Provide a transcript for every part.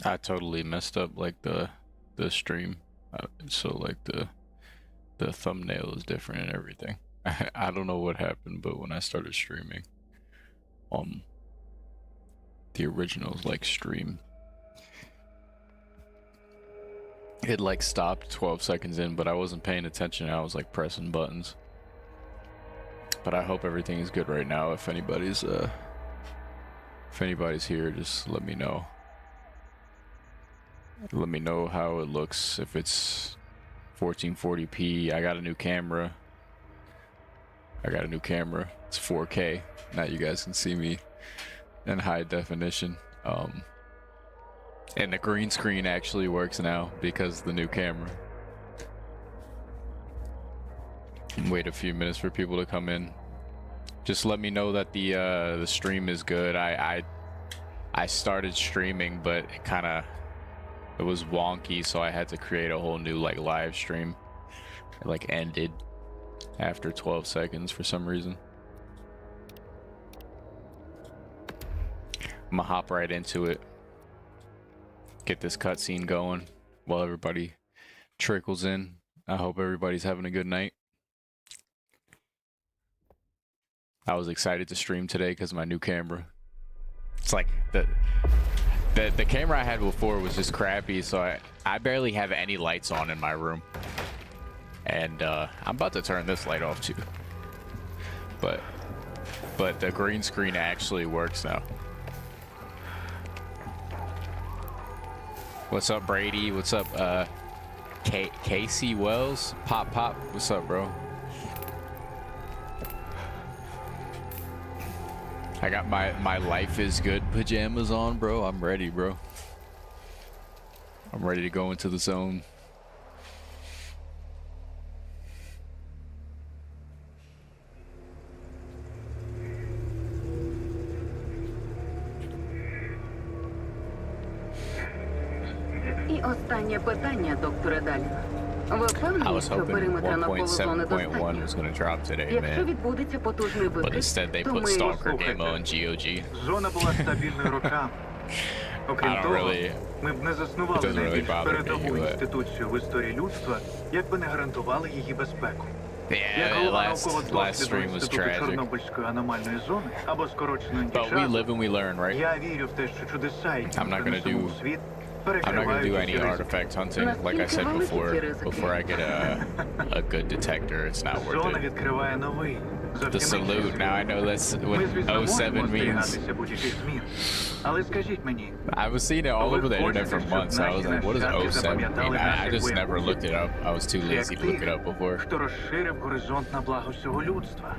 I totally messed up like the stream. So like the thumbnail is different and everything. I don't know what happened, but when I started streaming, the original like stream, it like stopped 12 seconds in, but I wasn't paying attention. I was like pressing buttons. But I hope everything is good right now. If anybody's here, just let me know. Let me know how it looks. If it's 1440p, I got a new camera. It's 4K. Now you guys can see me in high definition. And the green screen actually works now because of the new camera. Wait a few minutes for people to come in. Just let me know that the stream is good. I started streaming, but it was wonky, so I had to create a whole new like live stream. It like ended after 12 seconds for some reason. I'm gonna hop right into it. Get this cutscene going while everybody trickles in. I hope everybody's having a good night. I was excited to stream today because of my new camera. It's like the camera I had before was just crappy, so I barely have any lights on in my room. And I'm about to turn this light off too. But the green screen actually works now. What's up, Brady? What's up, Casey Wells? Pop, what's up, bro? I got my life is good pajamas on, bro. I'm ready, bro. I'm ready to go into the zone. І останнє питання, докторе Даліна. Ви I впевнені, was що hoping периметра навколо зони 1.7.1 достатньо? was going to drop today, Якщо man. відбудеться потужний But викид, instead they то put ми... Stalker game on GOG. Зона була стабільною роками. Окрім I don't того, really- ми б не it заснували doesn't really найбільш bother me, передову but- інституцію в історії людства, якби не гарантували її безпеку. Yeah, Як the голова last науково-дослідного stream was інституту tragic. Чорнобильської аномальної зони, або скорочено But we індічасу, live and we learn, right? я вірю в те, що чудеса, які I'm not ми gonna принесемо do- у світ, I'm not gonna do перекривають any усі ризики. artifact hunting, like I said before I get a good detector. It's not worth Зона it. відкриває новий, The зовсім інший salute. світ. Now I know that's Ми, what звісно, 07 можемо means. остерігатися будь-яких змін. Але скажіть мені, I was seeing it all over the internet for months. I was like, what does 07 mean? I just never looked it up. I was too lazy to look it up before. хто розширив горизонт на благо всього людства?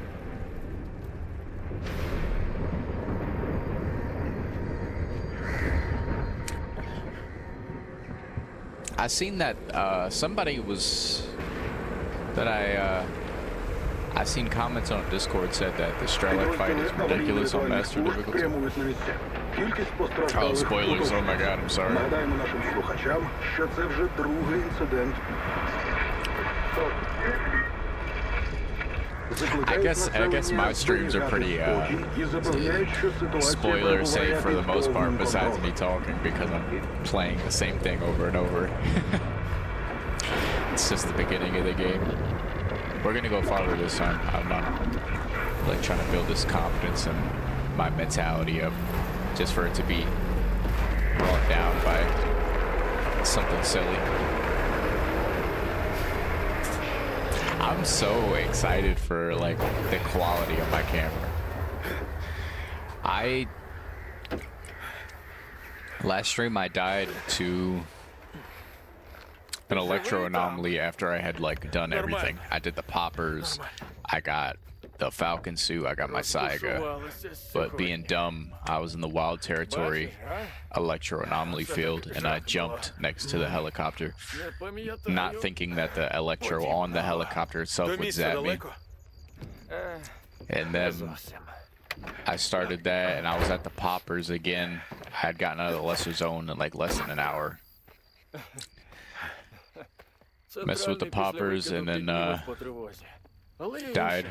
I seen that somebody was that I seen comments on Discord said that the Strelok fight is ridiculous on Master difficulty. Oh, spoilers! Oh my God, I'm sorry. Нагадаємо нашим слухачам, що це вже другий інцидент. I guess my streams are pretty spoiler safe for the most part, besides me talking, because I'm playing the same thing over and over. It's just the beginning of the game. We're gonna go farther this time. I'm not like trying to build this confidence and my mentality up just for it to be brought down by something silly. I'm so excited for like the quality of my camera. Last stream I died to an electro anomaly after I had like done everything. I did the poppers, I got the Falcon suit, I got my Saiga, but being dumb, I was in the wild territory electro anomaly field and I jumped next to the helicopter, not thinking that the electro on the helicopter itself would zap me. And then I started that and I was at the poppers again. I had gotten out of the lesser zone in like less than an hour. Messed with the poppers and then died.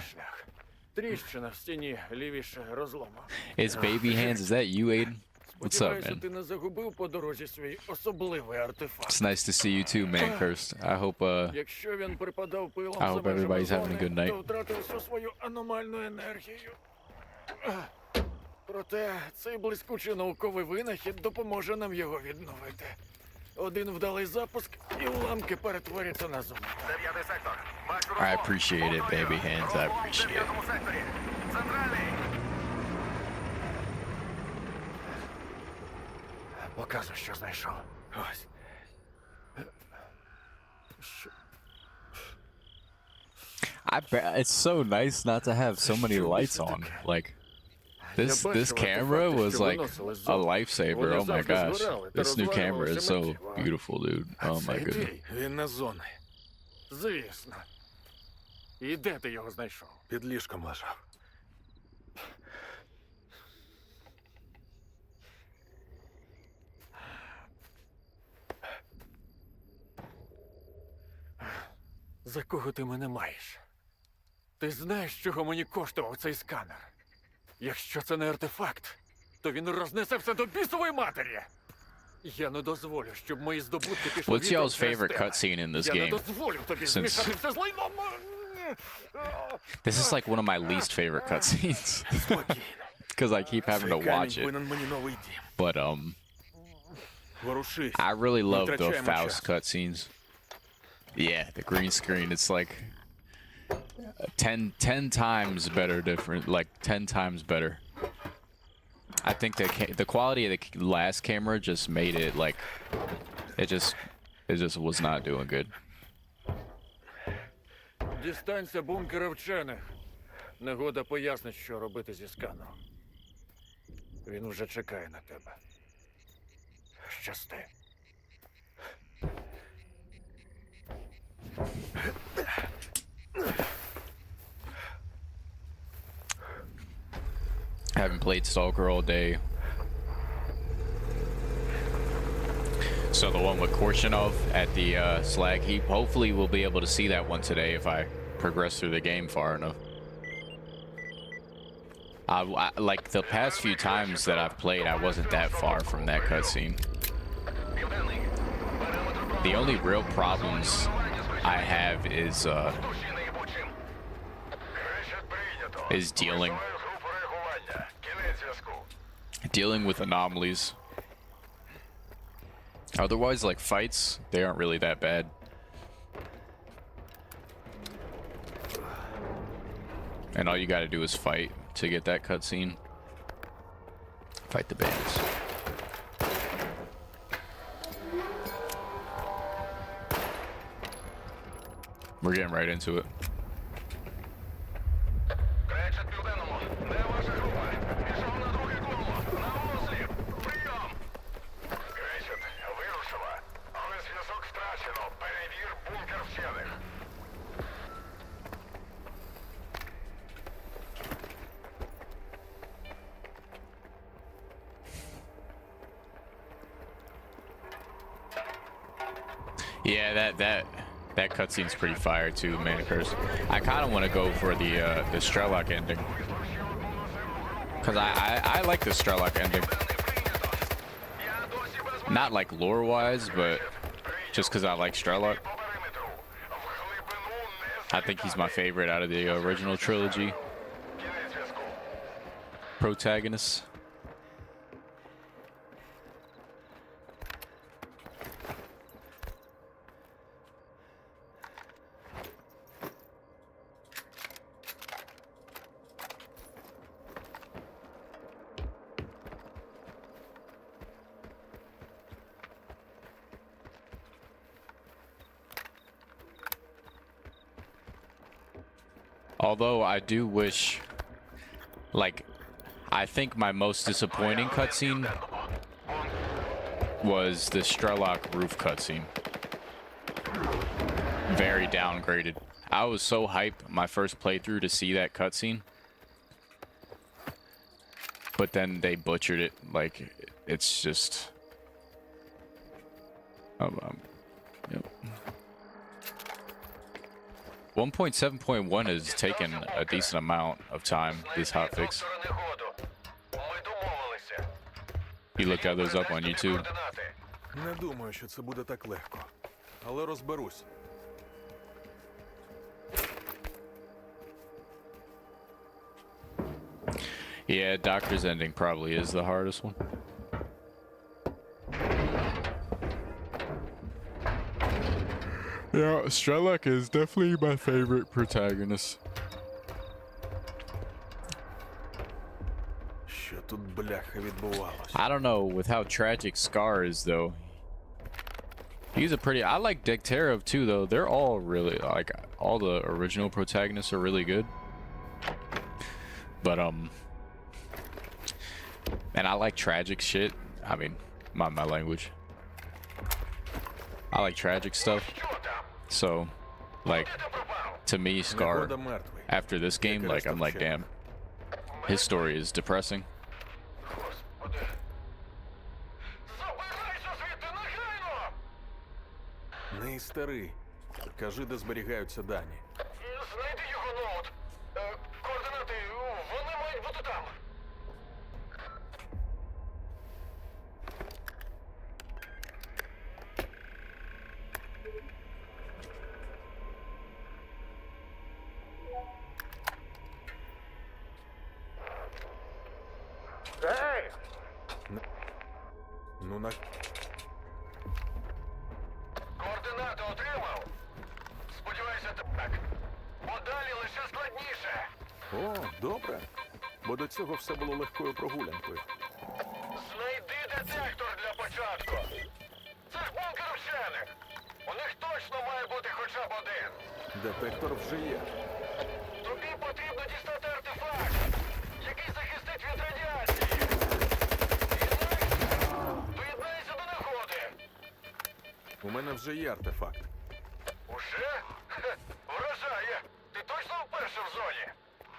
It's baby hands. Is that you, Aiden? What's up, Сподіваюся, man? ти не загубив по дорозі свій особливий артефакт. It's nice to see you too, man, Cursed. I hope Якщо він припадав пилом I за hope межами everybody's having a зони, good night. то втратив всю свою аномальну енергію. Проте цей блискучий науковий винахід допоможе нам його відновити. Один вдалий запуск, і уламки перетворяться на зону. Дев'ятий сектор. Бачу I appreciate it, baby hands. I appreciate it. дев'ятому секторі. Центральний. Показуй, що знайшов. Ось. It's so nice not to have so many lights on. Like this camera was like a lifesaver. Oh my gosh, this new camera is so beautiful, dude. Oh my goodness. Він не з зони. Звісно. І де ти його знайшов? Під ліжком лежав. За кого ти мене маєш? Ти знаєш, чого мені коштував цей сканер? Якщо це не артефакт, то він рознесе все до бісової матері. Я не дозволю, щоб мої здобутки пішли What's вітром y'all's через favorite тебе. cutscene in this Я не game? дозволю тобі змішати все з лайном. This is like one of my least favorite cutscenes because I keep having to watch it. Винен мені новий дім. But Ворушись. I really love the втрачаємо Faust час. cutscenes. Yeah, the green screen. It's like 10 times better. Different, like 10 times better. I think the quality of the last camera just made it like it just was not doing good. Дістанься бункера вчених. Негода пояснить, що робити зі сканером. Він вже чекає на тебе. Щасти. Haven't played Stalker all day. So the one with Korshunov at the slag heap. Hopefully we'll be able to see that one today if I progress through the game far enough. Like the past few times that I've played, I wasn't that far from that cutscene. The only real problems I have is dealing with anomalies. Otherwise, like fights, they aren't really that bad. And all you gotta do is fight to get that cutscene. Fight the bandits. We're getting right into it. Кречет південному. Де ваша група? Пішов на другий коло. На осліп. Прийом. Кречет вирушила. Але зв'язок втрачено. Перевір бункер вчених. Yeah, that cutscene's pretty fire too, man. Curse. I kind of want to go for the S.T.A.L.K.E.R ending, cause I like the S.T.A.L.K.E.R ending. Not like lore-wise, but just cause I like S.T.A.L.K.E.R. I think he's my favorite out of the original trilogy protagonists. Although I do wish, like, I think my most disappointing cutscene was the S.T.A.L.K.E.R roof cutscene. Very downgraded. I was so hyped my first playthrough to see that cutscene, but then they butchered it. Like, it's just. Yep. 1.7.1 has taken a decent amount of time, this hotfix. You looked at those up on YouTube. Координати. Не думаю, що це буде так легко. Але розберусь. Yeah, Doctor's ending probably is the hardest one. Yeah, S.T.A.L.K.E.R is definitely my favorite protagonist. Що тут, бляха, відбувалось? I don't know with how tragic S.T.A.L.K.E.R is though. He's a pretty. I like S.T.A.L.K.E.R too though. They're all really like all the original protagonists are really good. But and I like tragic shit. I mean, my language. I like tragic stuff. Що там? So, like, Де ти пропав? to me, Негода S.T.A.R мертвий. after this game, like, I'm like, damn, his story is depressing. Господи. Забирайся звідти негайно! Не й старий. Кажи, де зберігаються дані. Знайди його ноут. Координати, вони мають бути там. Ей! Ну, на... Координати отримав? Сподіваюся, так. Бо далі лише складніше. О, добре. Бо до цього все було легкою прогулянкою. Знайди детектор для початку. Це ж бункер вчених. У них точно має бути хоча б один. Детектор вже є. Тобі потрібно дістати артефакт, який захистить від радіації. Доєднайся до нагоди. У мене вже є артефакт. Уже? Хе, вражає. Ти точно вперше в зоні?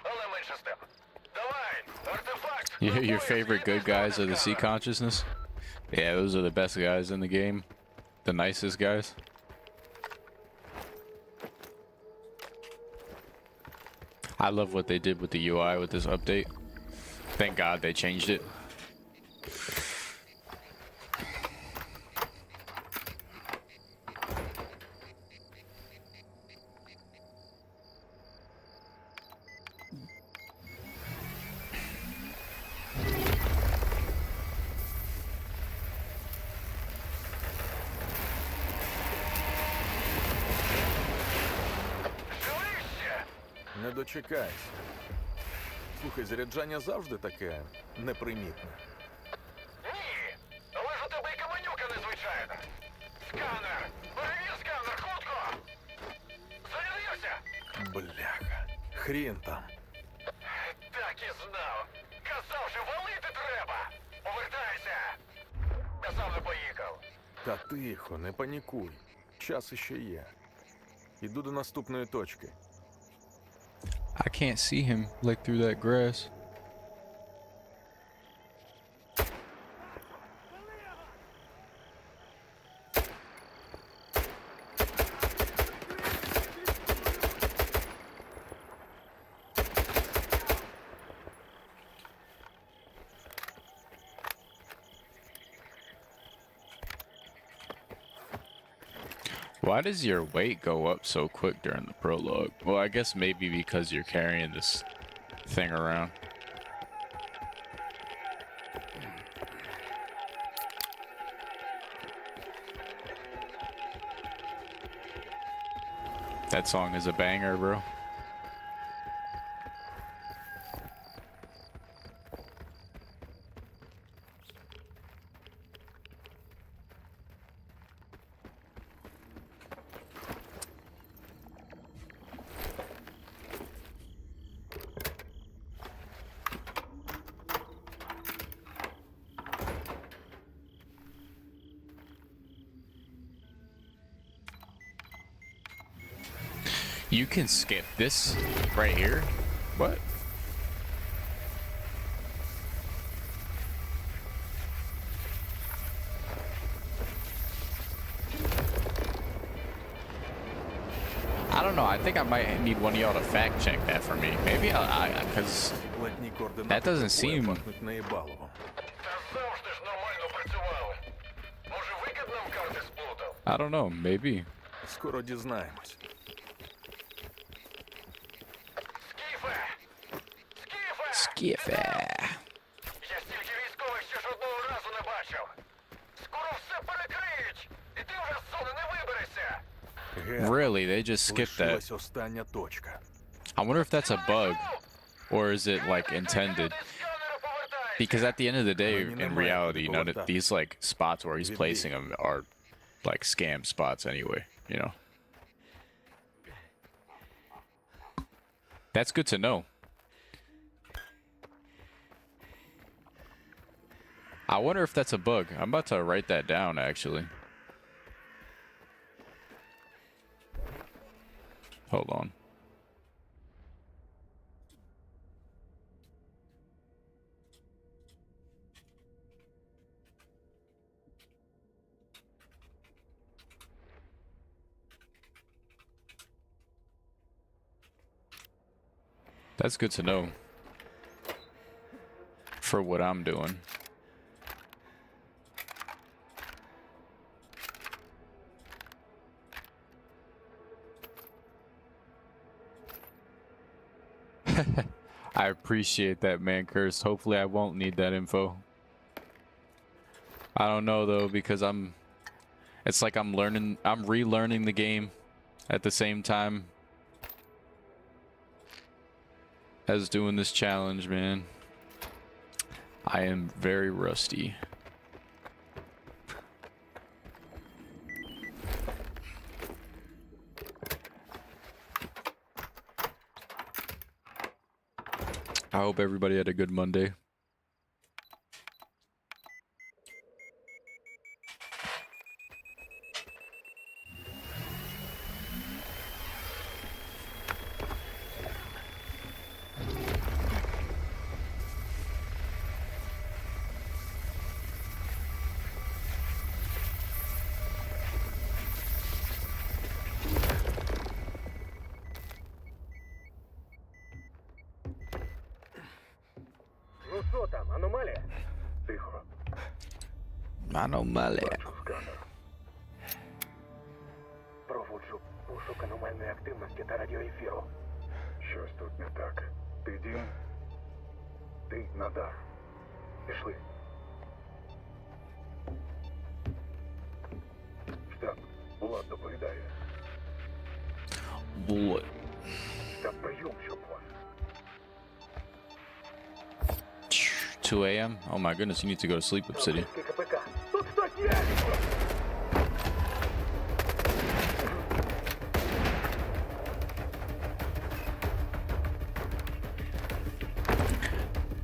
Але менше з тим. Давай, артефакт. Your favorite good guys are the sea consciousness? Yeah, those are the best guys in the game. The nicest guys. I love what they did with the UI with this update. Thank God they changed it. Живище! Не дочекайся. Слухай, заряджання завжди таке непримітне. Ні! Але ж у тебе і каменюка незвичайна. Сканер! Перевір сканер, хутко! Зарядився! Бляха. Хрін там. Так і знав. Казав, що валити треба. Повертайся. Я сам не поїхав. Та тихо, не панікуй. Час іще є. Іду до наступної точки. I can't see him like through that grass. Why does your weight go up so quick during the prologue? Well, I guess maybe because you're carrying this thing around. That song is a banger, bro. You can skip this right here? What? I don't know. I think I might need one of y'all to fact check that for me. Maybe because Складні координати That doesn't такої seem- пахнуть наїбалово. Та завжди ж нормально там карти сплутав? I don't know, maybe. Скоро дізнаємось. Скіфе! Скіфе! Skiffe. Я стільки військових ще жодного разу не бачив. Скоро все перекриють, і ти вже з зони не виберешся. Really? They just skipped that. Лишилась остання точка. I wonder if that's a bug, or is it like intended? Because at the end of the day, in reality, none of these like spots where he's placing them are like scam spots anyway. You know. That's good to know. I wonder if that's a bug. I'm about to write that down actually. Hold on. That's good to know for what I'm doing. I appreciate that, man, Curse. Hopefully I won't need that info. I don't know though, because it's like I'm relearning the game at the same time as doing this challenge, man. I am very rusty. I hope everybody had a good Monday. Ну що там, аномалія? Тихо. Anomaly. Бачу сканер. Проводжу пошук аномальної активності та радіоефіру. Щось тут не так. Ти Дім? Ти Надар. Пішли. Штаб, Влад доповідає. What? Штаб, прийом, щоб вас. 2 a.m. Oh my goodness, you need to go to sleep, Obsidian. КПК. Тут хтось є!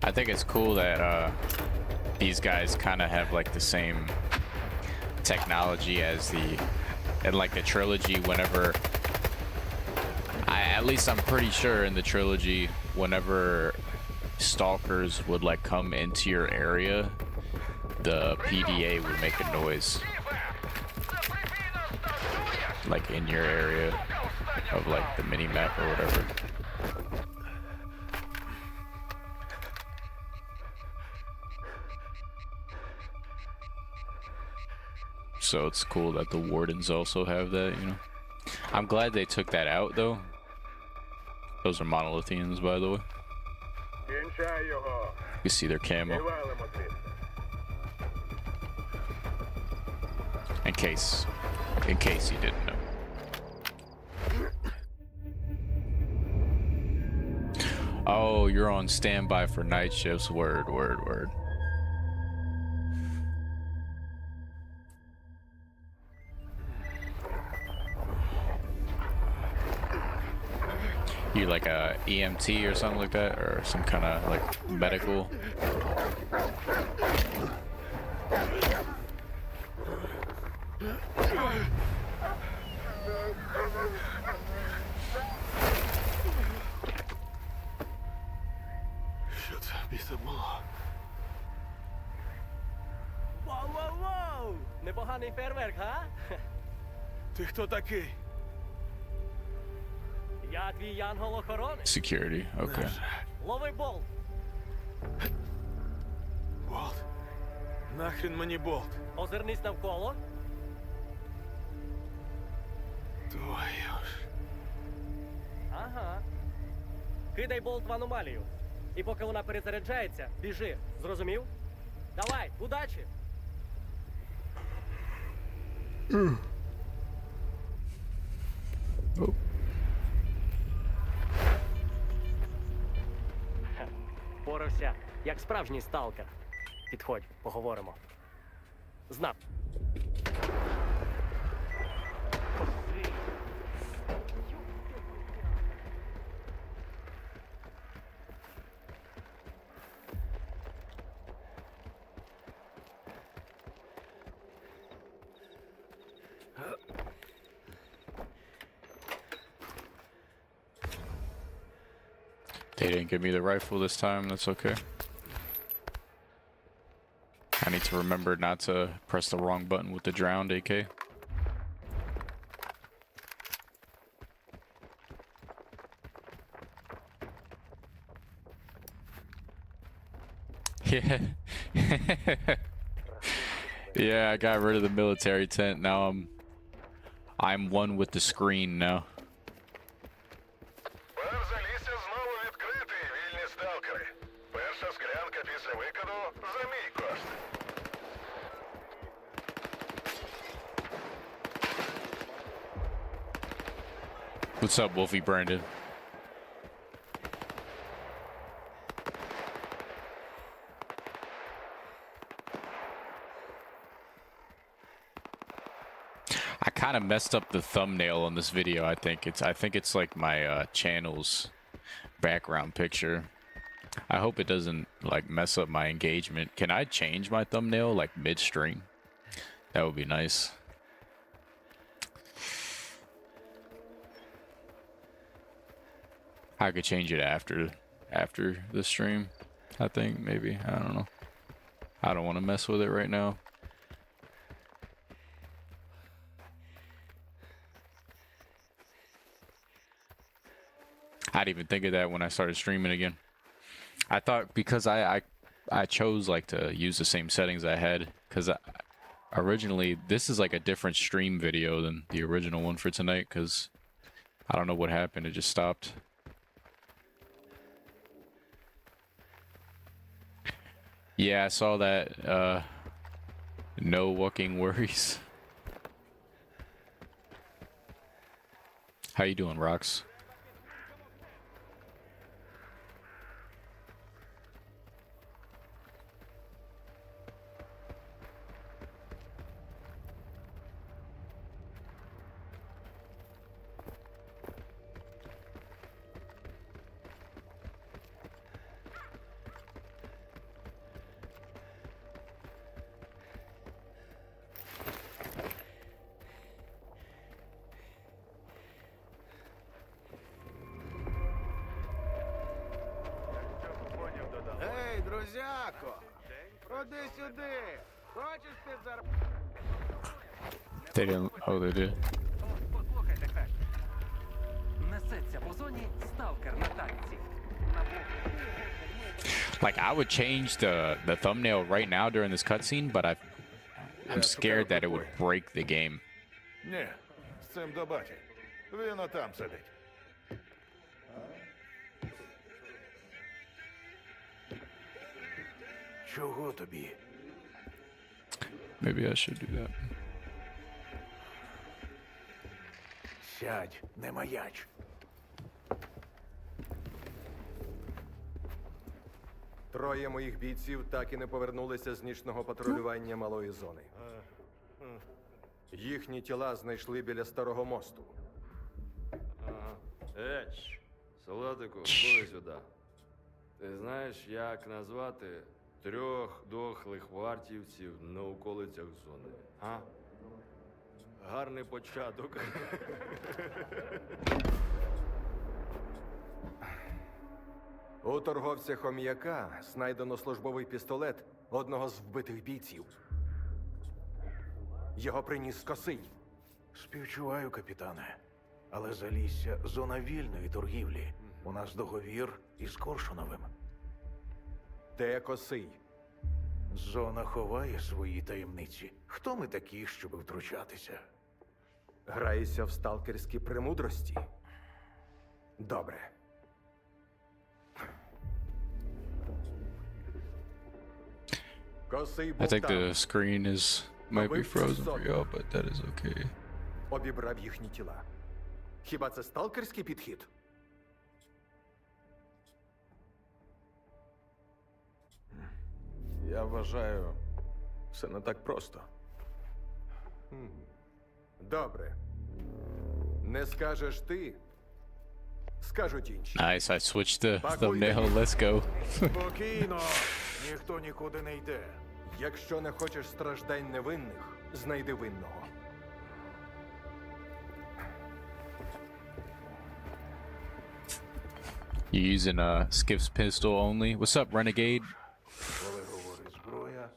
I think it's cool that these guys kind of have like the same technology as in like the trilogy. Whenever at least I'm pretty sure in the trilogy, whenever stalkers would like come into your area, the PDA would make a noise like in your area of like the mini map or whatever. So it's cool that the wardens also have that, you know. I'm glad they took that out though. Those are monolithians, by the way. Кінчай його! You see their camo. І валимо звідси. In case you didn't know. Oh, you're on standby for night shifts. Word, word, word. You like a EMT or something like that, or some kind of like medical? Що це біса було? Воу-воу-воу! Непоганий фейерверк, га? Ти хто такий? Я твій янгол-охоронець. Security. Okay. Лови болт. Болт? Нахрін мені болт? Озирнись навколо. Твою ж. Ага. Кидай болт в аномалію. І поки вона перезаряджається, біжи. Зрозумів? Давай, удачі! Порався, як справжній сталкер. Підходь, поговоримо. Знав. They didn't give me the rifle this time, that's okay. I need to remember not to press the wrong button with the drowned AK. Yeah. Yeah, I got rid of the military tent. Now I'm one with the screen now. Бар залісся знову відкритий, вільні сталкери. Перша склянка після викиду за мій кошт. What's up, Wolfie Brandon? I kind of messed up the thumbnail on this video. I think it's like my channel's background picture. I hope it doesn't like mess up my engagement. Can I change my thumbnail like midstream? That would be nice. I could change it after the stream. I think maybe. I don't know. I don't want to mess with it right now. I didn't even think of that when I started streaming again. I thought because I chose like to use the same settings I had because originally this is like a different stream video than the original one for tonight because I don't know what happened. It just stopped. Yeah, I saw that. No walking worries. How you doing, Rox? Ей, друзяко! Ходи сюди! Хочеш під зар... They didn't. Oh, they did. Послухайте краще. Несеться по зоні сталкер на танці. Like I would change the thumbnail right now during this cutscene, but I'm scared that it would break the game. Ні, з цим до баті. Він отам сидить. Чого тобі? Maybe I should do that. Сядь, не маяч. Троє моїх бійців так і не повернулися з нічного патрулювання малої зони. Їхні тіла знайшли біля старого мосту. Солодику, ходи сюди. Ти знаєш, як назвати 3 дохлих вартівців на околицях зони? А? Гарний початок. У торговця Хом'яка знайдено службовий пістолет одного з вбитих бійців. Його приніс Косий. Співчуваю, капітане. Але Залісся – зона вільної торгівлі. У нас договір із Коршуновим. Де Косий? Зона ховає свої таємниці. Хто ми такі, щоб втручатися? Граєшся в сталкерські премудрості? Добре. Косий I think Богдан the screen is might be frozen for y'all, but that is okay. обібрав їхні тіла. Хіба це сталкерський підхід? Я вважаю, все не так просто. Добре. Не скажеш ти, скажуть інші. Nice, I switched the thumbnail. Let's go. Спокійно, ніхто нікуди не йде. Якщо не хочеш страждань невинних, знайди винного. You using Skip's pistol only? What's up, Renegade? Коли говорить зброя,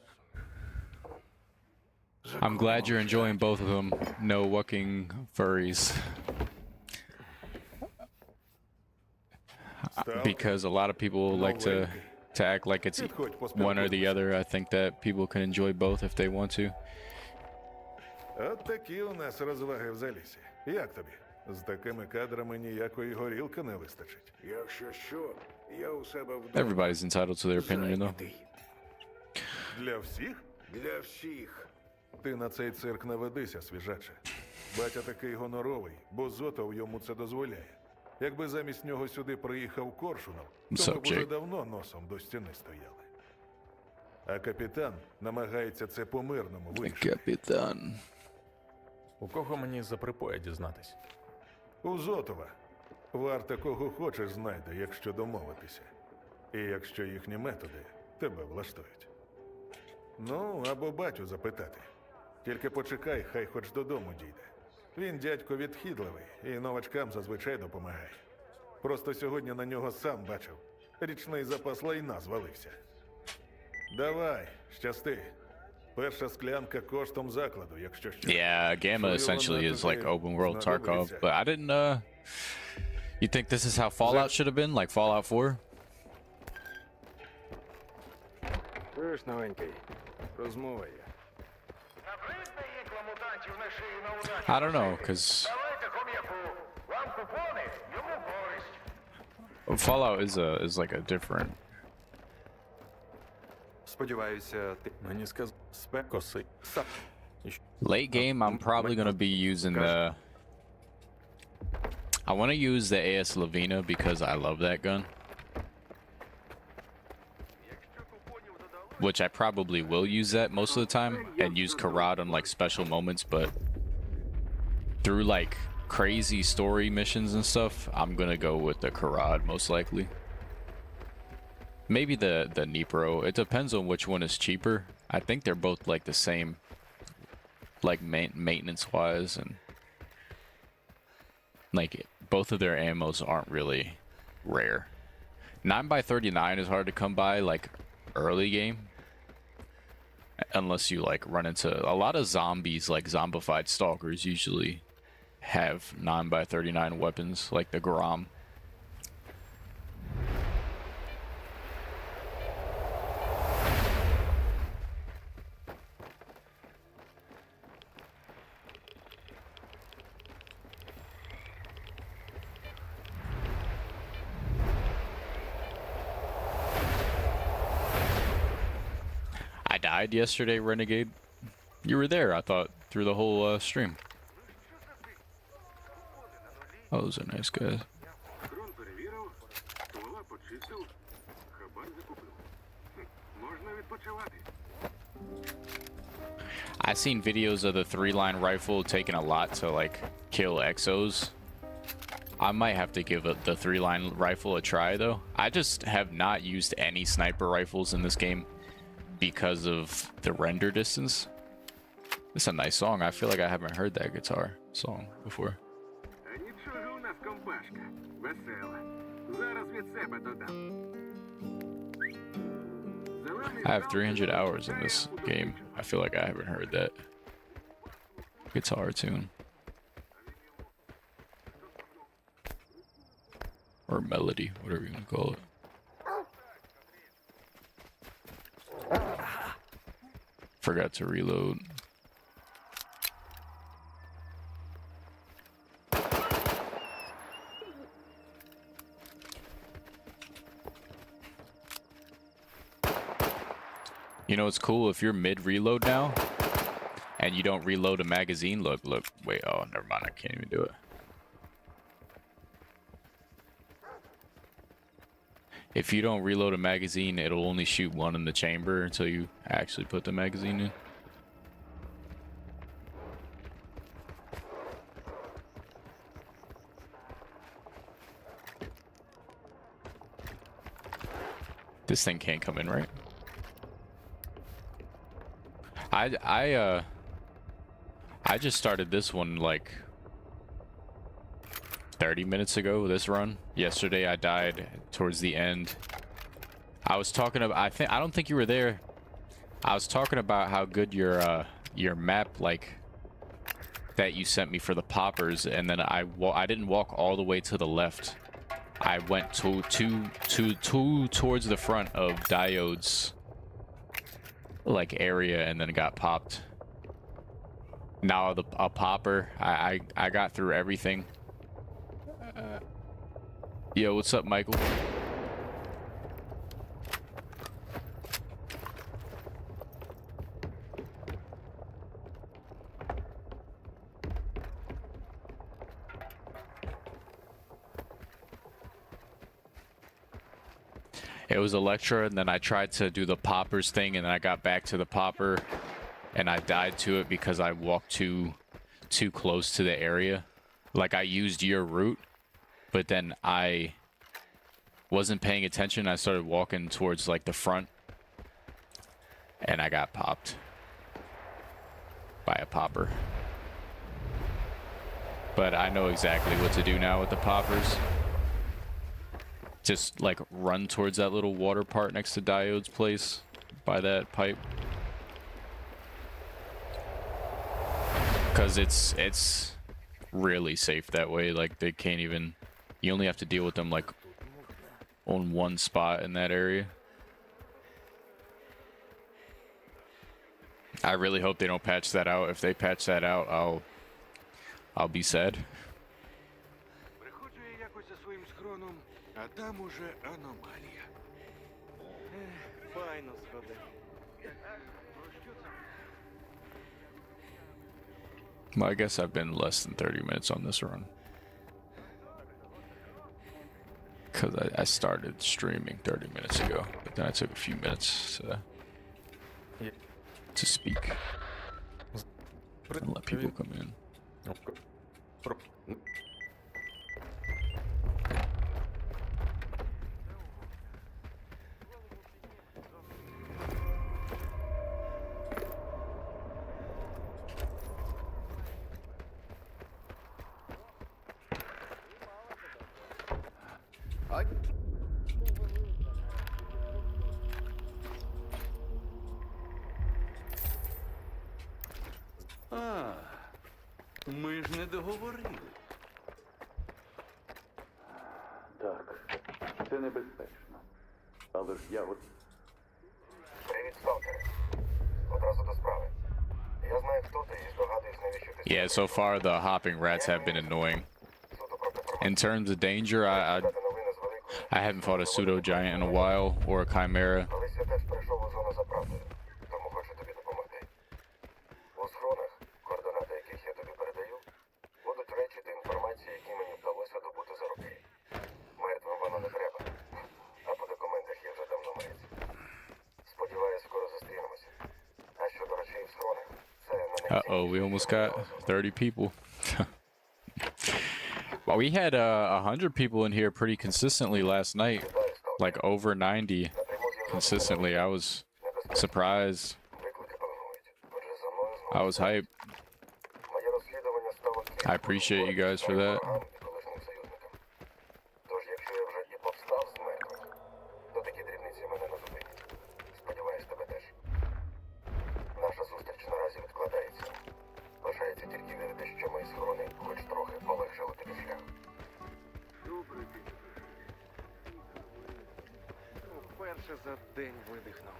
I'm glad you're enjoying both of them. No walking furries. Because a lot of people like to act like it's one or the other. I think that people can enjoy both if they want to. От такі у нас розваги в залісі. Як тобі? З такими кадрами ніякої горілки не вистачить. якщо що, я у себе вдома. Everybody's entitled to their opinion, though. Зайнятий. Для всіх? Для всіх. Ти на цей цирк не ведися, свіжаче. Батя такий гоноровий, бо Зотов йому це дозволяє. Якби замість нього сюди приїхав Коршунов, то ми б уже давно носом до стіни стояли. А капітан намагається це по-мирному вирішити. Капітан. У кого мені за припоя дізнатись? У Зотова. Варта кого хочеш знайде, якщо домовитися. І якщо їхні методи тебе влаштують. Ну, або батю запитати. Тільки почекай, хай хоч додому дійде. Він дядько відхідливий і новачкам зазвичай допомагає. Просто сьогодні на нього сам бачив. Річний запас лайна звалився. Давай, щасти. Перша склянка коштом закладу, якщо що. Yeah, Gamma essentially is like open world Tarkov, but I didn't you think this is how Fallout should have been, like Fallout 4? Чуєш, новенький? Розмова є. Набридне їкло мутантів на шиї на удачі. I don't know, because Давайте хом'яку. Вам купони, йому користь. Fallout is like a different. Сподіваюся, ти... Мені сказав косий. Late game, I'm probably gonna be using the. I want to use the AS Lavina because I love that gun. Which I probably will use that most of the time and use Karad on like special moments, but through like crazy story missions and stuff, I'm gonna go with the Karad most likely. Maybe the Nipro. It depends on which one is cheaper. I think they're both like the same, like maintenance wise, and like both of their ammos aren't really rare. 9x39 is hard to come by like early game, unless you like run into a lot of zombies. Like zombified stalkers usually have 9x39 weapons, like the Grom. I died yesterday, Renegade. You were there, I thought, through the whole stream. Oh, those are nice guys. Дрон перевірив, ствола почистив, хабар закупив. Можна відпочивати. I seen videos of the 3-line rifle taking a lot to like kill exos. I might have to give the 3-line rifle a try though. I just have not used any sniper rifles in this game because of the render distance. It's a nice song. I feel like I haven't heard that guitar song before. А нічого у нас компашка. Весела. Зараз від себе додам. I have 300 hours in this game. I feel like I haven't heard that guitar tune. Or melody, whatever you want to call it. Forgot to reload. You know, it's cool if you're mid-reload now, and you don't reload a magazine. Look, wait, oh, never mind, I can't even do it. If you don't reload a magazine, it'll only shoot one in the chamber until you actually put the magazine in. This thing can't come in, right? I just started this one like 30 minutes ago, this run. Yesterday I died towards the end. I was talking about, I don't think you were there. I was talking about how good your map, like, that you sent me for the poppers, and then I didn't walk all the way to the left. I went towards the front of Diode's like area and then got popped. Now a popper. I got through everything. Yo, what's up, Michael? It was Electra, and then I tried to do the poppers thing, and then I got back to the popper, and I died to it because I walked too close to the area. Like, I used your route, but then I wasn't paying attention. I started walking towards, like, the front, and I got popped by a popper. But I know exactly what to do now with the poppers. Just like run towards that little water part next to Diode's place by that pipe, because it's really safe that way. Like, they can't even, you only have to deal with them like on one spot in that area. I really hope they don't patch that out. If they patch that out, I'll be sad. А там уже аномалія. Файно сходи. Well, I guess I've been less than 30 minutes on this run. Because I started streaming 30 minutes ago, but then I took a few minutes to speak and let people come in. А, ми ж не договорили. Так, це небезпечно. Але ж я от... Привіт, Сталкере. Одразу до справи. Я знаю, хто ти, і здогадуюсь, навіщо ти... Yeah, so far the hopping rats have been annoying. In terms of danger, I haven't fought a pseudo giant in a while, or a chimera. Колись я теж прийшов у зону за правдою, тому хочу тобі допомогти. У схронах, координати яких я тобі передаю, будуть речі та інформація, які мені вдалося добути за роки. Мертвим воно не треба, а по документах я вже давно мрець. Сподіваюсь, скоро зустрінемося. А щодо речей в схронах, це не найцінніше. Uh-oh, we almost got 30 people. Well, we had 100 people in here pretty consistently last night, like over 90 consistently. I was surprised. I was hyped. I appreciate you guys for that. Тож, якщо я вже і повстав з мертвих, то такі дрібниці мене не зупинять. Сподіваюсь, тебе теж. Наша зустріч наразі відкладається. Лишається тільки вірити, що мої схорони хоч трохи полегшили тобі шлях. Вперше за день видихнув.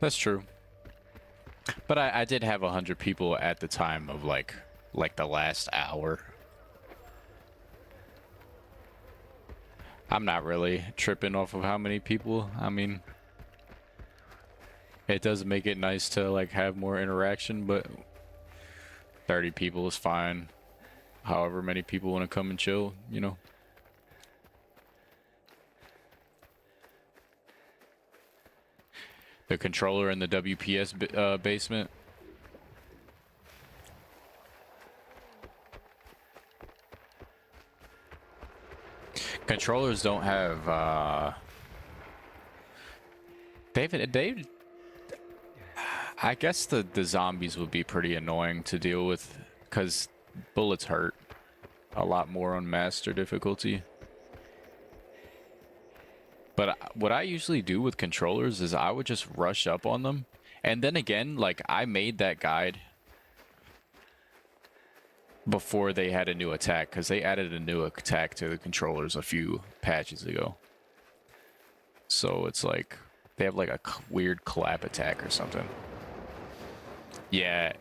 That's true. But I did have 100 people at the time of like the last hour. I'm not really tripping off of how many people. I mean, it does make it nice to like have more interaction, but 30 people is fine. However many people want to come and chill, you know. The controller in the WPS basement. Controllers don't have they I guess the zombies would be pretty annoying to deal with because bullets hurt a lot more on master difficulty. But what I usually do with controllers is I would just rush up on them. And then again, like, I made that guide before they had a new attack, because they added a new attack to the controllers a few patches ago. So it's like, they have like a weird collab attack or something. Yeah,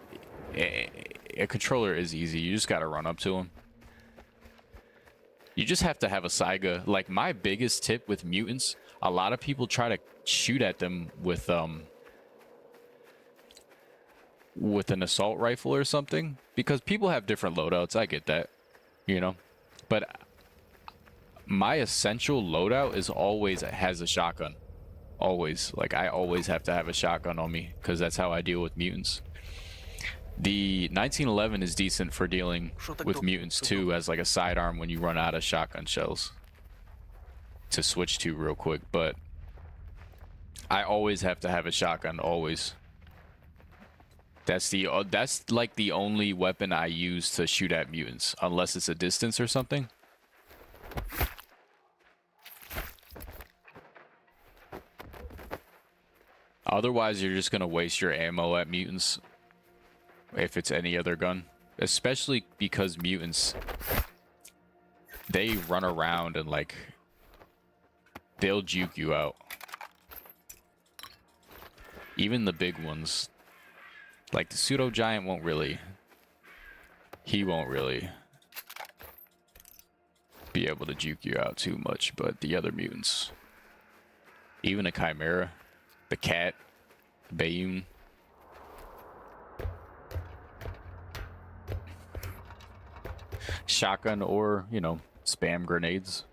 a controller is easy. You just gotta run up to them. You just have to have a Saiga. Like, my biggest tip with mutants, a lot of people try to shoot at them with an assault rifle or something, because people have different loadouts. I get that, you know, but my essential loadout is always has a shotgun. Always. Like, I always have to have a shotgun on me because that's how I deal with mutants. The 1911 is decent for dealing with mutants too, as like a sidearm when you run out of shotgun shells to switch to real quick, but I always have to have a shotgun, always. That's like the only weapon I use to shoot at mutants, unless it's a distance or something. Otherwise, you're just gonna waste your ammo at mutants if it's any other gun, especially because mutants, they run around and like they'll juke you out. Even the big ones, like the pseudo giant won't really be able to juke you out too much, but the other mutants, even a chimera, the cat, Bayun. Shotgun or, you know, spam grenades.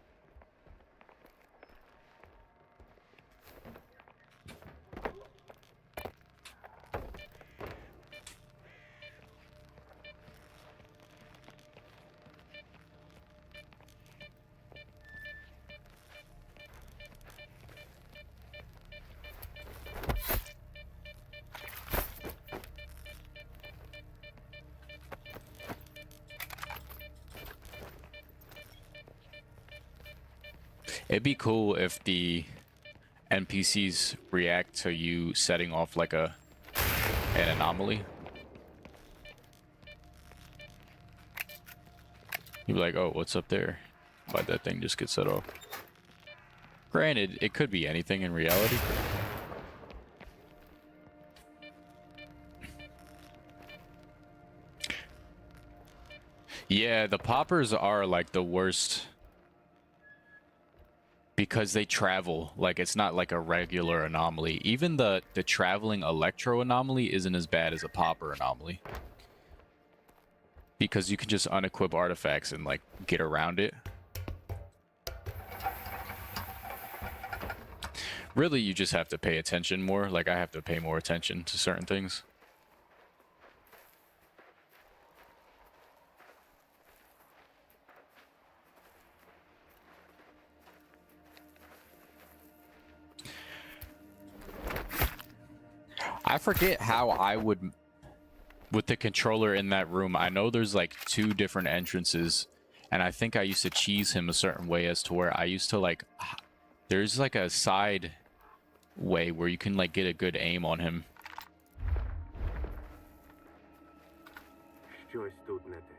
It'd be cool if the NPCs react to you setting off like an anomaly. You'd be like, oh, what's up there? But that thing just gets set off. Granted, it could be anything in reality. Yeah, the poppers are like the worst. Because they travel, like it's not like a regular anomaly. Even the traveling electro anomaly isn't as bad as a popper anomaly. Because you can just unequip artifacts and like get around it. Really, you just have to pay attention more. Like I have to pay more attention to certain things. I forget how I would, with the controller in that room, I know there's like 2 different entrances, and I think I used to cheese him a certain way as to where I used to like, there's like a side way where you can like get a good aim on him. Щось тут не те.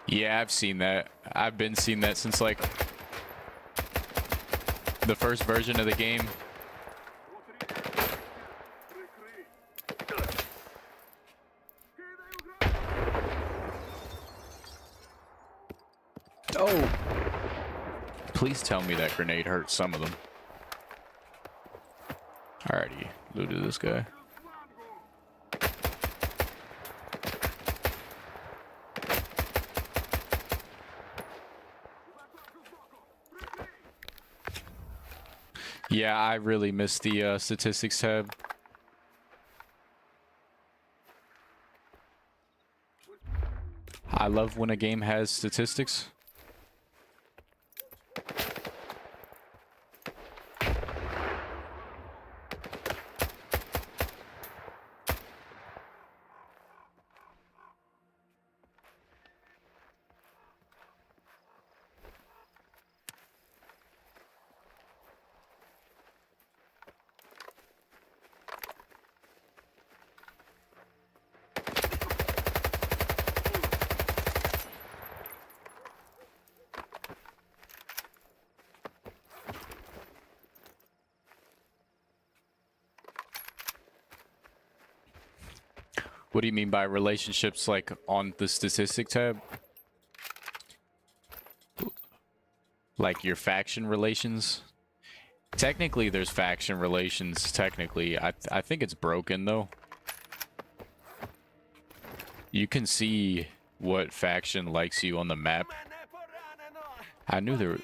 Yeah, I've seen that. I've been seeing that since like the first version of the game. Oh! Please tell me that grenade hurt some of them. Alrighty, looted this guy. Yeah, I really missed the statistics tab. I love when a game has statistics. What do you mean by relationships, like on the statistic tab? Like your faction relations? Technically there's faction relations, technically. I think it's broken though. You can see what faction likes you on the map. I knew there were...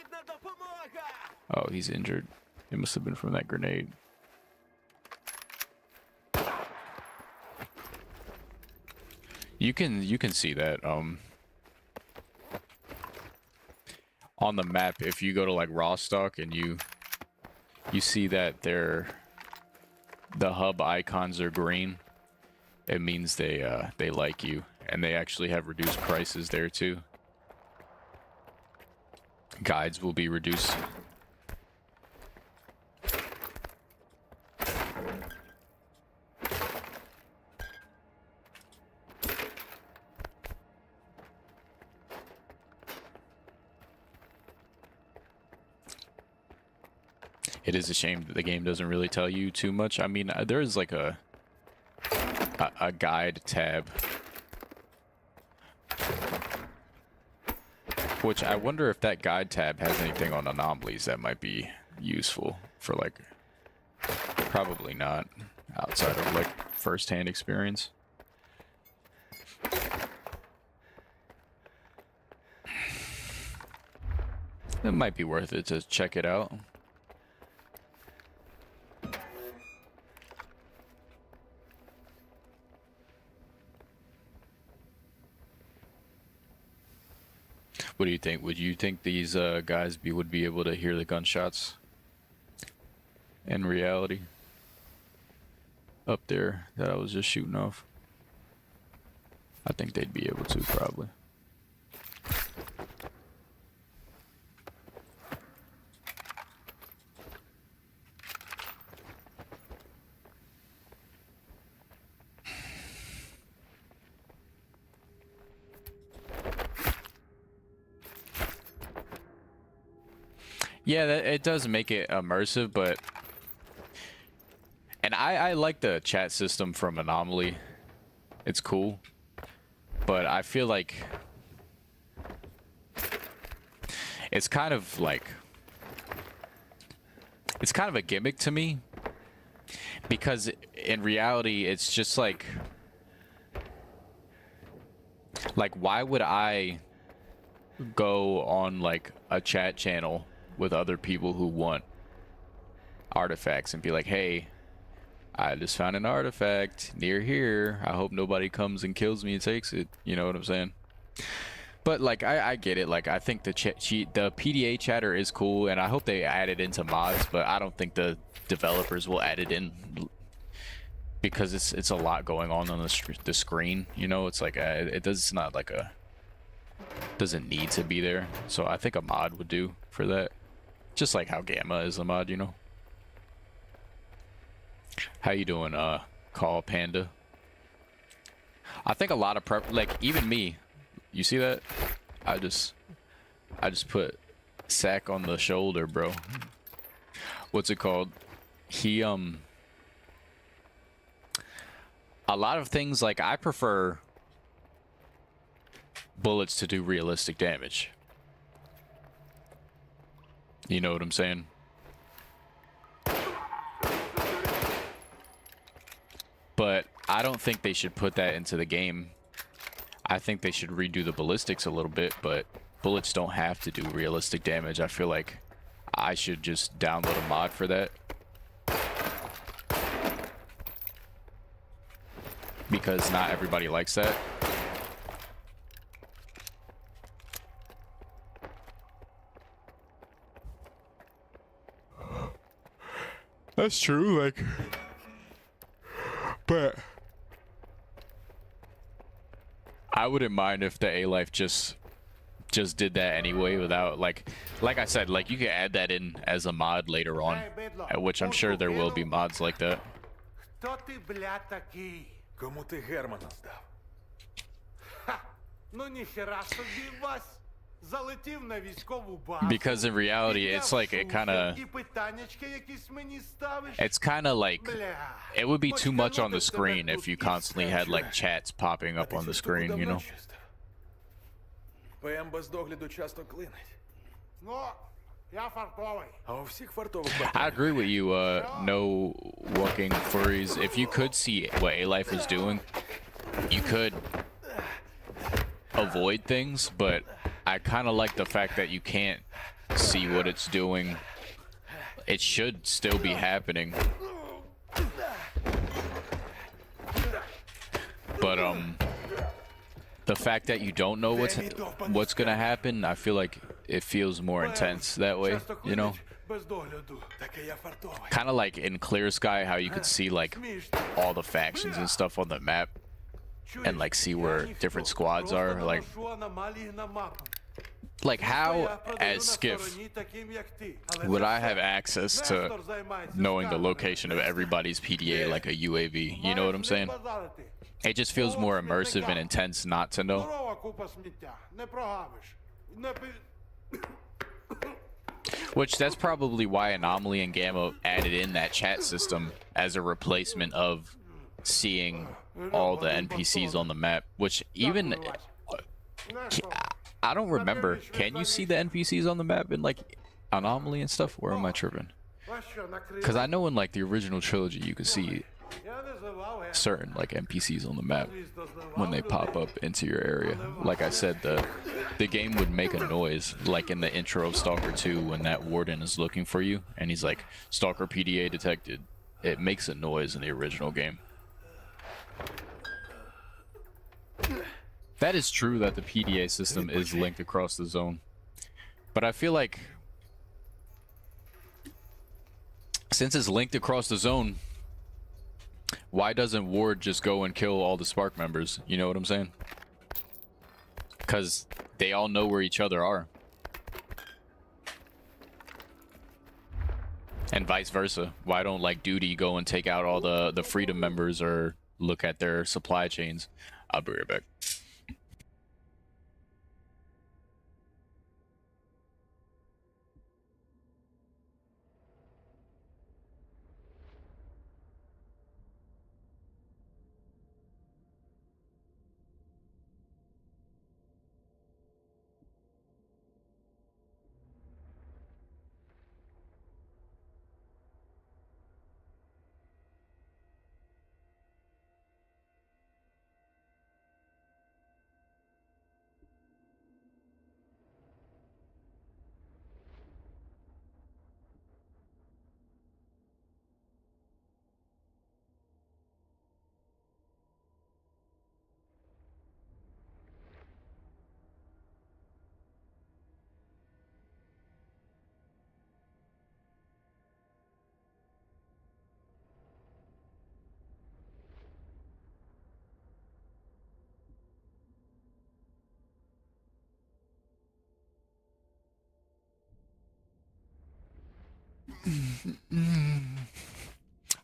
Oh, he's injured. It must have been from that grenade. You can see that on the map if you go to like Rostock and you see that the hub icons are green. It means they like you, and they actually have reduced prices there too. Guides will be reduced. It is a shame that the game doesn't really tell you too much. I mean, there is like a guide tab, which I wonder if that guide tab has anything on anomalies that might be useful for like, probably not, outside of like first-hand experience. It might be worth it to check it out. What do you think? Would you think these guys would be able to hear the gunshots in reality? Up there that I was just shooting off. I think they'd be able to, probably. Yeah, it does make it immersive, but... And I like the chat system from Anomaly. It's cool. But I feel like... It's kind of like... It's kind of a gimmick to me. Because in reality, it's just like... Like, why would I go on, like, a chat channel with other people who want artifacts and be like, hey, I just found an artifact near here. I hope nobody comes and kills me and takes it. You know what I'm saying? But like, I get it. Like, I think the PDA chatter is cool, and I hope they add it into mods, but I don't think the developers will add it in because it's a lot going on the screen. You know, it's like it's not like doesn't need to be there. So I think a mod would do for that. Just like how Gamma is a mod, you know. How you doing, Call Panda? I think a lot of like even me, you see that? I just put sack on the shoulder, bro. What's it called? He a lot of things, like, I prefer bullets to do realistic damage. You know what I'm saying? But I don't think they should put that into the game. I think they should redo the ballistics a little bit, but bullets don't have to do realistic damage. I feel like I should just download a mod for that. Because not everybody likes that. That's true, like, but I wouldn't mind if the A-Life just did that anyway without, like I said, like, you can add that in as a mod later on, which I'm sure there will be mods like that. Хто ти, бля, такий? Кому ти Германа здав? Ха! Ну ніхера собі, Вась! Залетів на військову базу. Because in reality, it's like it kind of, І питаннячки якісь мені ставиш. it's kind of like, it would be too much on the screen if you constantly had like chats popping up on the screen, you know? ПМ без догляду часто клинить. Ну, я фартовий. А у всіх фартових I agree with you, no walking furries. If you could see what A-Life was doing, you could avoid things, but I kind of like the fact that you can't see what it's doing. It should still be happening. But the fact that you don't know what's gonna happen, I feel like it feels more intense that way, you know? Kind of like in Clear Sky, how you could see like all the factions and stuff on the map and like see where different squads are, like how as Skiff would I have access to knowing the location of everybody's PDA like a UAV, you know what I'm saying? It just feels more immersive and intense not to know. Which, that's probably why Anomaly and Gamma added in that chat system as a replacement of seeing all the NPCs on the map. Which even, I don't remember, can you see the NPCs on the map in like Anomaly and stuff, or am I tripping? Because I know in like the original trilogy you could see certain like NPCs on the map when they pop up into your area. Like I said, the game would make a noise, like in the intro of Stalker 2 when that warden is looking for you and he's like, Stalker PDA detected. It makes a noise in the original game. That is true that the PDA system is linked across the zone, but I feel like since it's linked across the zone, why doesn't Ward just go and kill all the Spark members? You know what I'm saying? Because they all know where each other are. And vice versa. Why don't like Duty go and take out all the Freedom members or look at their supply chains? I'll be right back.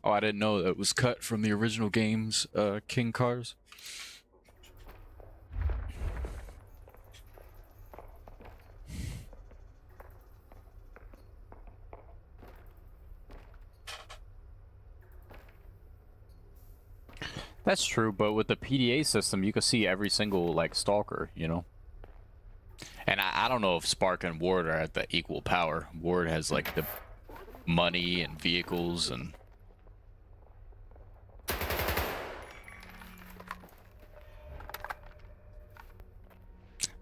Oh, I didn't know that was cut from the original game's King Cars. That's true, but with the PDA system, you can see every single like stalker, you know. And I don't know if Spark and Ward are at the equal power. Ward has like the money and vehicles and.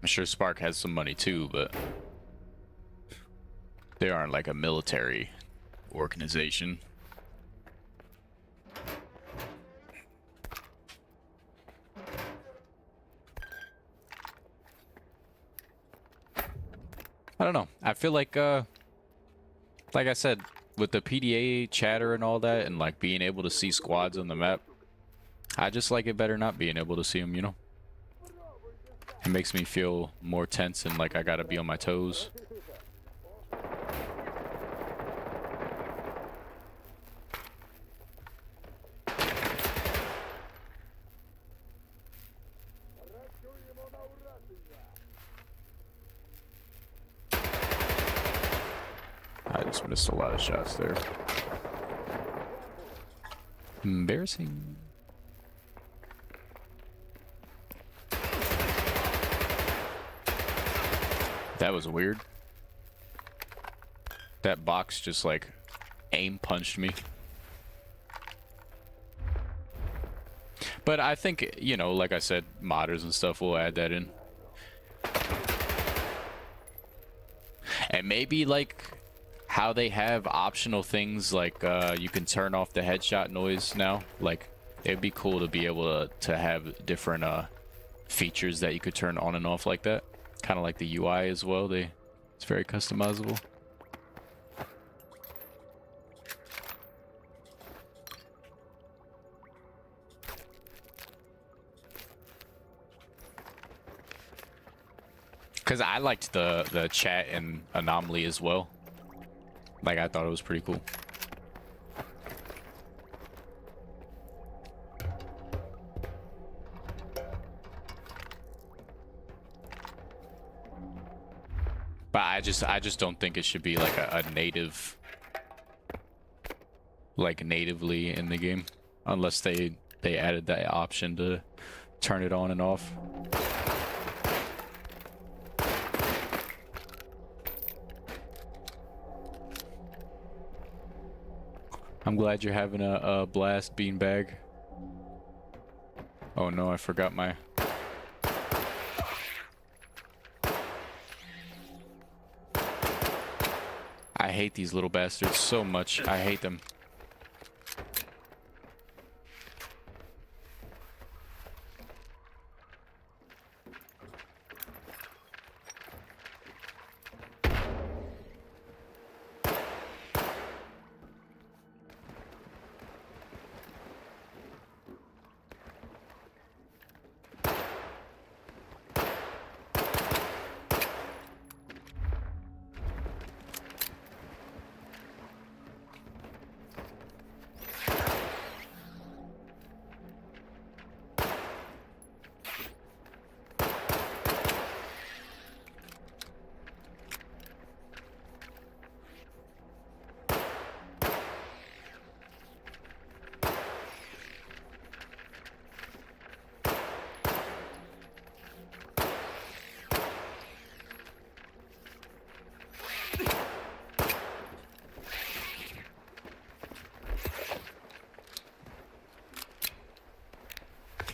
I'm sure Spark has some money too, but they aren't like a military organization. I don't know. I feel like I said, with the PDA chatter and all that, and like being able to see squads on the map, I just like it better not being able to see them, you know? It makes me feel more tense and like I gotta be on my toes. I just missed a lot of shots there. Embarrassing. That was weird. That box just like aim punched me. But I think, you know, like I said, modders and stuff will add that in. And maybe like how they have optional things like you can turn off the headshot noise now. Like it'd be cool to be able to have different features that you could turn on and off like that. Kind of like the UI as well. It's very customizable. Because I liked the chat and anomaly as well. Like, I thought it was pretty cool. But I just don't think it should be like a native, like natively in the game, unless they added that option to turn it on and off. I'm glad you're having a blast, beanbag. Oh no, I forgot my... I hate these little bastards so much. I hate them.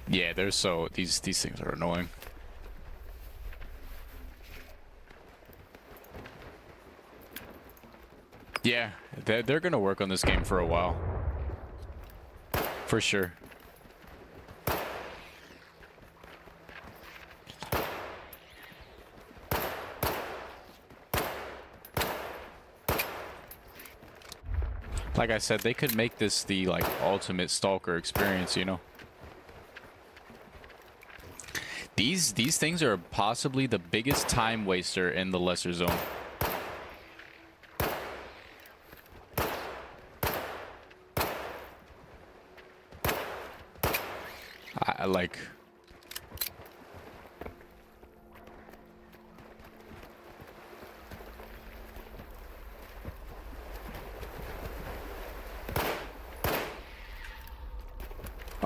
Yeah, they're so... These things are annoying. Yeah, they're gonna work on this game for a while. For sure. Like I said, they could make this the like ultimate Stalker experience, you know? These things are possibly the biggest time waster in the lesser zone. I like...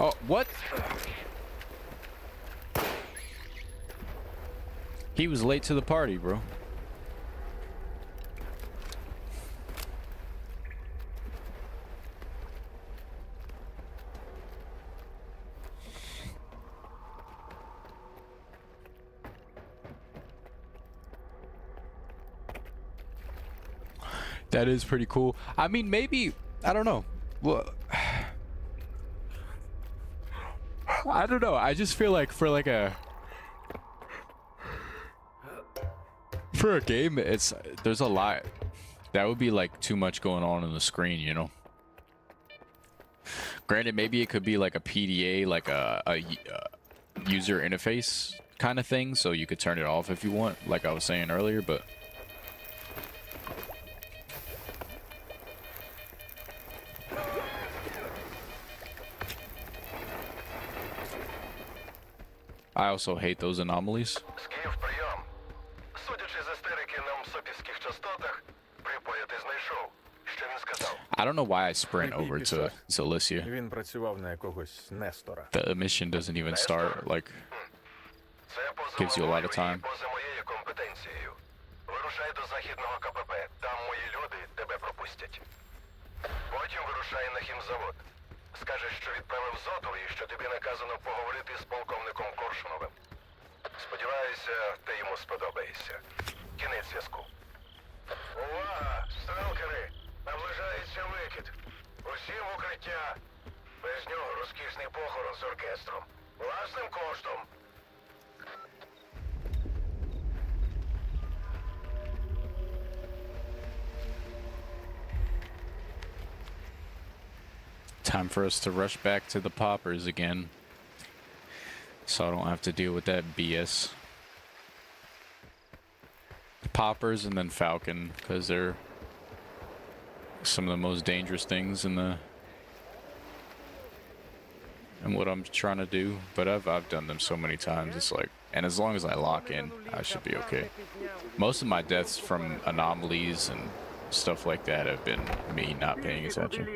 Oh, what? He was late to the party, bro. That is pretty cool. I mean, maybe, I don't know. Well, I don't know. I just feel like for a game, there's a lot. That would be like too much going on the screen, you know. Granted, maybe it could be like a PDA, like a user interface kind of thing, so you could turn it off if you want, like I was saying earlier, but I also hate those anomalies. Скіф, прийом. Судячи з істерики на мсопівських частотах, припоя ти знайшов. Що він сказав? I don't know why I sprint over to Zalicia. Він працював на якогось Нестора. The mission doesn't even start, like, gives you a lot of time. Поза моєю компетенцією. Вирушай до західного КПП. Там мої люди тебе пропустять. Потім вирушай на хімзавод. Скажеш, що відправив Зоту і що тобі наказано поговорити з полковником Коршуновим. Сподіваюся, ти йому сподобаєшся. Кінець зв'язку. Увага! Сталкери! Наближається викид. Усі в укриття. Без нього розкішний похорон з оркестром. Власним коштом. Time for us to rush back to the poppers again, so I don't have to deal with that BS. Poppers and then Falcon, because they're some of the most dangerous things in what I'm trying to do. But I've done them so many times. It's like, and as long as I lock in, I should be okay. Most of my deaths from anomalies and stuff like that have been me not paying attention.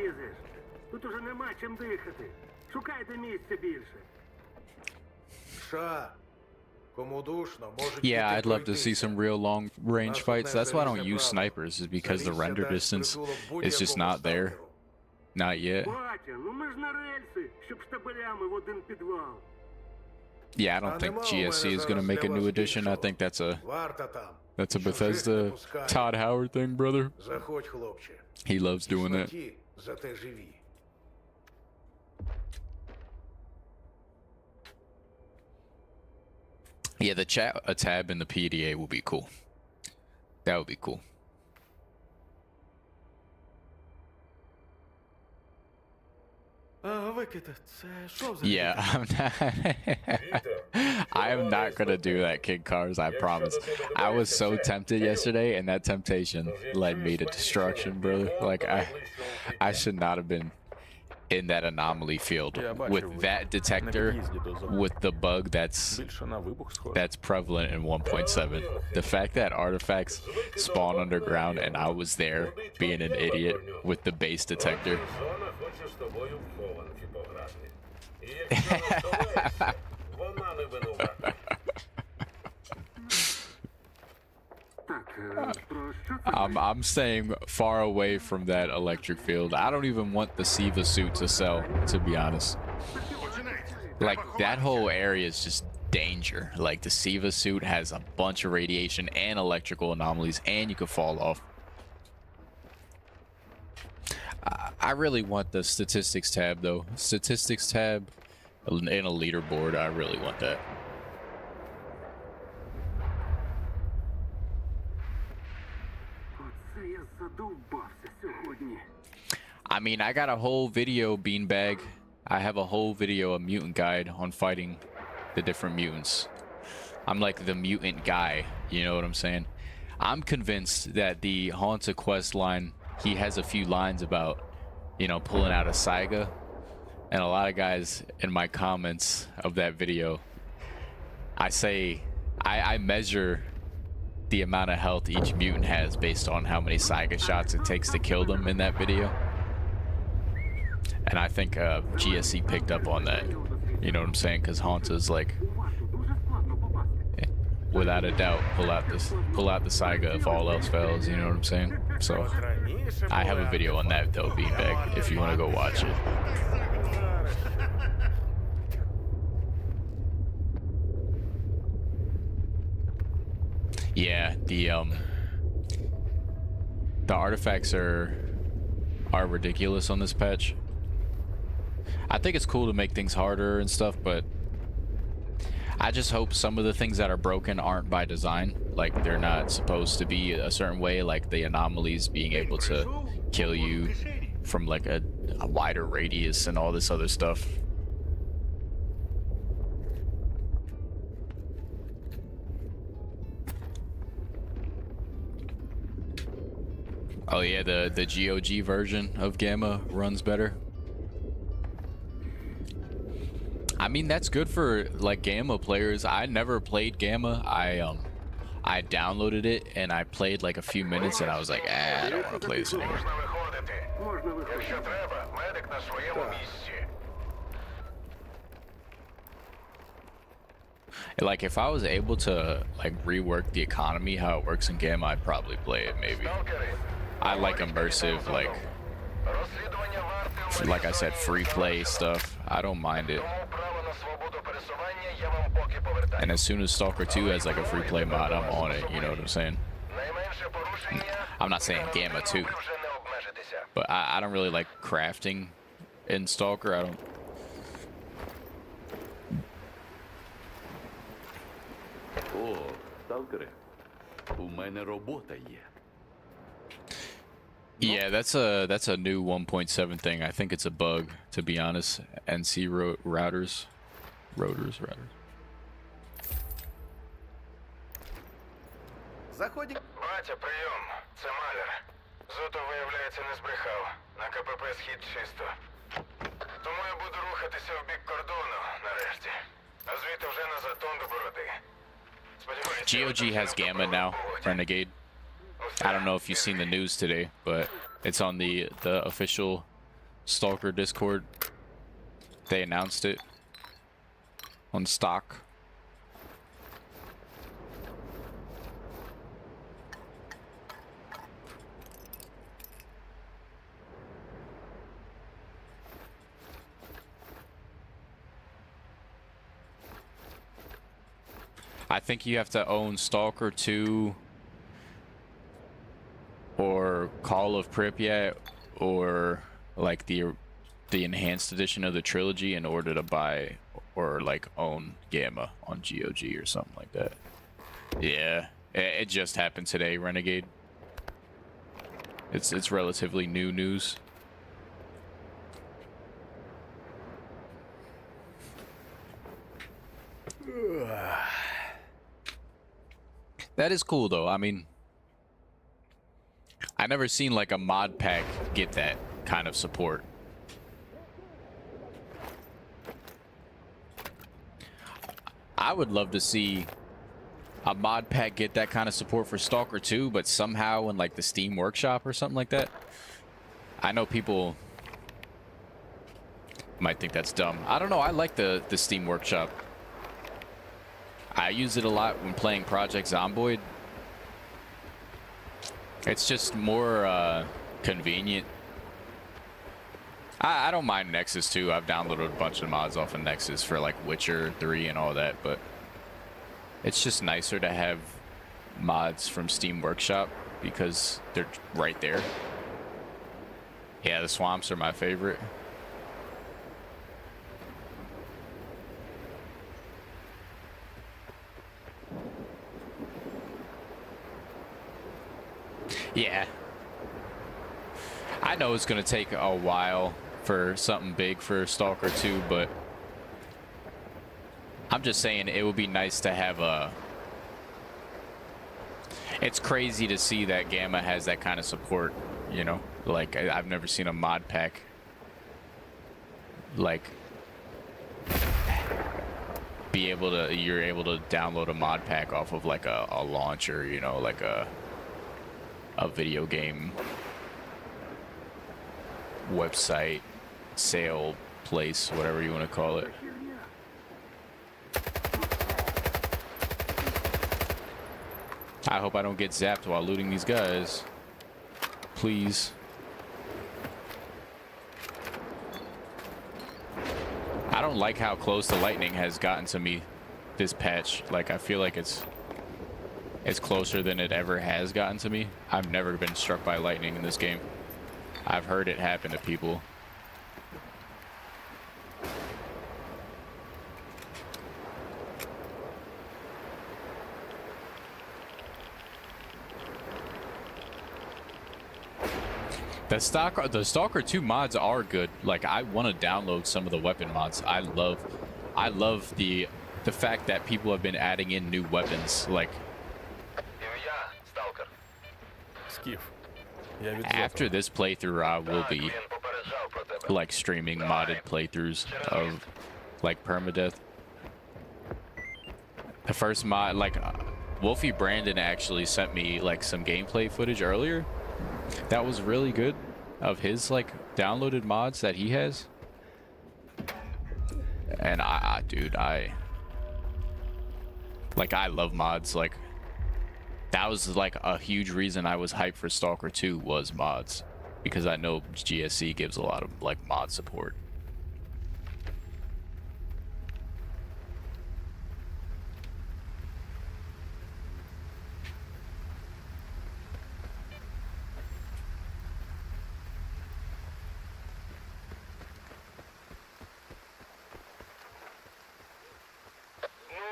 Тут уже нема чим дихати. Шукайте місце більше. Ша, кому душно, можуть Yeah, піти I'd love to пройтися. see some real long range fights. That's why I don't use snipers, is because the render distance is just not there. Not yet. Батя, ну ми ж на рельси, щоб штабелями в один підвал. Yeah, I don't think GSC is going to make a new edition. I think that's a Варта там. Bethesda Todd Howard thing, brother. Заходь, хлопче. He loves doing that. Ті, зате живі. Yeah, the chat a tab in the PDA will be cool. That would be cool. Yeah, I am not gonna do that, Kid Cars, I promise. I was so tempted yesterday, and that temptation led me to destruction, brother. Like, I should not have been in that anomaly field with that detector, with the bug that's prevalent in 1.7. The fact that artifacts spawn underground and I was there being an idiot with the base detector. I'm staying far away from that electric field. I don't even want the SIVA suit to sell, to be honest. Like, that whole area is just danger. Like, the SIVA suit has a bunch of radiation and electrical anomalies, and you could fall off. I really want the statistics tab, though. Statistics tab and a leaderboard, I really want that. I mean, I got a whole video, Beanbag. I have a whole video, a mutant guide on fighting the different mutants. I'm like the mutant guy, you know what I'm saying? I'm convinced that the Haunted quest line, he has a few lines about, you know, pulling out a Saiga. And a lot of guys in my comments of that video, I say, I measure the amount of health each mutant has based on how many Saiga shots it takes to kill them in that video. And I think GSC picked up on that. You know what I'm saying? Because Hanta's like, without a doubt, pull out the Saiga if all else fails. You know what I'm saying? So I have a video on that though, Beanbag, if you want to go watch it. Yeah, the artifacts are ridiculous on this patch. I think it's cool to make things harder and stuff, but I just hope some of the things that are broken aren't by design. Like, they're not supposed to be a certain way, like the anomalies being able to kill you from like a wider radius and all this other stuff. Oh yeah, the GOG version of Gamma runs better. I mean, that's good for like Gamma players. I never played Gamma. I downloaded it and I played like a few minutes and I was like, I don't want to play this anymore. Like, if I was able to like rework the economy how it works in Gamma, I'd probably play it. Maybe I like immersive, like I said, free play stuff. I don't mind it. And as soon as Stalker 2 has like a free play mod, I'm on it. You know what I'm saying? I'm not saying Gamma 2, but I don't really like crafting in Stalker. I don't. О, сталкери, у мене робота є. Yeah, that's a new 1.7 thing. I think it's a bug, to be honest. NC routers. Заході. Батя, прийом. Це Маляр. Зото, виявляється, не збрехав. На КПП схід чисто. Тому я буду рухатися в бік кордону, нарешті. А звідти вже на затон до бороди. GOG has Gamma now, Renegade. I don't know if you've seen the news today, but it's on the official Stalker Discord. They announced it on stock. I think you have to own Stalker 2 or Call of Pripyat or like the enhanced edition of the trilogy in order to buy or like own Gamma on GOG or something like that. Yeah, it just happened today, Renegade. It's relatively new news. That is cool though. I mean, I never seen like a mod pack get that kind of support. I would love to see a mod pack get that kind of support for Stalker 2, but somehow in like the Steam Workshop or something like that. I know people might think that's dumb. I don't know. I like the Steam Workshop. I use it a lot when playing Project Zomboid. It's just more convenient. I don't mind Nexus too. I've downloaded a bunch of mods off of Nexus for like Witcher 3 and all that, but it's just nicer to have mods from Steam Workshop because they're right there. Yeah, the swamps are my favorite. Yeah. I know it's going to take a while for something big for Stalker 2, but I'm just saying it would be nice to have a... It's crazy to see that Gamma has that kind of support, you know? Like, I've never seen a mod pack like be able to... You're able to download a mod pack off of like a launcher, you know, like a video game website sale place, whatever you want to call it. I hope I don't get zapped while looting these guys. Please. I don't like how close the lightning has gotten to me this patch. Like, I feel like it's closer than it ever has gotten to me. I've never been struck by lightning in this game. I've heard it happen to people. The Stalker 2 mods are good. Like, I want to download some of the weapon mods. I love the fact that people have been adding in new weapons. Like, after this playthrough, I will be like streaming modded playthroughs of like Permadeath. The first mod, like Wolfie Brandon actually sent me like some gameplay footage earlier. That was really good of his like downloaded mods that he has. And dude, I love mods. Like, that was like a huge reason I was hyped for Stalker 2 was mods, because I know GSC gives a lot of like mod support.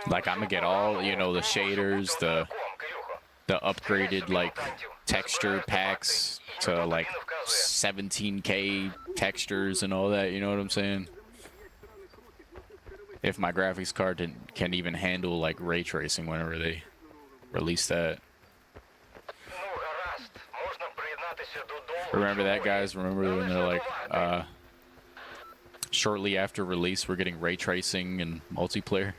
Like, I'm gonna get all, you know, the shaders, the upgraded like texture packs to like 17K textures and all that, you know what I'm saying? If my graphics card can even handle like ray tracing whenever they release that. Remember that, guys? Remember when they're like shortly after release we're getting ray tracing and multiplayer?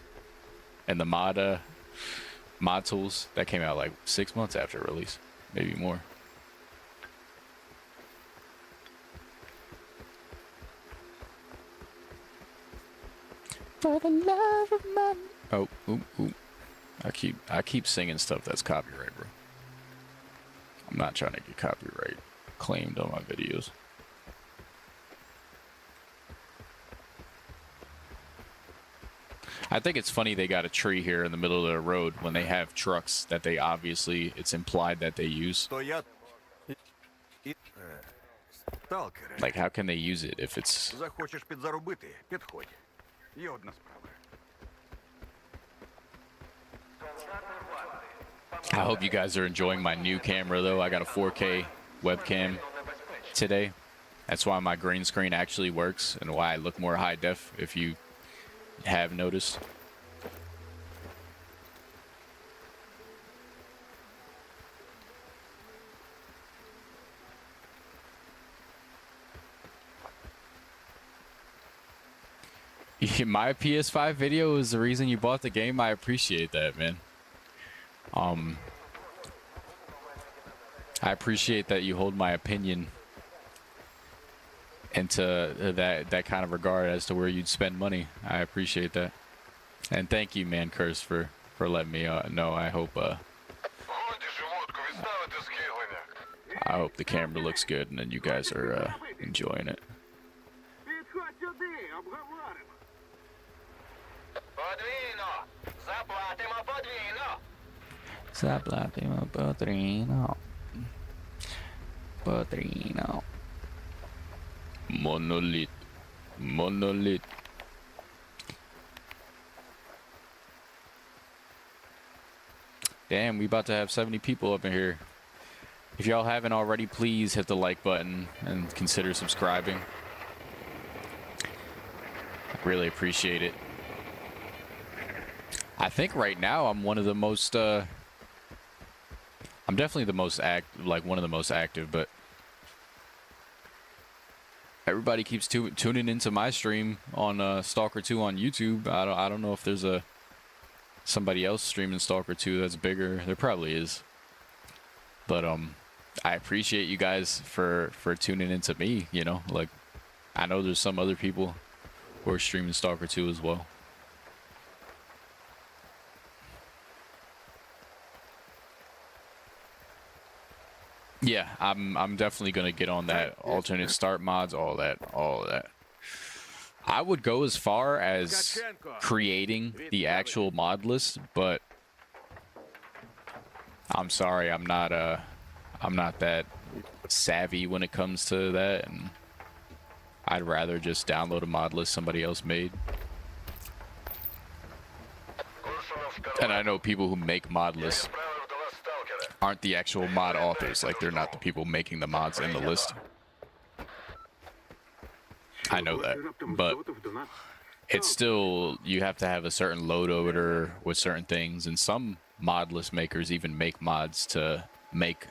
And the mod tools that came out like 6 months after release, maybe more. For the love of money. Oh, ooh. I keep singing stuff that's copyright, bro. I'm not trying to get copyright claimed on my videos. I think it's funny they got a tree here in the middle of the road when they have trucks that they obviously, it's implied that they use. Like, how can they use it if it's... I hope you guys are enjoying my new camera though. I got a 4K webcam today. That's why my green screen actually works and why I look more high def, if you have noticed. My PS5 video is the reason you bought the game. I appreciate that, man. I appreciate that you hold my opinion into that kind of regard as to where you'd spend money. I appreciate that, and thank you, man, Curse, for letting me know. I hope the camera looks good and then you guys are enjoying it. Zaplátimo padrino. Padrino. Monolith. Damn, we about to have 70 people up in here. If y'all haven't already, please hit the like button and consider subscribing. I really appreciate it. I think right now I'm one of the most I'm definitely the most one of the most active, but everybody keeps tuning into my stream on Stalker 2 on YouTube. I don't know if there's somebody else streaming Stalker 2 that's bigger. There probably is. But I appreciate you guys for tuning into me, you know, like I know there's some other people who are streaming Stalker 2 as well. Yeah, I'm definitely gonna get on that. Alternate start mods, all that. I would go as far as creating the actual mod list, but I'm sorry, I'm not that savvy when it comes to that, and I'd rather just download a mod list somebody else made. And I know people who make mod lists aren't the actual mod authors, like they're not the people making the mods in the list. I know that, but it's still, you have to have a certain load order with certain things, and some mod list makers even make mods to make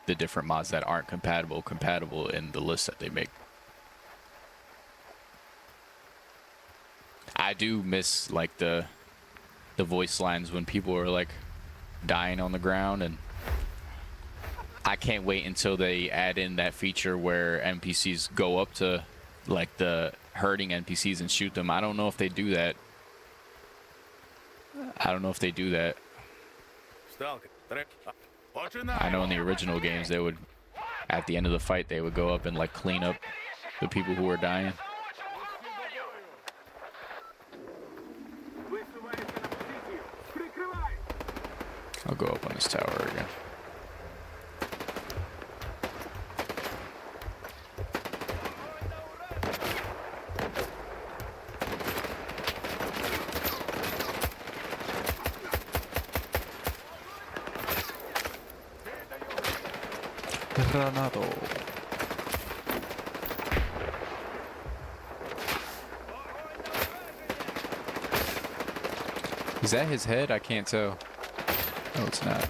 the different mods that aren't compatible in the list that they make. I do miss like the voice lines when people are like dying on the ground, and I can't wait until they add in that feature where NPCs go up to like the hurting NPCs and shoot them. I don't know if they do that. I know in the original games they would, at the end of the fight, they would go up and like clean up the people who were dying. I'll go up on this tower again. Granado. Is that his head? I can't tell. No, it's not.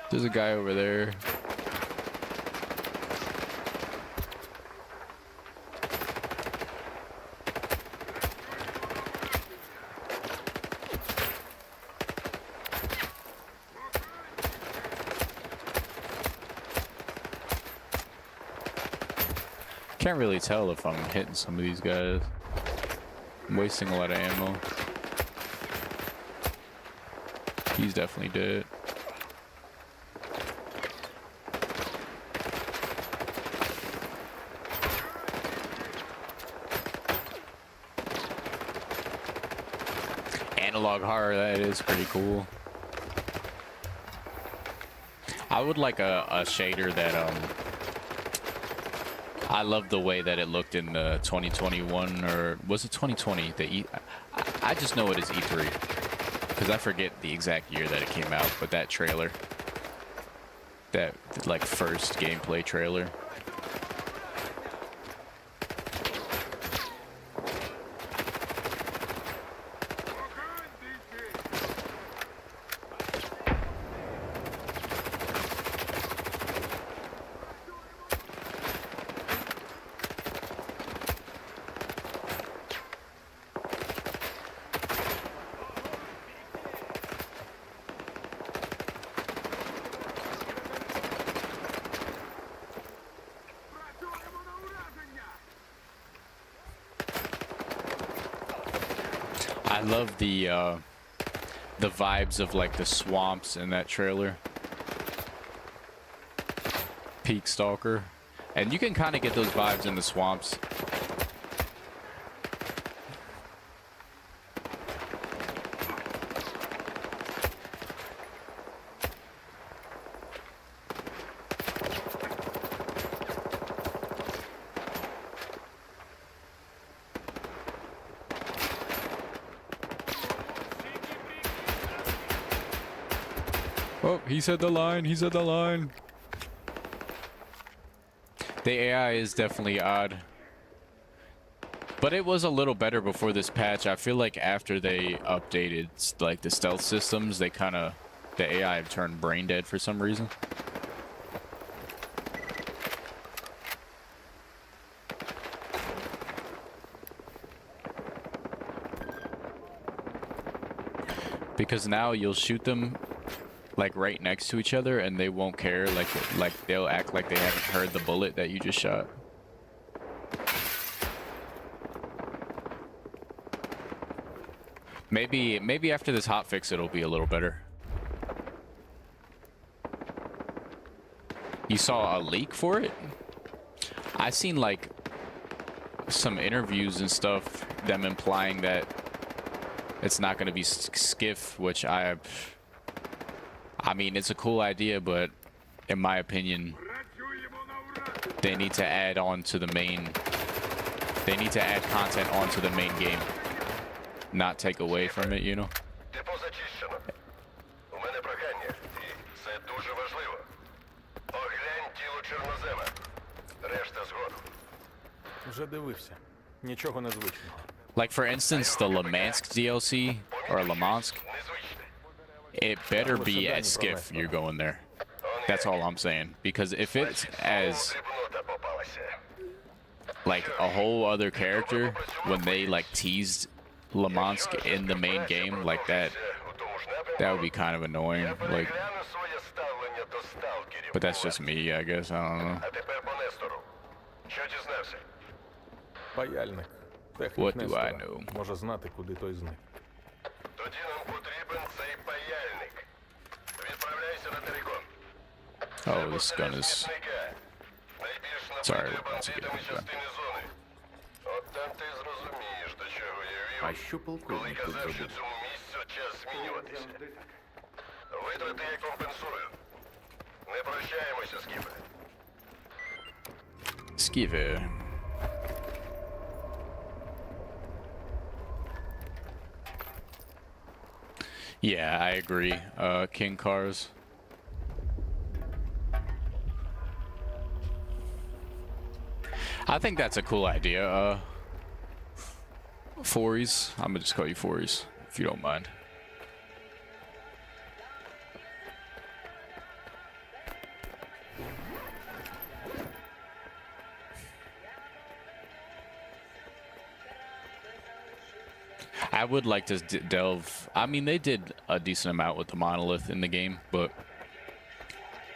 There's a guy over there. Can't really tell if I'm hitting some of these guys. I'm wasting a lot of ammo. He's definitely dead. Analog horror, that is pretty cool. I would like a shader that I love the way that it looked in 2021, or was it 2020? I just know it is E3 because I forget the exact year that it came out. But that trailer, that like first gameplay trailer. I love the vibes of like the swamps in that trailer. Peak Stalker. And you can kind of get those vibes in the swamps. Oh, he said the line. He said the line. The AI is definitely odd. But it was a little better before this patch. I feel like after they updated like the stealth systems, they kind of, the AI turned brain dead for some reason. Because now you'll shoot them like right next to each other and they won't care, like they'll act like they haven't heard the bullet that you just shot. Maybe after this hotfix it'll be a little better. You saw a leak for it? I seen like some interviews and stuff, them implying that it's not going to be skiff, which I mean, it's a cool idea, but in my opinion, they need to add on to the main, they need to add content onto the main game, not take away from it, you know? Депо зачищено. У мене прохання, і це дуже важливо. Оглянь тіло чорнозема. Решта згодом. Вже дивився. Нічого незвичного. Like, for instance, the Lemansk DLC, or Lemansk, it better be at Skiff you're going there. That's all I'm saying. Because if it's as, like, a whole other character, when they, like, teased Lemansk in the main game like that, that would be kind of annoying. Like, but that's just me, I guess. I don't know. А тепер по Нестору. Що дізнався? Паяльник. Технік What do I Нестора. know? Може знати, куди той зник. Тоді нам потрібен цей паяльник. Відправляйся на Терикон. Oh, this gun is... Найбільш Sorry, набитої once again. бандитами частини зони. От там ти зрозумієш, до чого я вів. А що Коли полковник тут казав, що зробив? цьому місцю час змінюватися. Витрати я компенсую. Не прощаємося, Скіфе. Skive. Yeah, I agree. King cars. I think that's a cool idea. Fories. I'm gonna just call you Fories, if you don't mind. I would like to delve. I mean, they did a decent amount with the monolith in the game, but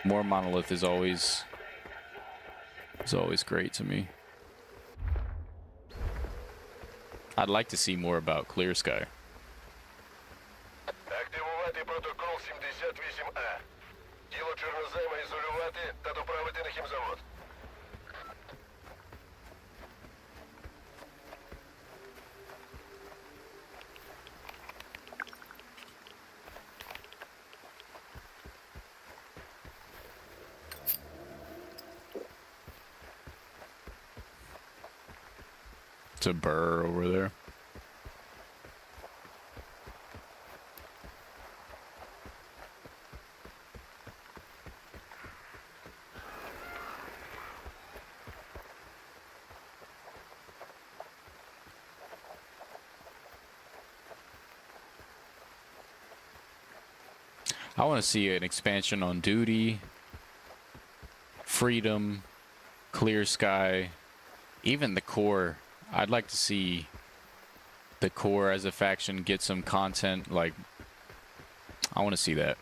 more monolith is always great to me. I'd like to see more about Clear Sky. Активувати протокол 78А. Тіло чорнозема ізолювати та доправити на хімзавод. It's a burr over there. I want to see an expansion on Duty, Freedom, Clear Sky, even the Core. I'd like to see the Core as a faction get some content. Like, I want to see that.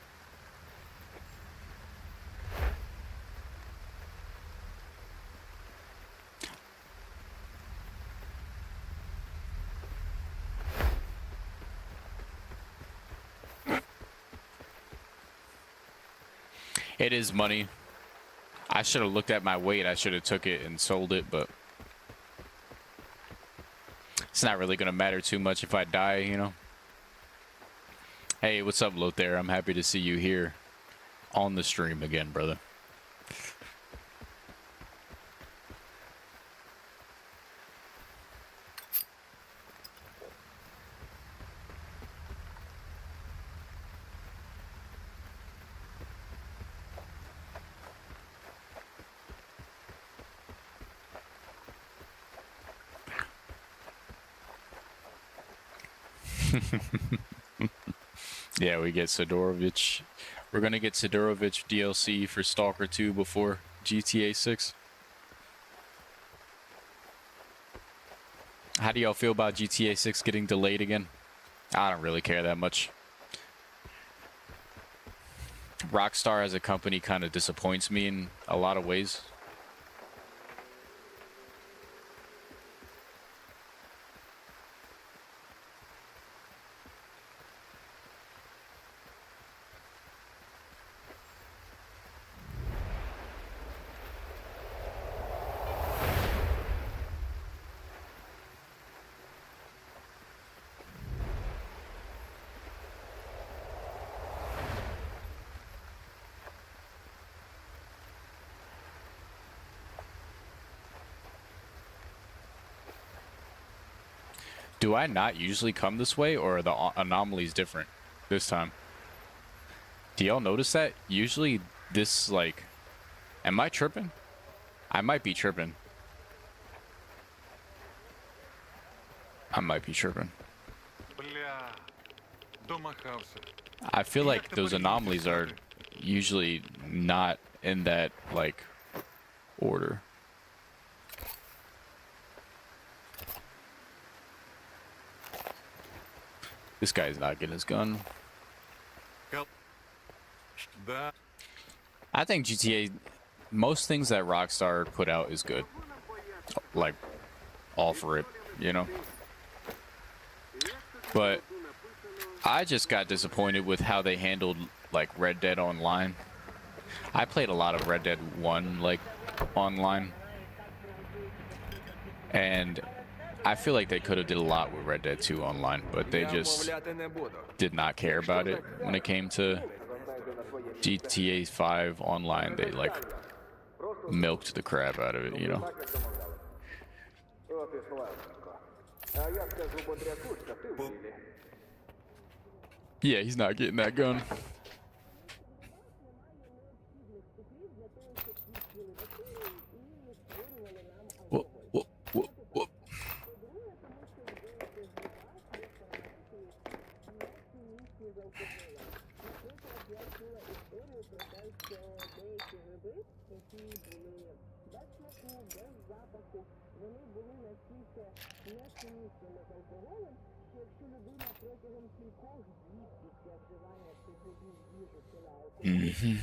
It is money. I should have looked at my weight. I should have took it and sold it, but it's not really going to matter too much if I die, you know? Hey, what's up, Lothair? I'm happy to see you here on the stream again, brother. Yeah, we get Sidorovich. We're gonna get Sidorovich DLC for Stalker 2 before GTA 6. How do y'all feel about GTA 6 getting delayed again? I don't really care that much. Rockstar as a company kind of disappoints me in a lot of ways. Do I not usually come this way, or are the anomalies different this time? Do y'all notice that? Usually this, like... Am I tripping? I might be tripping. I might be tripping. I feel like those anomalies are usually not in that, like, order. This guy's not getting his gun. I think GTA, most things that Rockstar put out is good. Like, all for it, you know? But I just got disappointed with how they handled, like, Red Dead Online. I played a lot of Red Dead 1, like, online. And I feel like they could have did a lot with Red Dead 2 online, but they just did not care about it when it came to GTA 5 online. They, like, milked the crap out of it, you know? Yeah, he's not getting that gun. Whoop, whoop, whoop, whoop. Mm-hmm.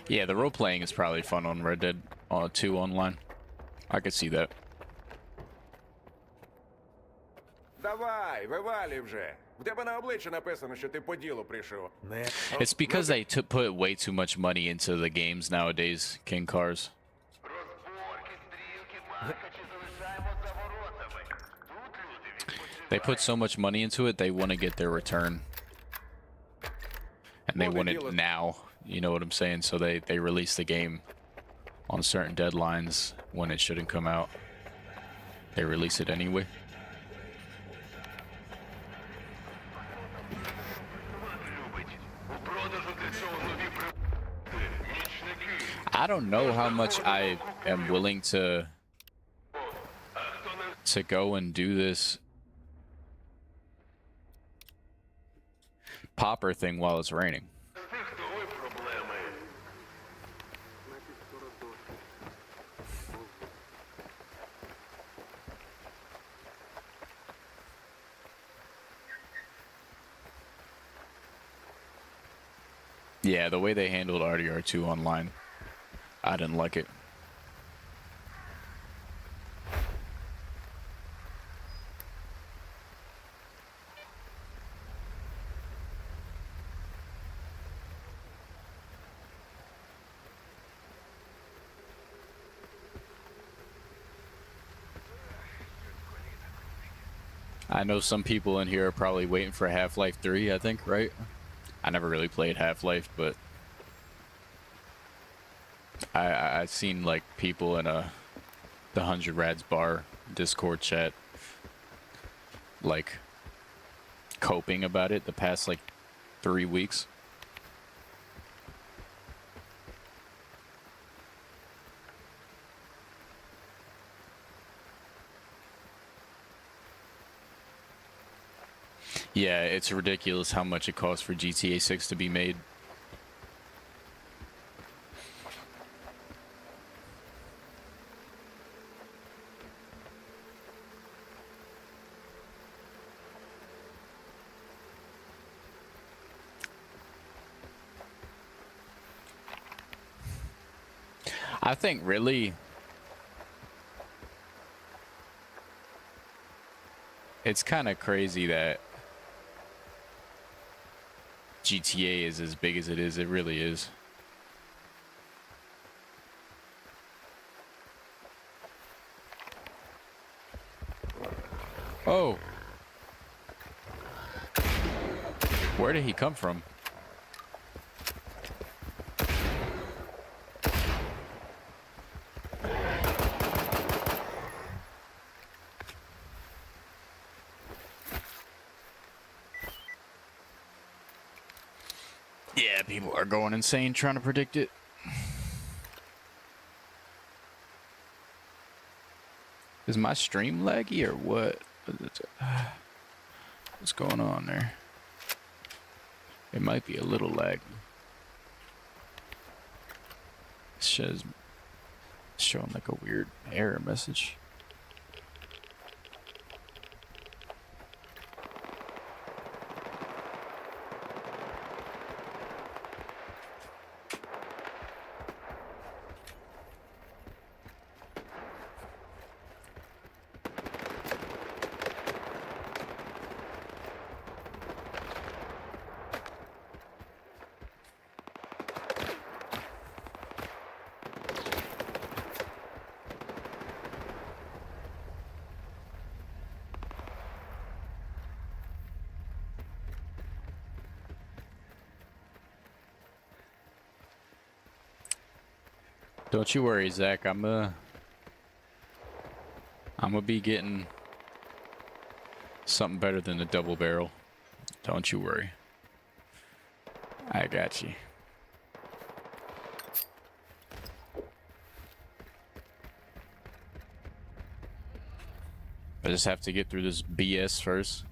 Yeah, the role playing is probably fun on Red Dead 2 online. I could see that. Давай, вивалюй вже. В тебе на обличчі написано, що ти по ділу прийшов. It's because they put way too much money into the games nowadays, King Cars. They put so much money into it, they want to get their return. And they want it now, you know what I'm saying? So they release the game on certain deadlines when it shouldn't come out. They release it anyway. I don't know how much I am willing to go and do this popper thing while it's raining. Yeah, the way they handled RDR2 online, I didn't like it. I know some people in here are probably waiting for Half-Life 3, I think, right? I never really played Half-Life, but I've seen like people in the 100 Rads bar Discord chat like coping about it the past like 3 weeks. Yeah, it's ridiculous how much it costs for GTA 6 to be made. I think really it's kind of crazy that GTA is as big as it is. It really is. Oh. Where did he come from? Yeah, people are going insane trying to predict it. Is my stream laggy or what? What's going on there? It might be a little laggy. It shows showing like a weird error message. Don't you worry, Zach. I'm gonna be getting something better than the double barrel. Don't you worry. I got you. I just have to get through this BS first.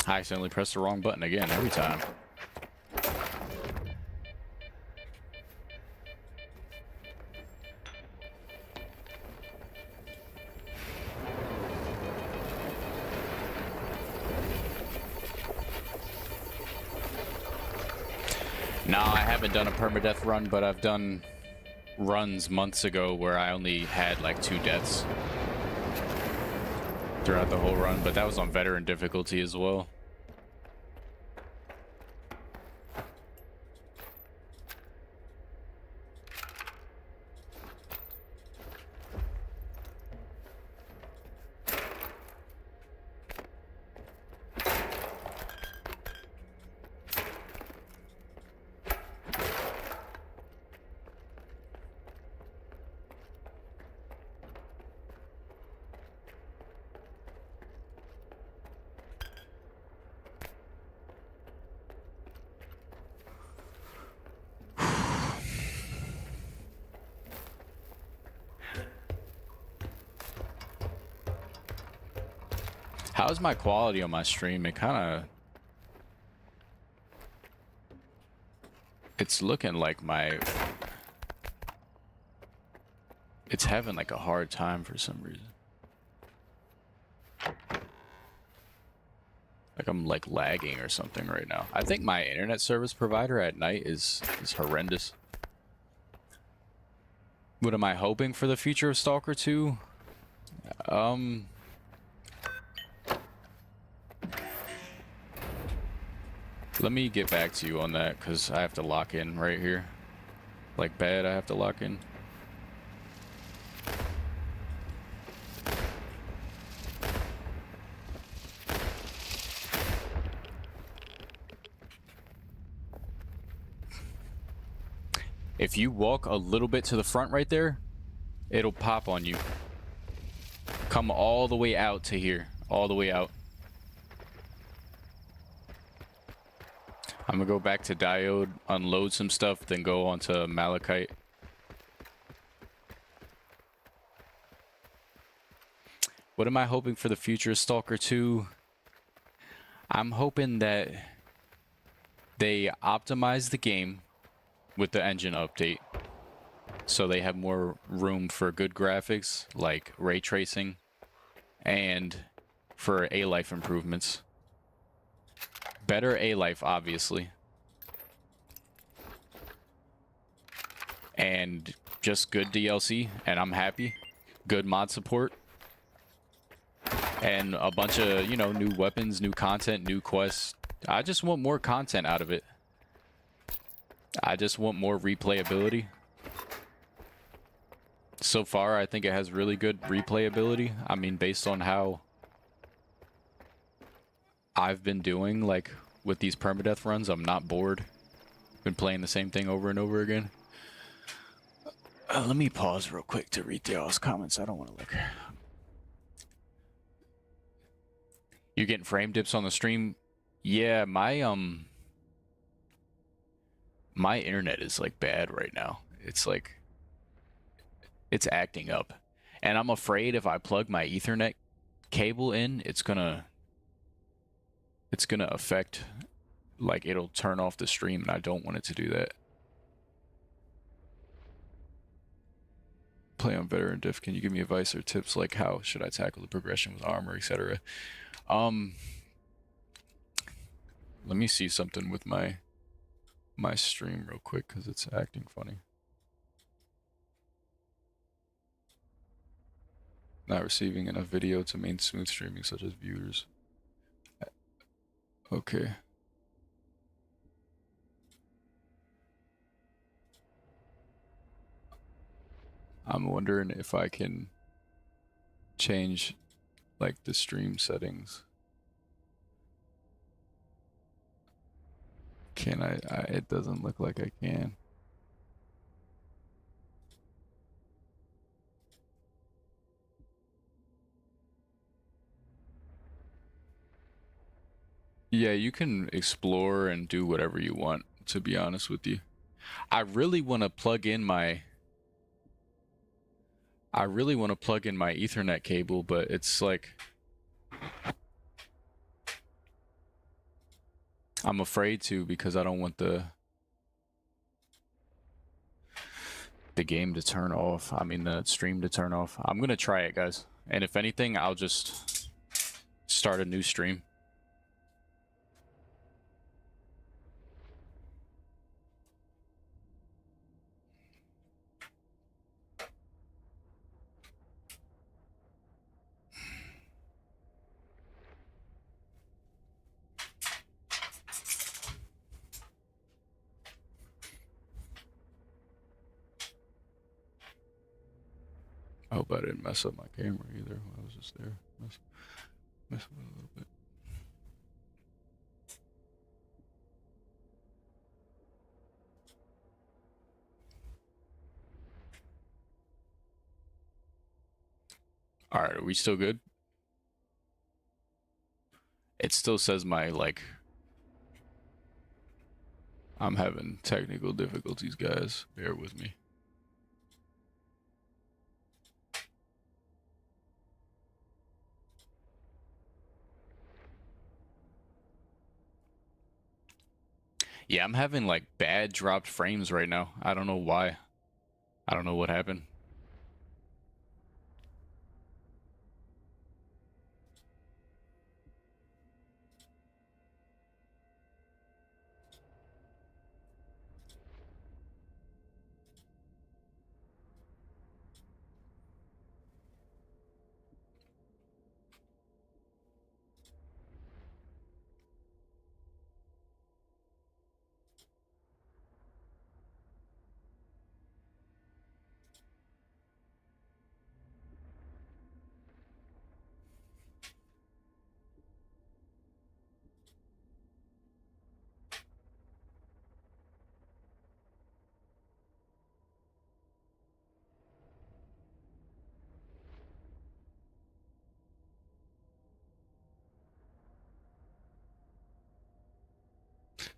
I accidentally pressed the wrong button again every time. No, I haven't done a permadeath run, but I've done runs months ago where I only had like 2 deaths throughout the whole run, but that was on veteran difficulty as well. How's my quality on my stream? It kind of... It's looking like my... It's having like a hard time for some reason. Like I'm like lagging or something right now. I think my internet service provider at night is horrendous. What am I hoping for the future of Stalker 2? Let me get back to you on that, because I have to lock in right here. Like bad, I have to lock in. If you walk a little bit to the front right there, it'll pop on you. Come all the way out to here. All the way out. I'm gonna go back to Diode, unload some stuff, then go on to Malachite. What am I hoping for the future of Stalker 2? I'm hoping that they optimize the game with the engine update so they have more room for good graphics like ray tracing and for A-Life improvements. Better A-Life, obviously. And just good DLC, and I'm happy. Good mod support. And a bunch of, you know, new weapons, new content, new quests. I just want more content out of it. I just want more replayability. So far, I think it has really good replayability. I mean, based on how I've been doing, like, with these permadeath runs, I'm not bored. Been playing the same thing over and over again. Let me pause real quick to read y'all's comments. I don't want to look. You getting frame dips on the stream? Yeah, my internet is like bad right now. It's like it's acting up. And I'm afraid if I plug my Ethernet cable in, it's gonna affect, like, it'll turn off the stream, and I don't want it to do that. Play on veteran diff. Can you give me advice or tips, like how should I tackle the progression with armor, etc.? Let me see something with my stream real quick because it's acting funny. Not receiving enough video to maintain smooth streaming, such as viewers. Okay. I'm wondering if I can change, like, the stream settings. Can I it doesn't look like I can. Yeah, you can explore and do whatever you want, to be honest with you. I really want to plug in my Ethernet cable, but it's like I'm afraid to because I don't want the game to turn off. I mean, the stream to turn off. I'm gonna try it, guys. And if anything, I'll just start a new stream. I hope I didn't mess up my camera either. I was just there. Mess with it a little bit. All right, are we still good? It still says my, like, I'm having technical difficulties, guys. Bear with me. Yeah, I'm having, like, bad dropped frames right now. I don't know why. I don't know what happened.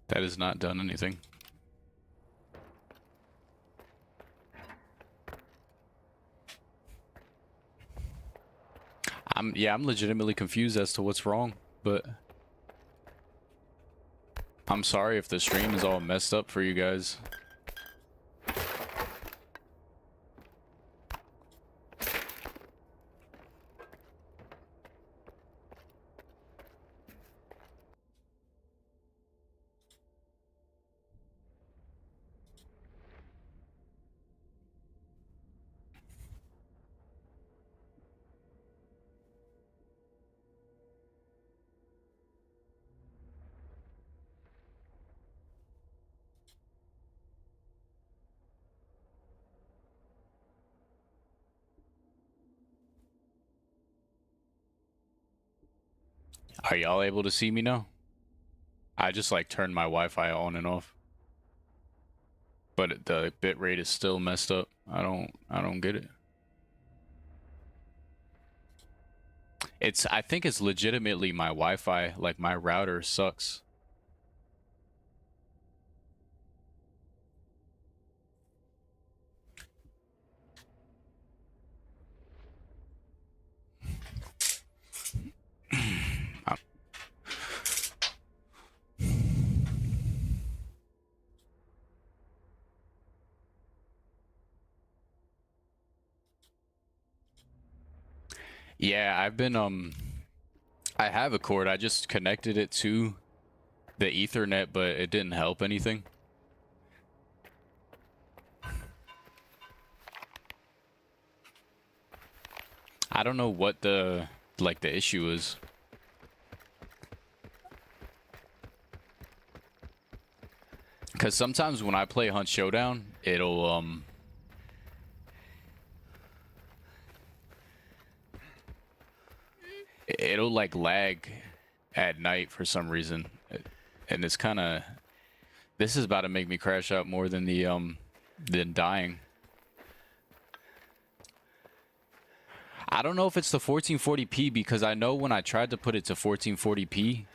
That has not done anything. I'm legitimately confused as to what's wrong, but I'm sorry if the stream is all messed up for you guys. Are y'all able to see me now? I just like turned my Wi-Fi on and off. But the bit rate is still messed up. I don't get it. I think it's legitimately my Wi-Fi, like my router sucks. Yeah, I've been I have a cord. I just connected it to the Ethernet, but it didn't help anything. I don't know what the issue is. Cuz sometimes when I play Hunt Showdown, it'll like lag at night for some reason, and it's kind of, this is about to make me crash out more than than dying. I don't know if it's the 1440p, because I know when I tried to put it to 1440p,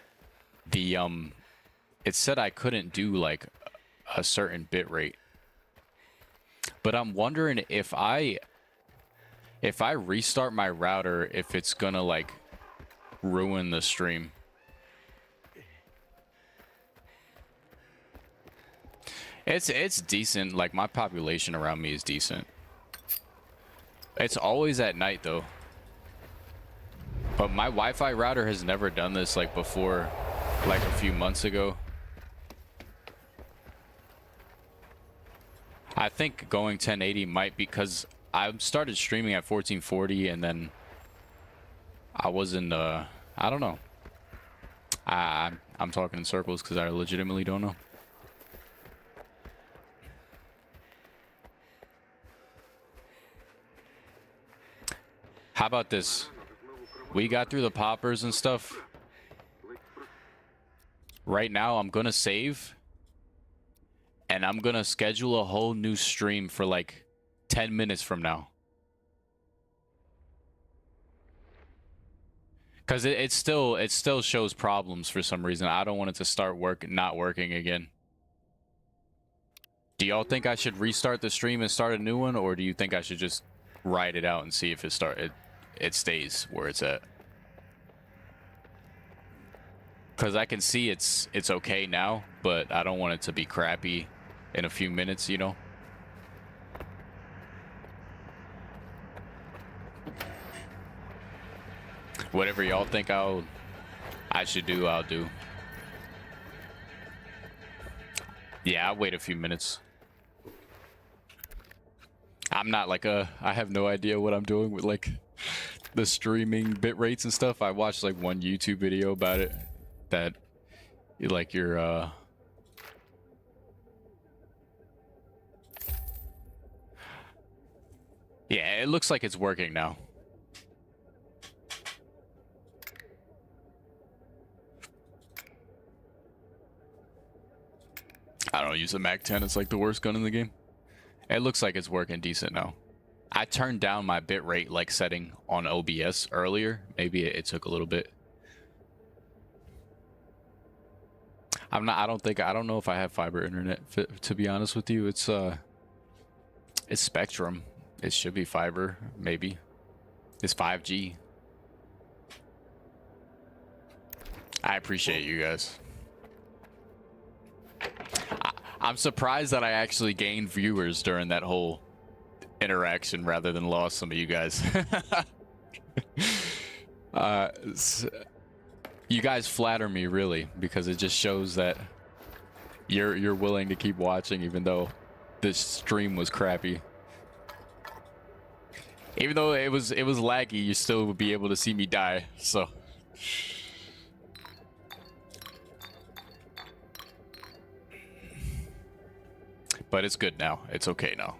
it said I couldn't do like a certain bit rate. But I'm wondering if I restart my router, if it's gonna like ruin the stream. It's decent. Like, my population around me is decent. It's always at night though. But my Wi-Fi router has never done this like before, like a few months ago. I think going 1080 might, because I started streaming at 1440 and then I wasn't I don't know. I'm talking in circles because I legitimately don't know. How about this? We got through the poppers and stuff. Right now, I'm gonna save. And I'm gonna schedule a whole new stream for like 10 minutes from now. Because it still shows problems for some reason. I don't want it to start not working again. Do y'all think I should restart the stream and start a new one, or do you think I should just ride it out and see if it stays where it's at? Because I can see it's okay now, but I don't want it to be crappy in a few minutes, you know? Whatever y'all think I should do, I'll do. Yeah, I'll wait a few minutes. I'm not like I have no idea what I'm doing with like the streaming bit rates and stuff. I watched like one YouTube video about it that like your yeah, it looks like it's working now. I don't use a Mac 10. It's like the worst gun in the game. It looks like it's working decent now. I turned down my bitrate like setting on OBS earlier. Maybe it took a little bit. I don't know if I have fiber internet, to be honest with you. It's Spectrum. It should be fiber, maybe. It's 5G. I appreciate you guys. I'm surprised that I actually gained viewers during that whole interaction rather than lost some of you guys. You guys flatter me, really, because it just shows that you're willing to keep watching even though this stream was crappy. Even though it was laggy, you still would be able to see me die. So but it's good now. It's okay now.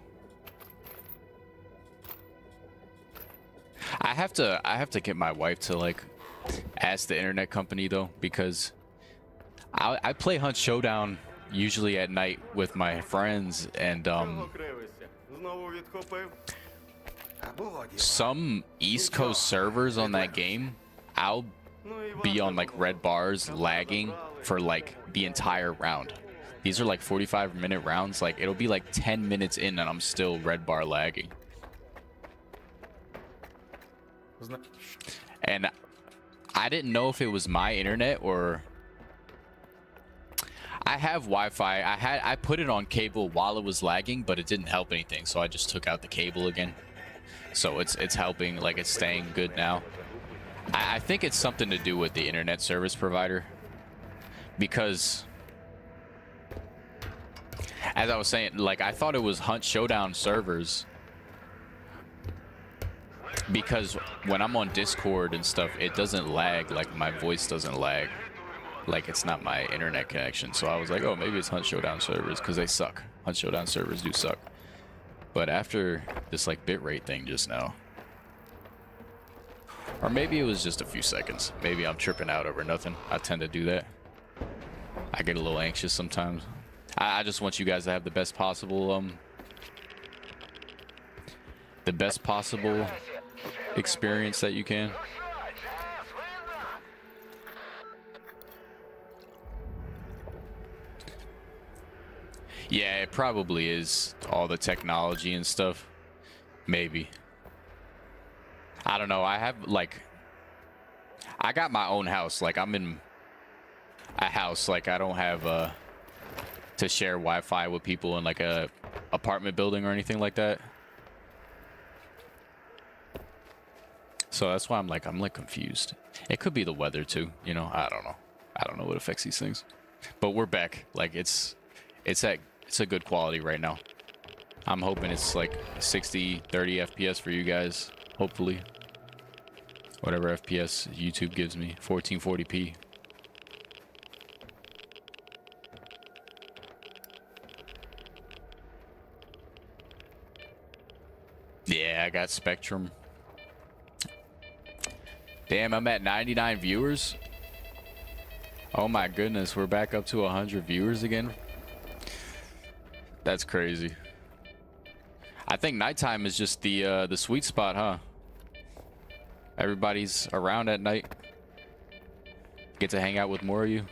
I have to get my wife to like ask the internet company though, because I play Hunt Showdown usually at night with my friends, and some East Coast servers on that game, I'll be on like red bars lagging for like the entire round. These are like 45-minute rounds. Like it'll be like 10 minutes in and I'm still red bar lagging. And I didn't know if it was my internet or I have Wi-Fi. I put it on cable while it was lagging, but it didn't help anything, so I just took out the cable again. So it's helping, like it's staying good now. I think it's something to do with the internet service provider, because as I was saying, like I thought it was Hunt Showdown servers, because when I'm on Discord and stuff, it doesn't lag, like my voice doesn't lag, like it's not my internet connection. So I was like, oh, maybe it's Hunt Showdown servers, because they suck. Hunt Showdown servers do suck. But after this like bitrate thing just now, or maybe it was just a few seconds, maybe I'm tripping out over nothing. I tend to do that. I get a little anxious sometimes. I just want you guys to have the best possible experience that you can. Yeah, it probably is all the technology and stuff. Maybe. I don't know. I have like, I got my own house. Like I'm in a house. Like I don't have to share Wi-Fi with people in like a apartment building or anything like that. So that's why I'm like confused. It could be the weather too, you know. I don't know. I don't know what affects these things. But we're back. Like it's a good quality right now. I'm hoping it's like 60, 30 FPS for you guys. Hopefully. Whatever FPS YouTube gives me. 1440p. Yeah, I got Spectrum. Damn, I'm at 99 viewers. Oh my goodness, we're back up to 100 viewers again. That's crazy. I think nighttime is just the sweet spot, huh? Everybody's around at night. Get to hang out with more of you.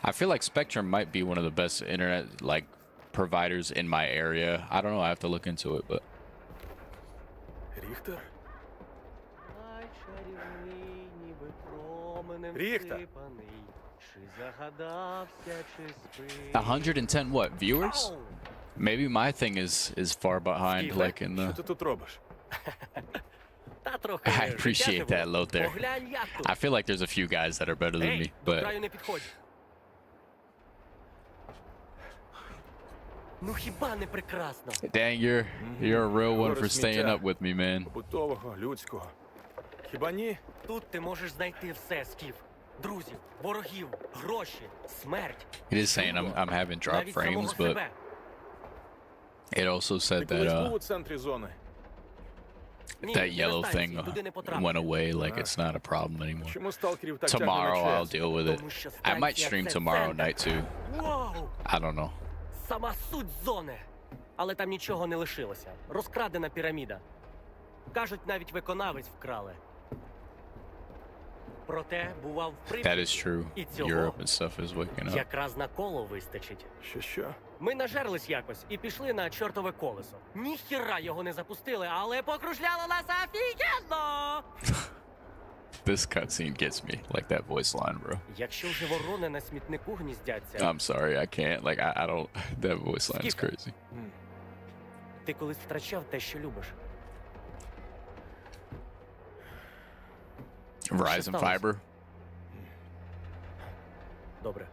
I feel like Spectrum might be one of the best internet like providers in my area. I don't know, I have to look into it, but Ріхтер? Ріхтер? 110 what viewers? Maybe my thing is far behind, like in the. Що ти тут робиш? I appreciate that load there. I feel like there's a few guys that are better than me, but Ну хіба не прекрасно? dang, you're a real one for staying up with me, man. Побутового, людського. Хіба ні? Тут ти можеш знайти все, Скіф. Друзів, ворогів, гроші, смерть. It is saying I'm having drop frames, but it also said Ти колись був that у центрі зони? that yellow thing went away, like it's not a problem anymore. Чому сталкерів так тягне на Tomorrow I'll ЧС? deal with it. I might stream tomorrow night too. Вау! I don't know. Сама суть зони. Але там нічого не лишилося. Розкрадена піраміда. Кажуть, навіть виконавець вкрали. Проте бував в That is true. І цього Europe and stuff is waking up. якраз на коло вистачить. Що? Ми нажерлись якось і пішли на чортове колесо. Ніхіра його не запустили, але покружляло нас офігенно! This cutscene gets me, like that voice line, bro. Якщо вже ворони на смітнику гніздяться... I'm sorry, I can't. Like, I don't. That voice line is crazy. Ти колись втрачав те, що любиш. Verizon Fiber. Добре.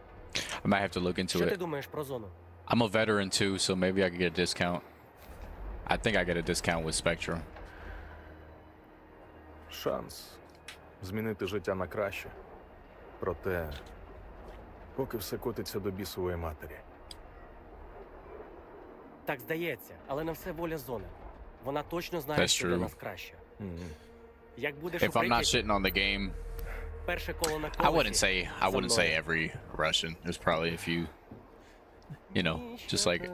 I might have to look into Що ти it. думаєш про зону? I'm a veteran too, so maybe I could get a discount. I think I get a discount with Spectrum. Шанс змінити життя на краще. Проте, поки все котиться до бісової матері. Так здається, але на все воля зони. Вона точно знає, That's що для true. нас краще. Як будеш If у I'm not Прип'яті, shitting on the game, перше коло на I колесі wouldn't за say мною. every Russian. There's probably a few. You know, just like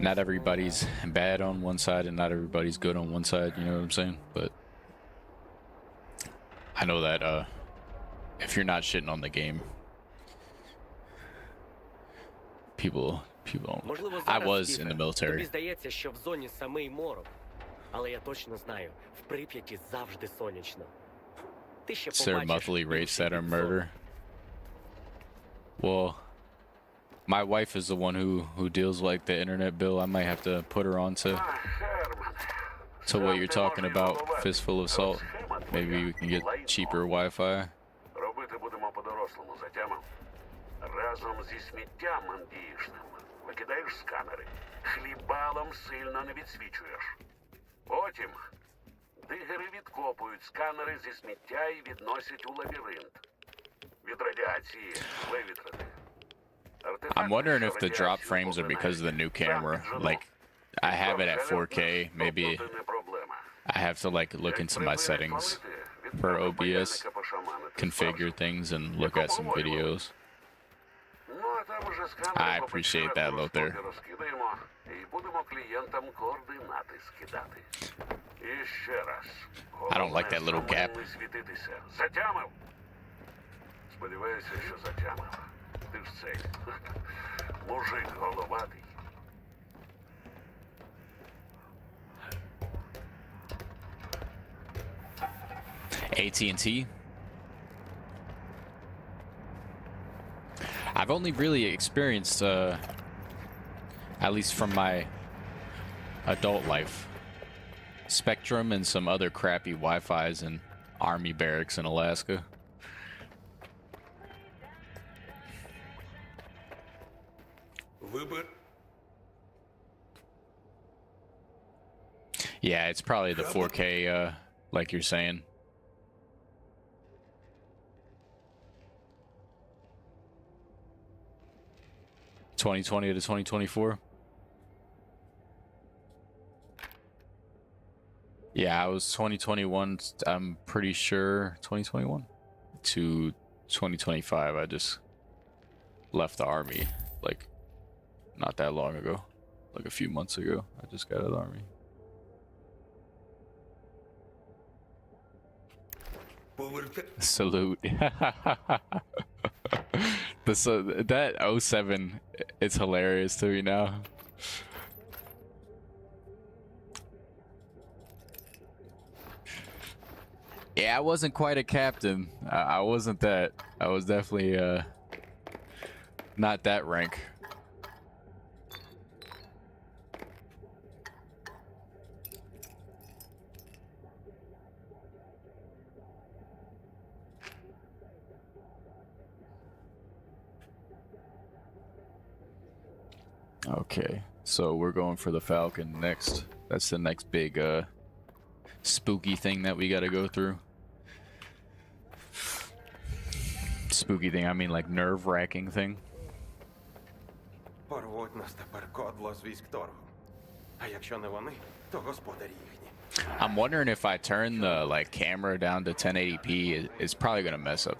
not everybody's bad on one side and not everybody's good on one side. You know what I'm saying? But I know that if you're not shitting on the game, people don't. Можливо, I зараз, was Стіве, in the тобі military. здається, що в зоні самий морок. Але я точно знаю, в Прип'яті завжди сонячно. Ти ще Is there побачиш monthly rates інший that are бік зони. murder? Well, my wife is the one who deals like the internet bill. I might have to put her on to what you're talking about, Fistful of Salt. Maybe we can get cheaper Wi-Fi. Робити будемо по-дорослому, затямив. Разом зі сміттям андіїшним викидаєш сканери. Хлібалом сильно не відсвічуєш. Потім дигери відкопують сканери зі сміття і відносять у лабіринт. Від радіації вивітрити. I'm wondering if the drop frames are because of the new camera. Like, I have it at 4K. Maybe I have to like look into my settings for OBS, configure things, and look at some videos. I appreciate that, Lothar. Розкидаємо і будемо клієнтам координати скидати. І ще раз. I don't like that little gap. Головне світитися. Затямив? Сподіваюся, що затямив. Ти ж цей мужик головатий. AT&T. I've only really experienced, at least from my adult life, Spectrum and some other crappy Wi-Fi's in Army barracks in Alaska. Yeah, it's probably the 4K, like you're saying. (2020 to 2024). Yeah, I was 2021. I'm pretty sure 2021 to 2025. I just left the army like not that long ago, like a few months ago. I just got out of the army. Salute. That 07, it's hilarious to me now. Yeah, I wasn't quite a captain. I wasn't that. I was definitely not that rank. Okay, so we're going for the Falcon next. That's the next big spooky thing that we gotta go through. Spooky thing, I mean like nerve-wracking thing. Порвуть нас тепер кодло з військ торгу. А якщо не вони, то господарі їхні. I'm wondering if I turn the like camera down to 1080p, it's probably gonna mess up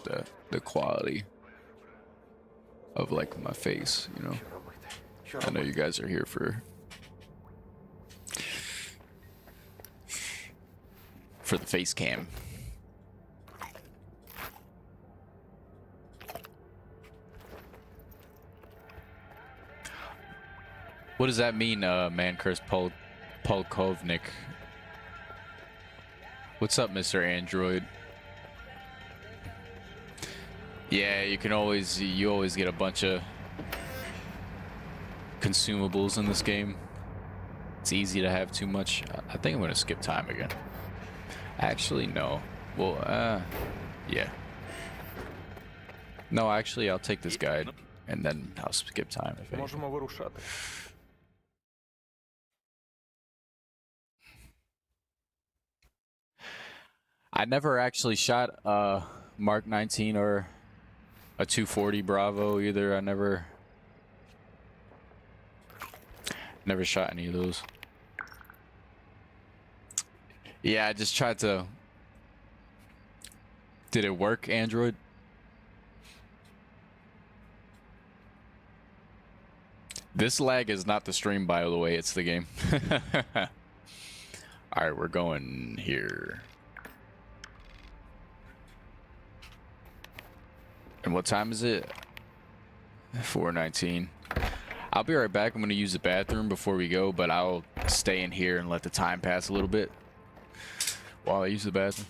the quality of like my face, you know. I know you guys are here for the face cam. What does that mean, man curse Polkovnik? What's up, Mr. Android? Yeah, you always get a bunch of consumables in this game. It's easy to have too much. I think I'm gonna skip time again. Actually, no. Well, yeah. No, actually, I'll take this guide and then I'll skip time. If Можемо вирушати. I never actually shot a Mark 19 or a 240 Bravo either. I never shot any of those. Yeah, I just tried to. Did it work, Android? This lag is not the stream, by the way, it's the game. Alright, we're going here. And what time is it? 4:19. I'll be right back. I'm going to use the bathroom before we go, but I'll stay in here and let the time pass a little bit while I use the bathroom.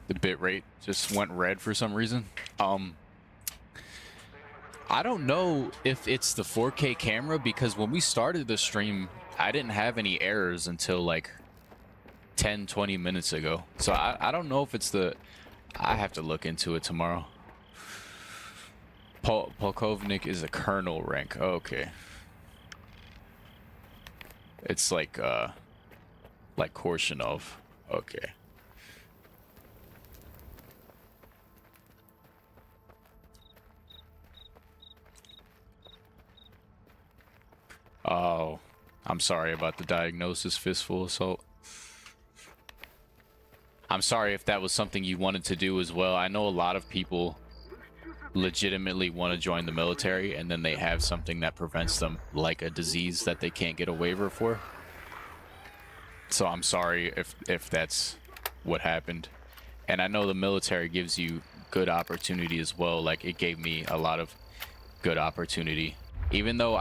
The bitrate just went red for some reason. I don't know if it's the 4K camera, because when we started the stream, I didn't have any errors until like 10-20 minutes ago. So I don't know if it's the... I have to look into it tomorrow. Polkovnik is a colonel rank. Oh, okay. It's like Korshinov. Okay. Oh, I'm sorry about the diagnosis, fistful assault. I'm sorry if that was something you wanted to do as well. I know a lot of people legitimately want to join the military and then they have something that prevents them, like a disease that they can't get a waiver for. So I'm sorry if that's what happened. And I know the military gives you good opportunity as well. Like, it gave me a lot of good opportunity. Even though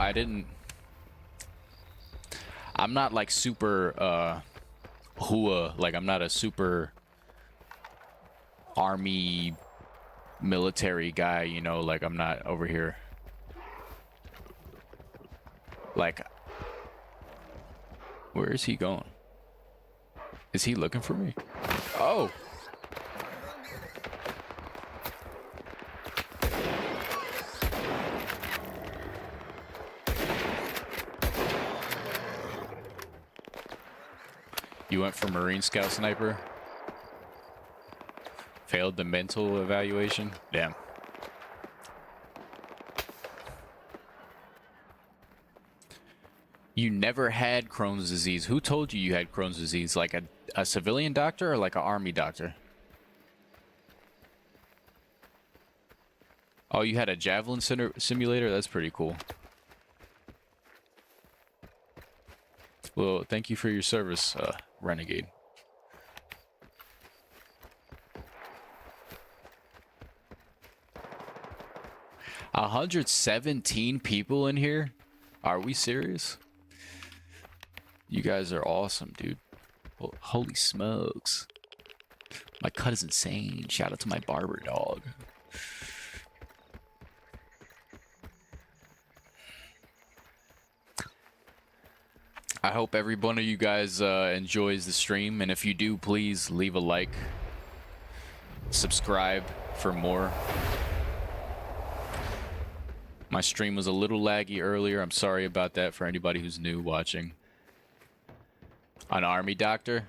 I'm not like super hua, like I'm not a super army military guy, you know, like I'm not over here like, where is he going? Is he looking for me? Oh, you went for Marine Scout Sniper? Failed the mental evaluation? Damn. You never had Crohn's disease. Who told you you had Crohn's disease? Like a civilian doctor or like an army doctor? Oh, you had a javelin simulator? That's pretty cool. Well, thank you for your service, Renegade. A 117 people in here? Are we serious? You guys are awesome, dude. Holy smokes. My cut is insane. Shout out to my barber dog. I hope every one of you guys enjoys the stream, and if you do, please leave a like, subscribe for more. My stream was a little laggy earlier. I'm sorry about that for anybody who's new watching. An army doctor?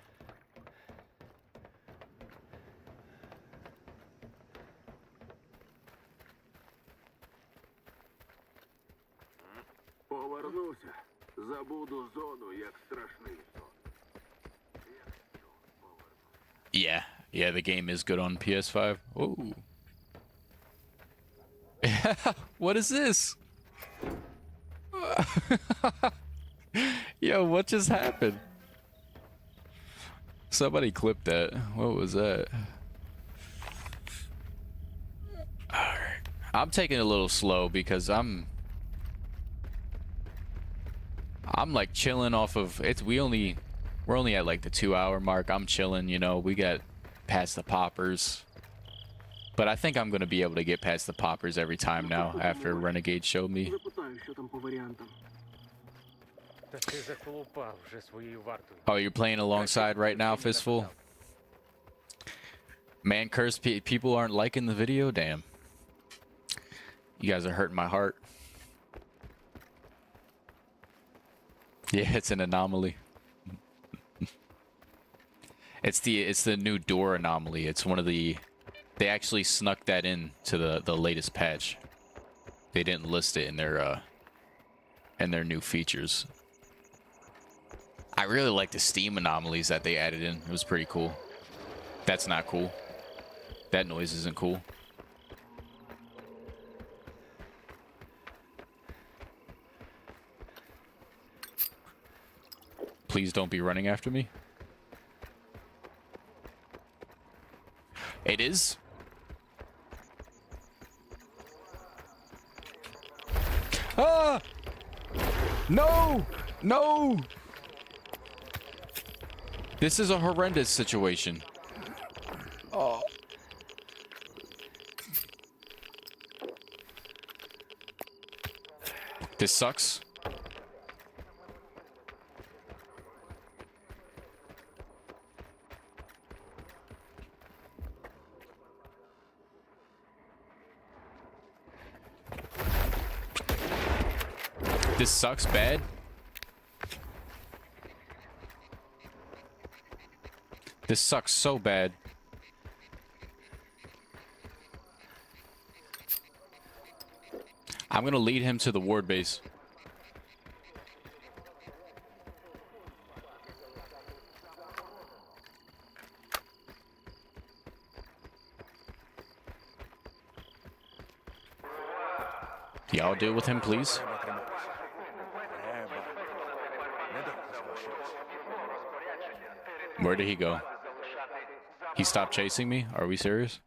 Повернуся. Забуду зону, як страшний сон. Yeah, the game is good on PS5. Ooh. What is this? Yo, what just happened? Somebody clipped that. What was that? Alright. I'm taking it a little slow because I'm like chilling off of it. We're only at like the 2-hour mark. I'm chilling, you know. We got past the poppers. But I think I'm going to be able to get past the poppers every time now after Renegade showed me. Oh, you're playing alongside right now, Fistful? Man, curse people aren't liking the video? Damn. You guys are hurting my heart. Yeah, it's an anomaly. It's the new door anomaly. It's one of the... They actually snuck that in to the latest patch. They didn't list it in their new features. I really like the Steam anomalies that they added in. It was pretty cool. That's not cool. That noise isn't cool. Please don't be running after me. It is. Ah! No! No! This is a horrendous situation. Oh. This sucks. This sucks bad. This sucks so bad. I'm gonna lead him to the ward base. Y'all deal with him, please. Where did he go? He stopped chasing me? Are we serious?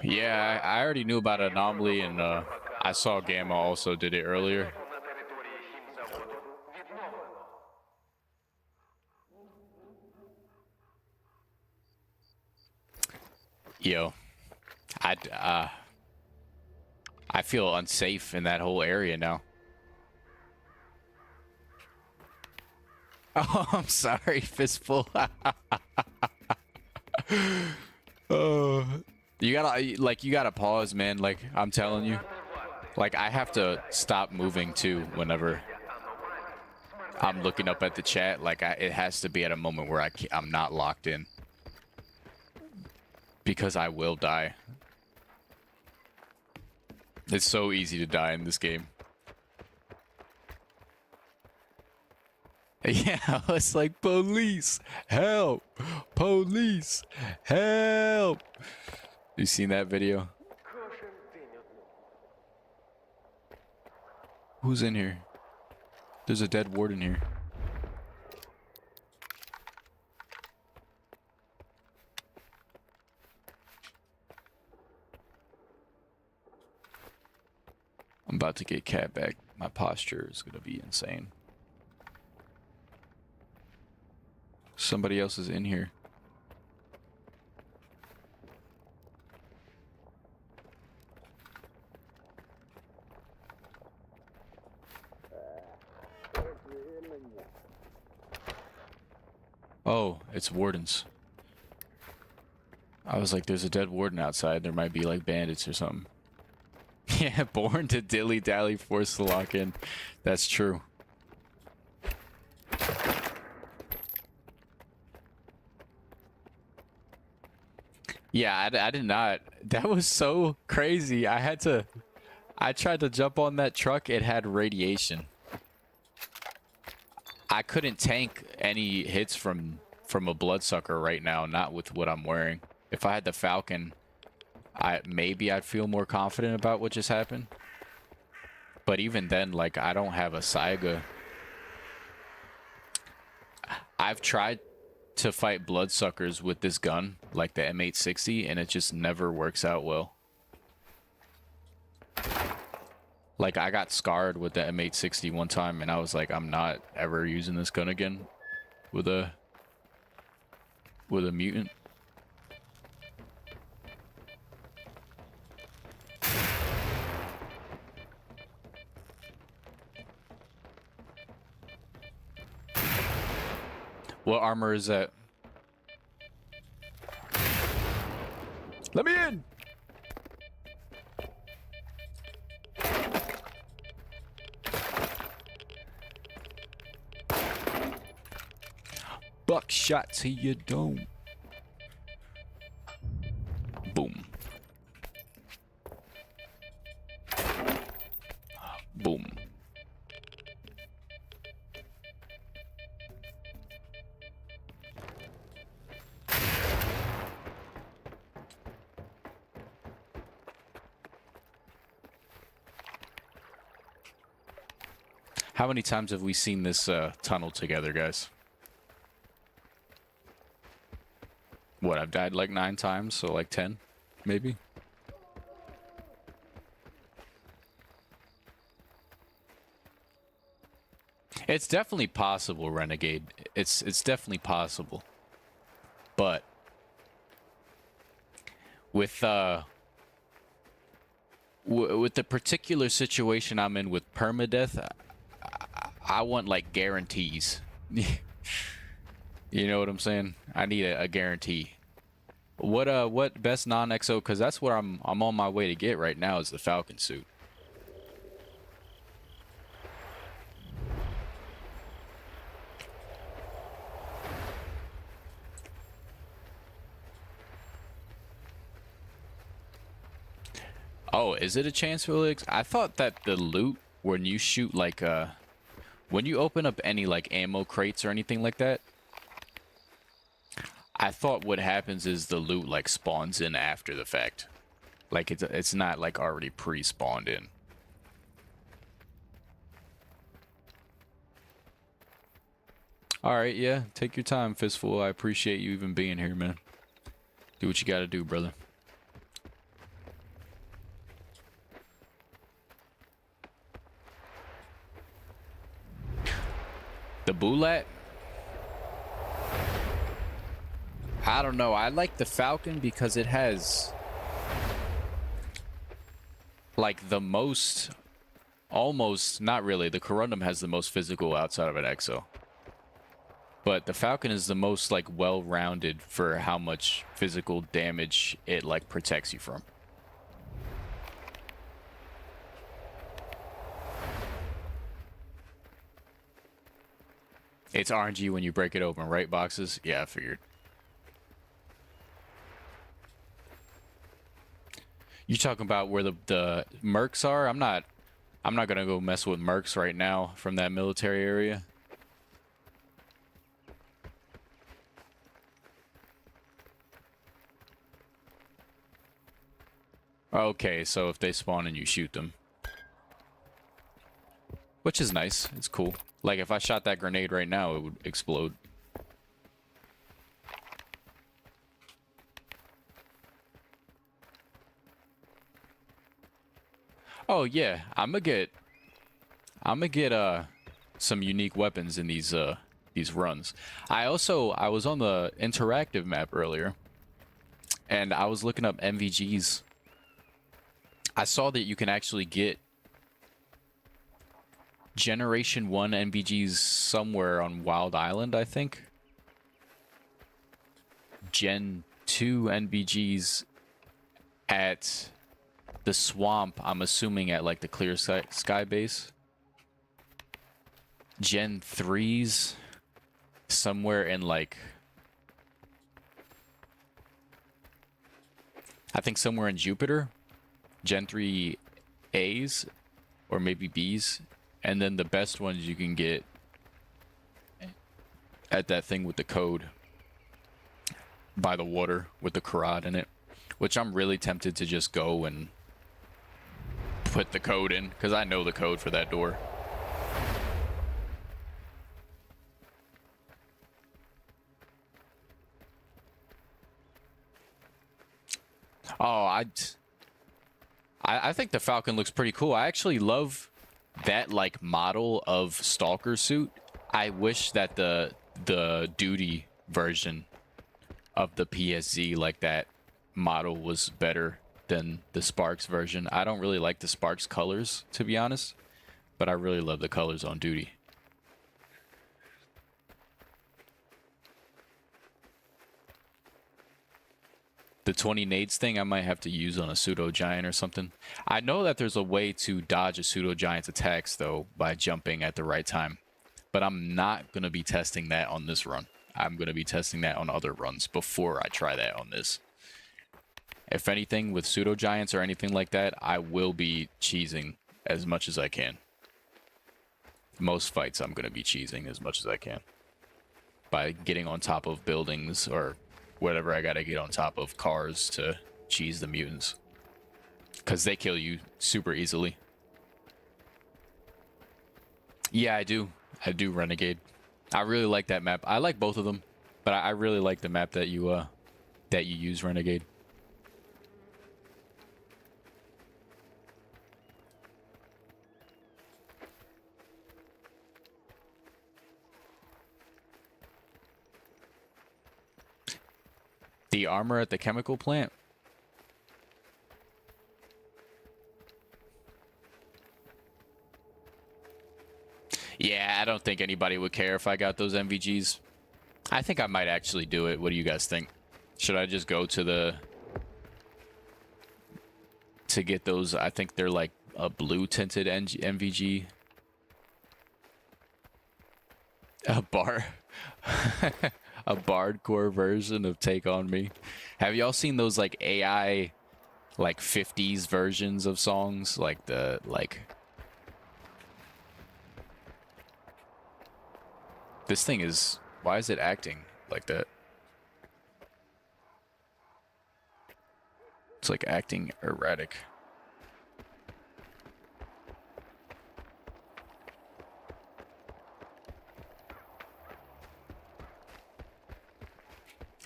Yeah, I already knew about Anomaly, and I saw Gamma also did it earlier. Yo, I feel unsafe in that whole area now. Oh, I'm sorry, Fistful. Oh, you gotta pause, man. Like, I'm telling you, like, I have to stop moving too whenever I'm looking up at the chat. Like, it has to be at a moment where I'm not locked in, because I will die. It's so easy to die in this game. Yeah, it's like, police, help, police, help. You seen that video? Who's in here? There's a dead ward in here. I'm about to get Cat back. My posture is gonna be insane. Somebody else is in here. Oh, it's wardens. I was like, there's a dead warden outside. There might be like bandits or something. Yeah, born to dilly-dally, forced to lock in. That's true. Yeah, I did not. That was so crazy. I tried to jump on that truck. It had radiation. I couldn't tank any hits from a bloodsucker right now, not with what I'm wearing. If I had the Falcon, maybe I'd feel more confident about what just happened. But even then, like, I don't have a Saiga. I've tried to fight bloodsuckers with this gun, like the M860, and it just never works out well. Like, I got scarred with the M860 one time, and I was like, I'm not ever using this gun again with a mutant. What armor is that? Let me in! Buckshot to your dome. Boom. Boom. How many times have we seen this tunnel together, guys? What, I've died like 9 times, so like 10, maybe? It's definitely possible, Renegade. It's definitely possible. But with with the particular situation I'm in with Permadeath, I want like guarantees. You know what I'm saying? I need a guarantee. What best non-exo? Because that's what I'm on my way to get right now is the Falcon suit. Oh, is it a chance for Felix? I thought that the loot when you shoot like when you open up any like ammo crates or anything like that, I thought what happens is the loot like spawns in after the fact. Like it's not like already pre-spawned in. Alright, yeah. Take your time, Fistful. I appreciate you even being here, man. Do what you gotta do, brother. The Bulat? I don't know. I like the Falcon because it has like the most, almost, not really. The Corundum has the most physical outside of an Exo. But the Falcon is the most like well-rounded for how much physical damage it like protects you from. It's RNG when you break it open, right, boxes? Yeah, I figured. You talking about where the mercs are? I'm not gonna go mess with mercs right now from that military area. Okay, so if they spawn and you shoot them. Which is nice. It's cool. Like if I shot that grenade right now, it would explode. Oh yeah, I'm gonna get I'm gonna get some unique weapons in these runs. I was on the interactive map earlier, and I was looking up MVGs. I saw that you can actually get Generation 1 MVGs somewhere on Wild Island, I think. Gen 2 NVGs at the swamp, I'm assuming at like the Clear Sky base. Gen 3s somewhere in like, I think somewhere in Jupiter. Gen 3 A's or maybe B's. And then the best ones you can get at that thing with the code by the water with the Karad in it, which I'm really tempted to just go and put the code in because I know the code for that door. Oh, I think the Falcon looks pretty cool. I actually love that like model of Stalker suit. I wish that the duty version of the PSZ, like that model, was better than the Sparks version. I don't really like the Sparks colors, to be honest, but I really love the colors on duty. The 20 nades thing I might have to use on a pseudo giant or something. I know that there's a way to dodge a pseudo giant's attacks though by jumping at the right time, but I'm not going to be testing that on this run. I'm going to be testing that on other runs before I try that on this. If anything with pseudo giants or anything like that, I will be cheesing as much as I can. Most fights I'm going to be cheesing as much as I can by getting on top of buildings or whatever I gotta get on top of cars to cheese the mutants. Because they kill you super easily. Yeah, I do. I do, Renegade. I really like that map. I like both of them, but I really like the map that you use, Renegade. The armor at the chemical plant. Yeah, I don't think anybody would care if I got those MVGs. I think I might actually do it. What do you guys think? Should I just go to get those? I think they're like a blue tinted MVG. A a bardcore version of Take On Me. Have y'all seen those like AI like 50s versions of songs? Like the this thing is, why is it acting like that? It's like acting erratic.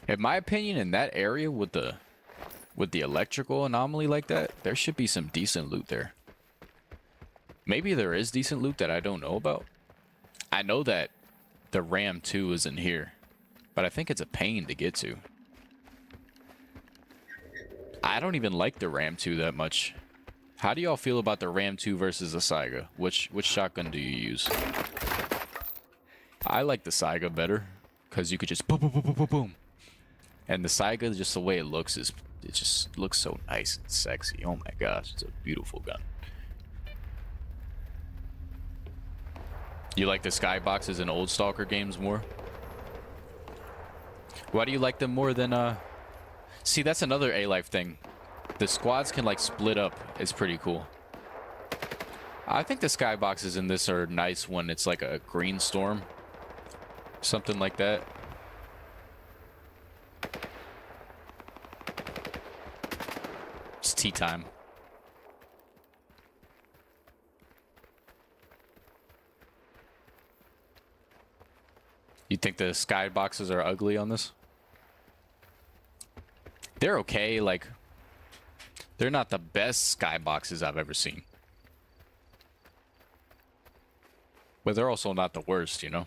In my opinion, in that area with the electrical anomaly like that, there should be some decent loot there. Maybe there is decent loot that I don't know about. I know that the Ram 2 is in here, but I think it's a pain to get to. I don't even like the Ram 2 that much. How do y'all feel about the Ram 2 versus the Saiga? Which shotgun do you use? I like the Saiga better, because you could just boom, boom, boom, boom, boom, boom. And the Saiga, just the way it looks, it just looks so nice and sexy. Oh my gosh, it's a beautiful gun. You like the skyboxes in old Stalker games more? Why do you like them more than, See, that's another A-Life thing. The squads can, like, split up. It's pretty cool. I think the skyboxes in this are nice when it's like a green storm. Something like that. It's tea time. You think the skyboxes are ugly on this? They're okay, like, they're not the best skyboxes I've ever seen. But they're also not the worst, you know?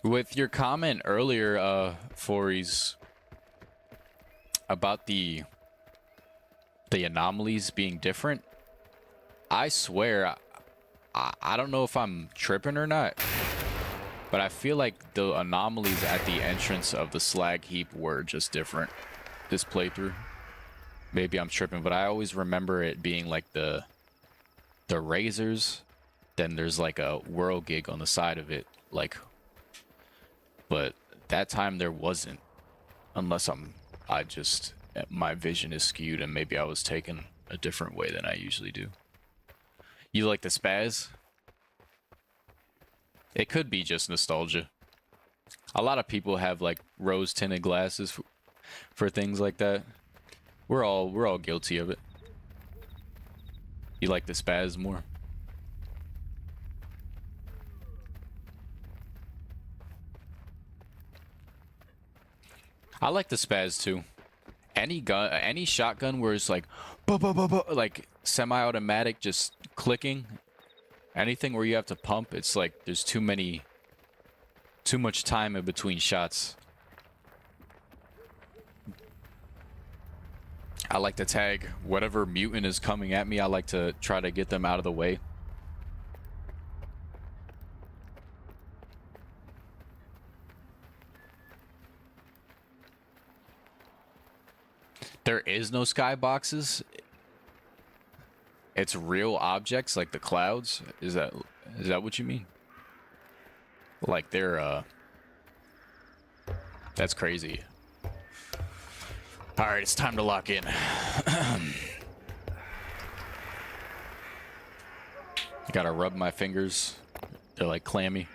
With your comment earlier, Fories, about the anomalies being different, I swear, I don't know if I'm tripping or not, but I feel like the anomalies at the entrance of the slag heap were just different this playthrough. Maybe I'm tripping, but I always remember it being like the razors, then there's like a whirl gig on the side of it, like, but that time there wasn't, unless my vision is skewed and maybe I was taken a different way than I usually do. You like the spaz? It could be just nostalgia. A lot of people have like rose tinted glasses for things like that. We're all guilty of it. You like the spaz more? I like the spaz too. Any shotgun where it's like, like semi-automatic, just clicking. Anything where you have to pump, it's like there's too much time in between shots. I like to tag whatever mutant is coming at me. I like to try to get them out of the way. There is no skyboxes. It's real objects like the clouds. Is that what you mean? Like they're that's crazy. All right, it's time to lock in. Gotta rub my fingers. They're like clammy.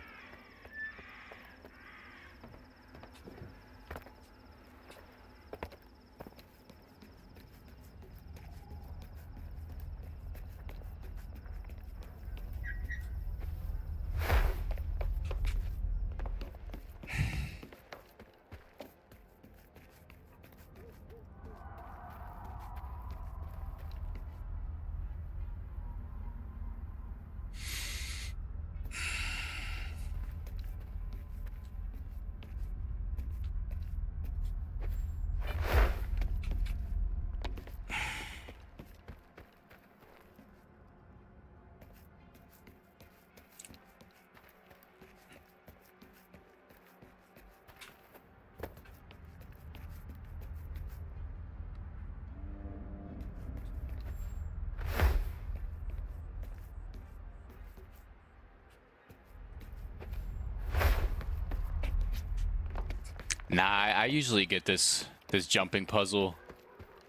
Nah, I usually get this jumping puzzle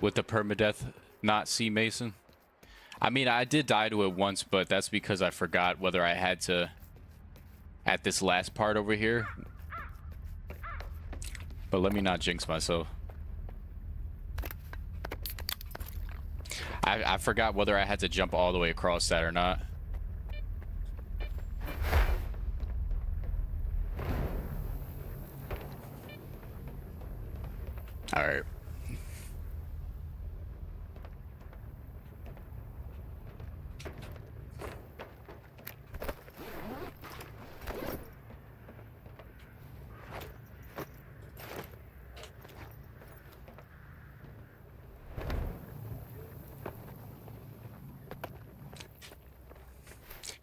with the permadeath, not sea mason. I mean, I did die to it once, but that's because I forgot whether I had to at this last part over here. But let me not jinx myself. I forgot whether I had to jump all the way across that or not. All right.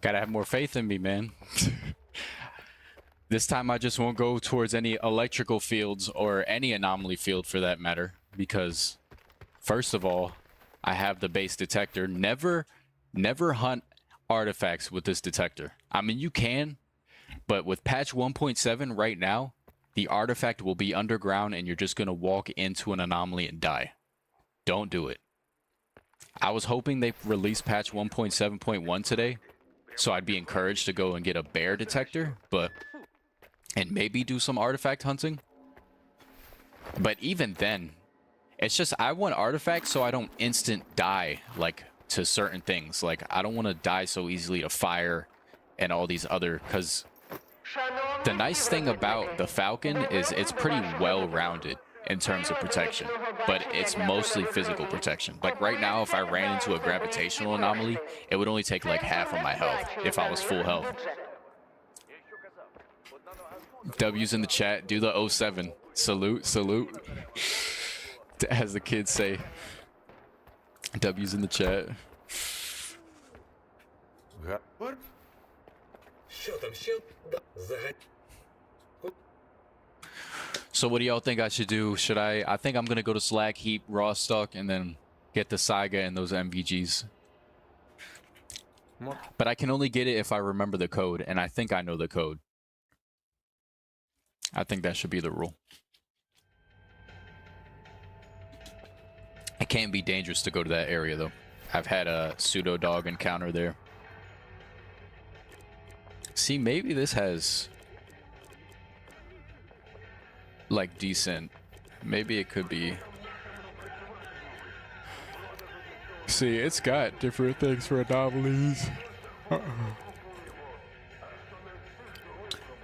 Gotta have more faith in me, man. This time I just won't go towards any electrical fields or any anomaly field for that matter, because first of all, I have the base detector. Never hunt artifacts with this detector. I mean, you can, but with patch 1.7 right now, the artifact will be underground and you're just going to walk into an anomaly and die. Don't do it. I was hoping they released patch 1.7.1 today, so I'd be encouraged to go and get a bear detector, and maybe do some artifact hunting. But even then, it's just I want artifacts so I don't instant die, like, to certain things. Like, I don't want to die so easily to fire and all these other, because the nice thing about the Falcon is it's pretty well-rounded. in terms of protection, but it's mostly physical protection. Like right now, if I ran into a gravitational anomaly, it would only take like half of my health if I was full health. W's in the chat. Do the 07. Salute, salute. As the kids say. W's in the chat. So what do y'all think I should do? Should I think I'm gonna go to Slag, Heap, Raw Stock, and then get the Saiga and those MVGs. But I can only get it if I remember the code, and I think I know the code. I think that should be the rule. It can't be dangerous to go to that area, though. I've had a pseudo dog encounter there. See, maybe this has like decent. Maybe it could be. See, it's got different things for anomalies.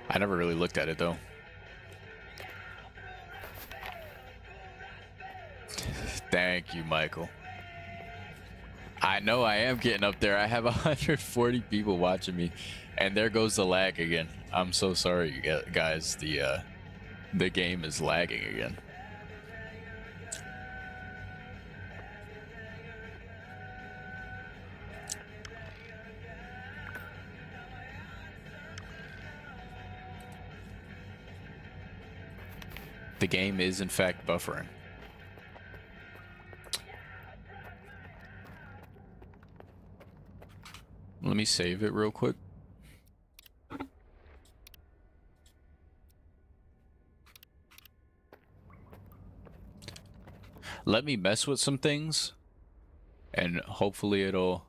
I never really looked at it though. Thank you, Michael. I know I am getting up there. I have 140 people watching me, and there goes the lag again. I'm so sorry, you guys. The game is lagging again. The game is in fact buffering. Let me save it real quick. Let me mess with some things, and hopefully it'll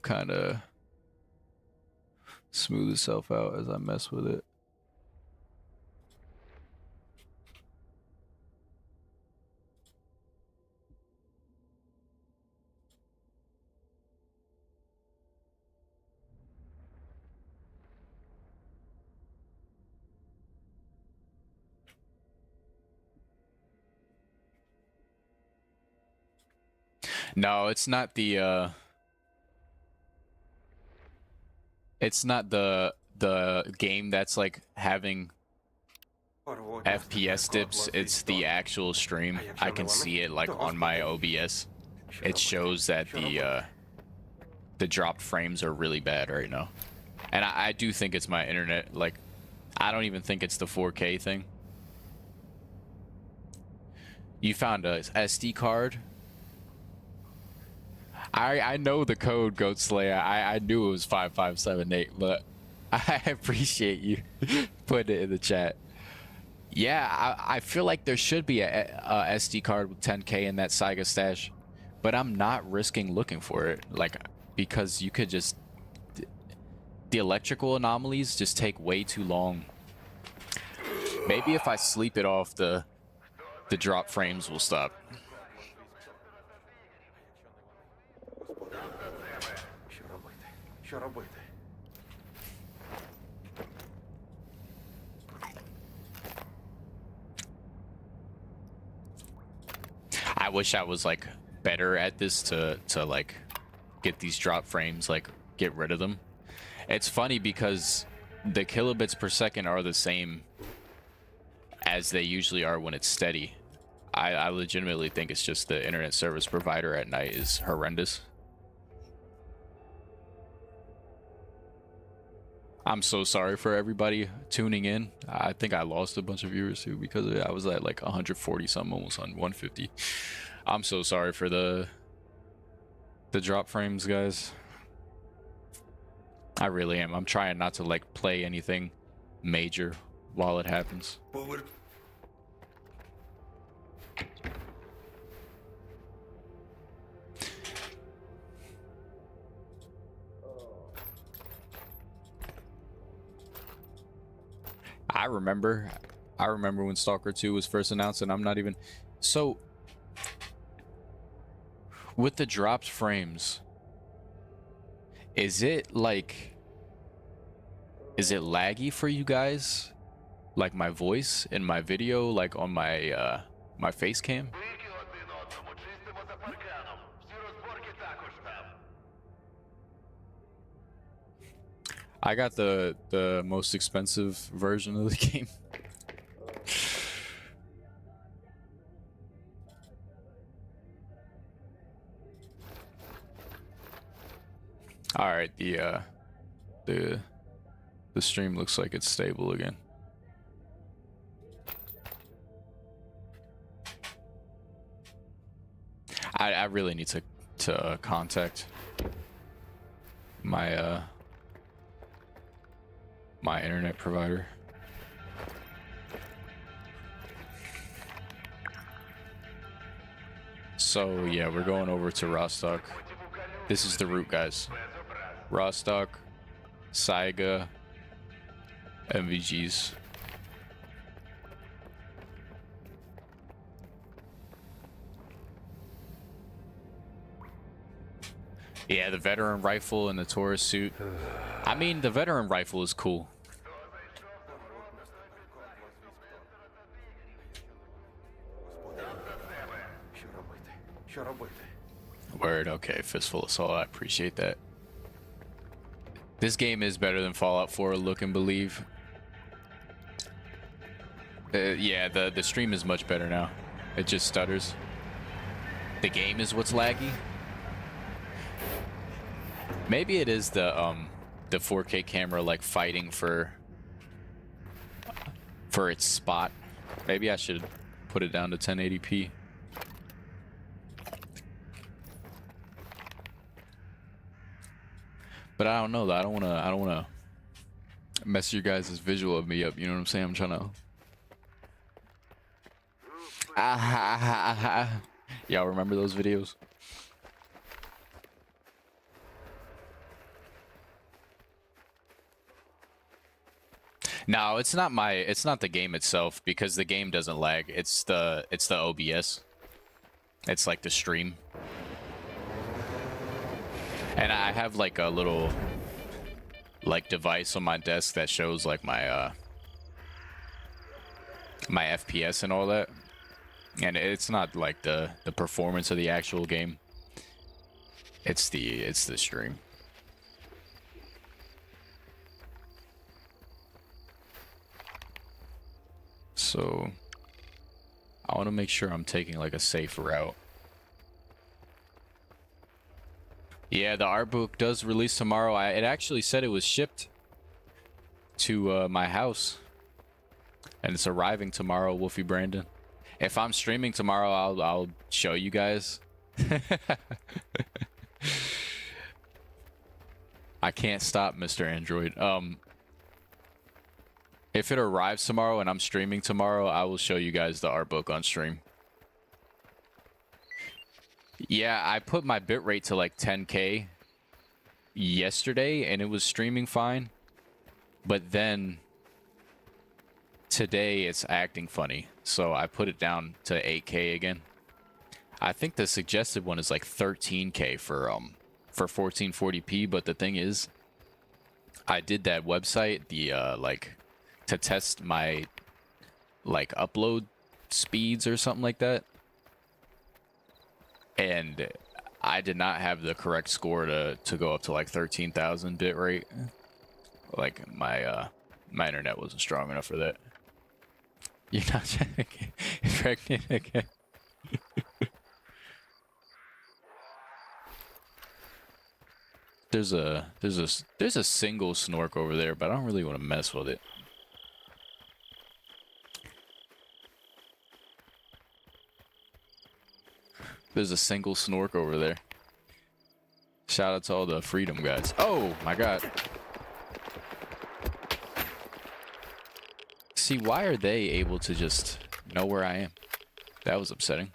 kind of smooth itself out as I mess with it. No, it's not the game that's like having FPS dips. It's the actual stream. I can see it like on my OBS. It shows that the dropped frames are really bad right now. And I do think it's my internet. Like, I don't even think it's the 4K thing. You found a SD card? I know the code, Goat Slayer. I knew it was 5578, but I appreciate you putting it in the chat. Yeah, I feel like there should be a SD card with 10K in that Saiga stash, but I'm not risking looking for it, like, because you could just... The electrical anomalies just take way too long. Maybe if I sleep it off, the drop frames will stop. Що робити? I wish I was like better at this to like get these drop frames, like get rid of them. It's funny because the kilobits per second are the same as they usually are when it's steady. I legitimately think it's just the internet service provider at night is horrendous. I'm so sorry for everybody tuning in. I think I lost a bunch of viewers too because of it. I was at like 140 something, almost on 150. I'm so sorry for the drop frames, guys. I really am. I'm trying not to like play anything major while it happens. I remember when Stalker 2 was first announced, and I'm not even... So, with the dropped frames, is it laggy for you guys? like my voice in my video, like on my my face cam. I got the most expensive version of the game. All right, the stream looks like it's stable again. I really need to contact my my internet provider. So yeah, we're going over to Rostock. This is the route, guys. Rostock, Saiga, MVGs. Yeah, the veteran rifle and the Taurus suit. I mean, the veteran rifle is cool. Word, okay, Fistful of Salt, I appreciate that. This game is better than Fallout 4, look and believe. Yeah, the stream is much better now. It just stutters. The game is what's laggy. Maybe it is the 4K camera like fighting for its spot. Maybe I should put it down to 1080p. But I don't know though. I don't wanna mess your guys' visual of me up, you know what I'm saying? I'm trying to y'all remember those videos? No, it's not the game itself, because the game doesn't lag. It's the OBS. It's like the stream. And I have like a little like device on my desk that shows like my my FPS and all that. And it's not like the performance of the actual game. It's the stream. So I want to make sure I'm taking like a safe route. Yeah, the art book does release tomorrow. It actually said it was shipped to my house, and it's arriving tomorrow, Wolfie Brandon. If I'm streaming tomorrow, I'll show you guys. I can't stop, Mr. Android. If it arrives tomorrow and I'm streaming tomorrow, I will show you guys the art book on stream. Yeah, I put my bitrate to like 10K yesterday and it was streaming fine. But then today it's acting funny. So I put it down to 8K again. I think the suggested one is like 13K for 1440p, but the thing is I did that website, the like to test my like upload speeds or something like that. And I did not have the correct score to go up to like 13,000 bit rate. Like my my internet wasn't strong enough for that. You're not pregnant again. There's a single snork over there, but I don't really want to mess with it. There's a single snork over there. Shout out to all the freedom guys. Oh my god. See, why are they able to just know where I am? That was upsetting.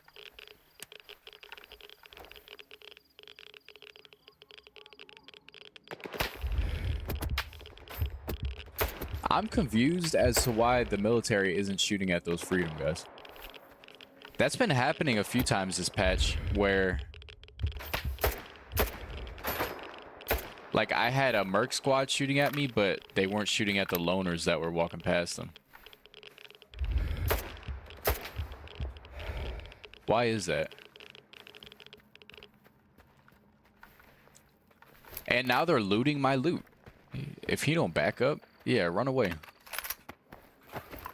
I'm confused as to why the military isn't shooting at those freedom guys. That's been happening a few times this patch where like I had a merc squad shooting at me, but they weren't shooting at the loners that were walking past them. Why is that? And now they're looting my loot. If he don't back up, yeah, run away.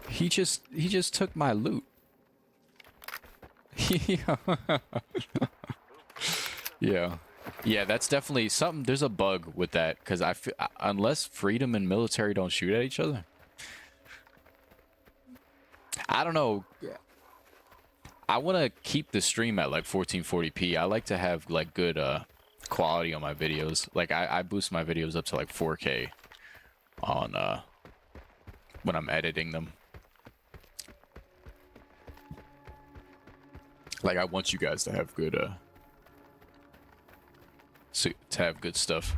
He just took my loot. Yeah. Yeah, that's definitely something. There's a bug with that because I feel unless freedom and military don't shoot at each other. I don't know. I want to keep the stream at like 1440p. I like to have like good quality on my videos. Like I boost my videos up to like 4K on when I'm editing them. Like I want you guys to have good to have good stuff.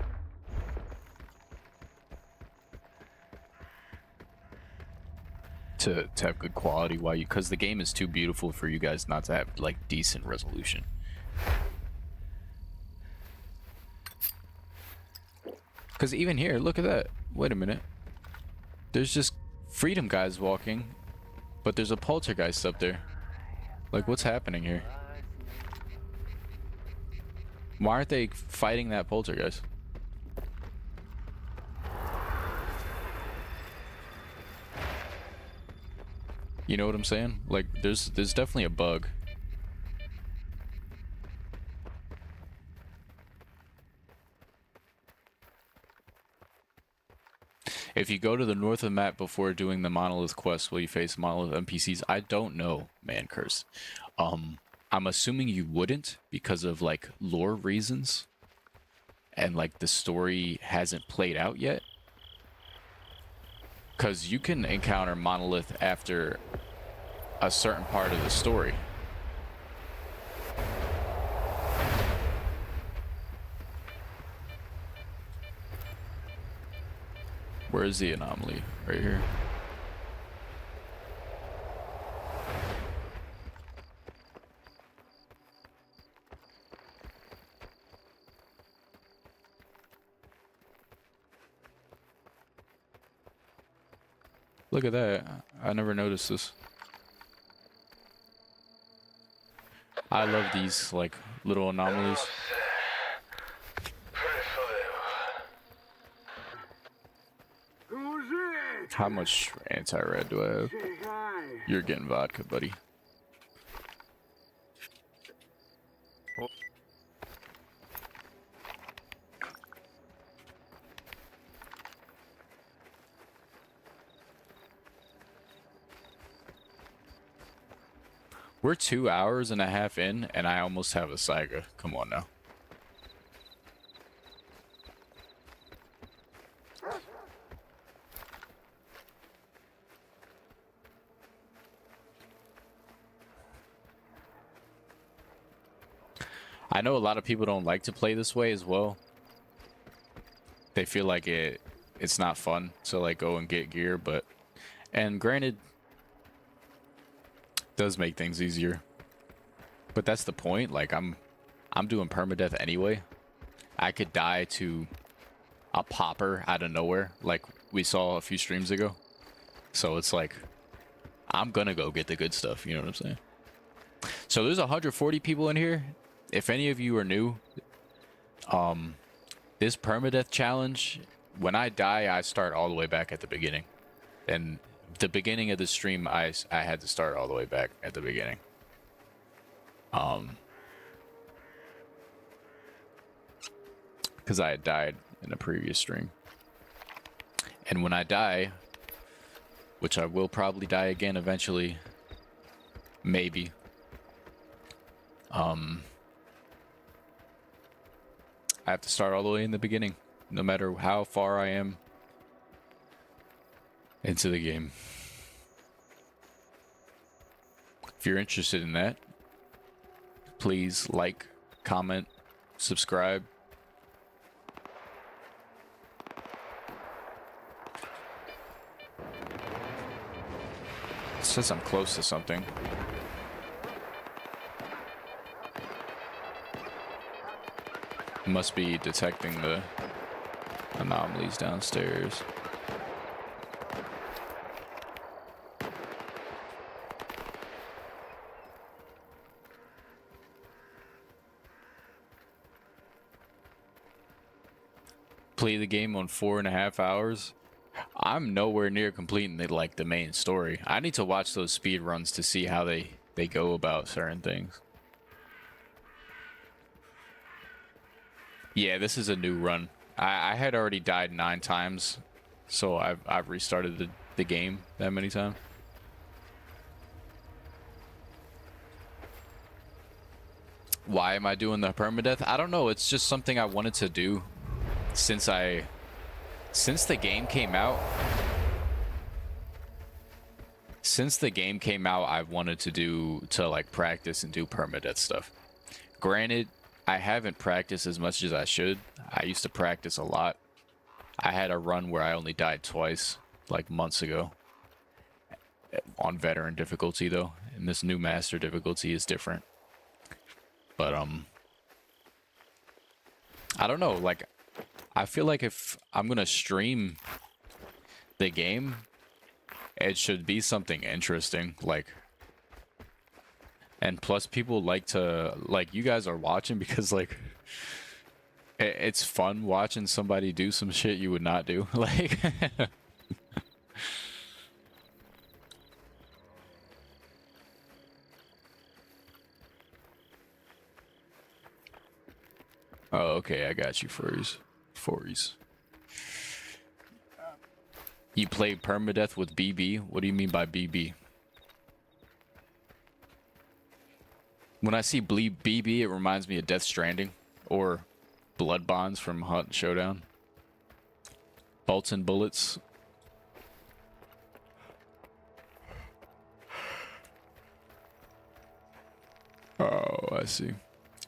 To have good quality while you, because the game is too beautiful for you guys not to have like decent resolution. Because even here, look at that. Wait a minute. There's just freedom guys walking, but there's a poltergeist up there. Like, what's happening here? Why aren't they fighting that poltergeist? You know what I'm saying? Like, there's definitely a bug. If you go to the north of the map before doing the monolith quest, will you face monolith NPCs? I don't know, man, curse. I'm assuming you wouldn't because of like lore reasons, and like the story hasn't played out yet. Because you can encounter monolith after a certain part of the story. Where is the anomaly? Right here. Look at that. I never noticed this. I love these like little anomalies. How much anti-red do I have? You're getting vodka, buddy. We're 2 hours and a half in, and I almost have a Saiga. Come on now. I know a lot of people don't like to play this way as well. They feel like it's not fun to like go and get gear, but and granted, does make things easier. But that's the point. Like I'm doing permadeath anyway. I could die to a popper out of nowhere, like we saw a few streams ago. So it's like I'm gonna go get the good stuff. You know what I'm saying? So there's 140 people in here. If any of you are new, this permadeath challenge, when I die, I start all the way back at the beginning. And the beginning of the stream, I had to start all the way back at the beginning. Because I had died in a previous stream. And when I die, which I will probably die again eventually, maybe, I have to start all the way in the beginning, no matter how far I am into the game. If you're interested in that, please like, comment, subscribe. It says I'm close to something. Must be detecting the anomalies downstairs. Play the game on 4.5 hours. I'm nowhere near completing the main story. I need to watch those speed runs to see how they go about certain things. Yeah, this is a new run. I had already died 9 times, so I've restarted the game that many times. Why am I doing the permadeath? I don't know. It's just something I wanted to do since the game came out. Since the game came out, I've wanted to like practice and do permadeath stuff. Granted, I haven't practiced as much as I should. I used to practice a lot. I had a run where I only died twice, like months ago. On veteran difficulty though, and this new master difficulty is different. But I don't know, like I feel like if I'm gonna stream the game, it should be something interesting, like, and plus people like to, like, you guys are watching because like it's fun watching somebody do some shit you would not do. Like oh, okay, I got you, furries. You play permadeath with BB? What do you mean by BB? When I see BB, it reminds me of Death Stranding or Blood Bonds from Hunt Showdown. Bolts and bullets. Oh, I see.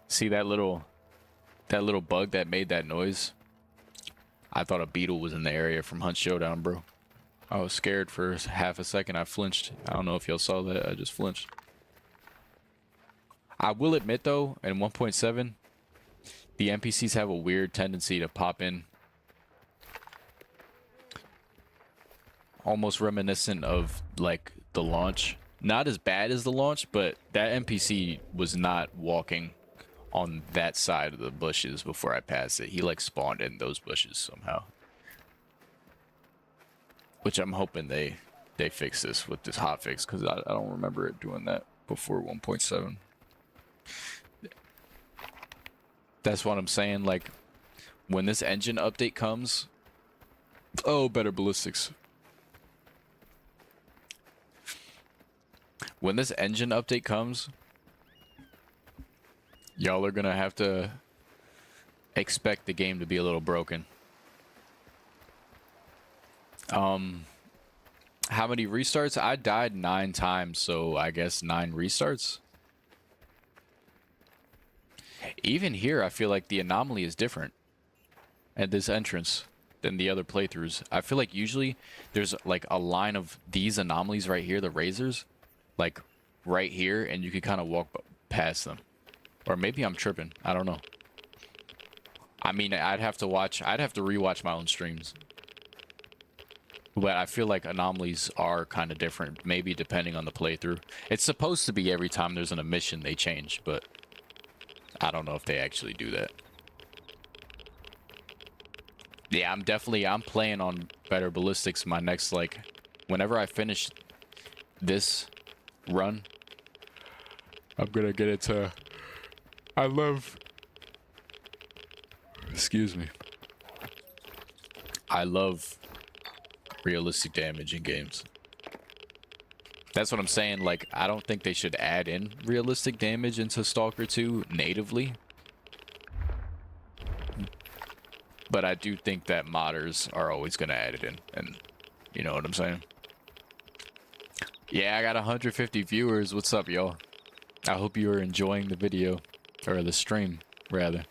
See that little bug that made that noise? I thought a beetle was in the area from Hunt Showdown, bro. I was scared for half a second. I flinched. I don't know if y'all saw that. I just flinched. I will admit, though, in 1.7, the NPCs have a weird tendency to pop in. Almost reminiscent of, like, the launch. Not as bad as the launch, but that NPC was not walking on that side of the bushes before I passed it. He like spawned in those bushes somehow. Which I'm hoping they fix this with this hotfix, because I don't remember it doing that before 1.7. That's what I'm saying, like, when this engine update comes... Oh, better ballistics. When this engine update comes... Y'all are gonna have to expect the game to be a little broken. How many restarts? I died 9 times, so I guess 9 restarts. Even here, I feel like the anomaly is different at this entrance than the other playthroughs. I feel like usually there's like a line of these anomalies right here, the razors, like right here, and you can kind of walk past them. Or maybe I'm tripping. I don't know. I mean, I'd have to rewatch my own streams. But I feel like anomalies are kind of different, maybe depending on the playthrough. It's supposed to be every time there's an emission they change, but I don't know if they actually do that. Yeah, I'm playing on better ballistics my next, like, whenever I finish this run, I'm gonna get it to... Excuse me. I love realistic damage in games. That's what I'm saying. Like, I don't think they should add in realistic damage into Stalker 2 natively. But I do think that modders are always going to add it in. And you know what I'm saying? Yeah, I got 150 viewers. What's up, y'all? I hope you are enjoying the video. Or the stream, rather.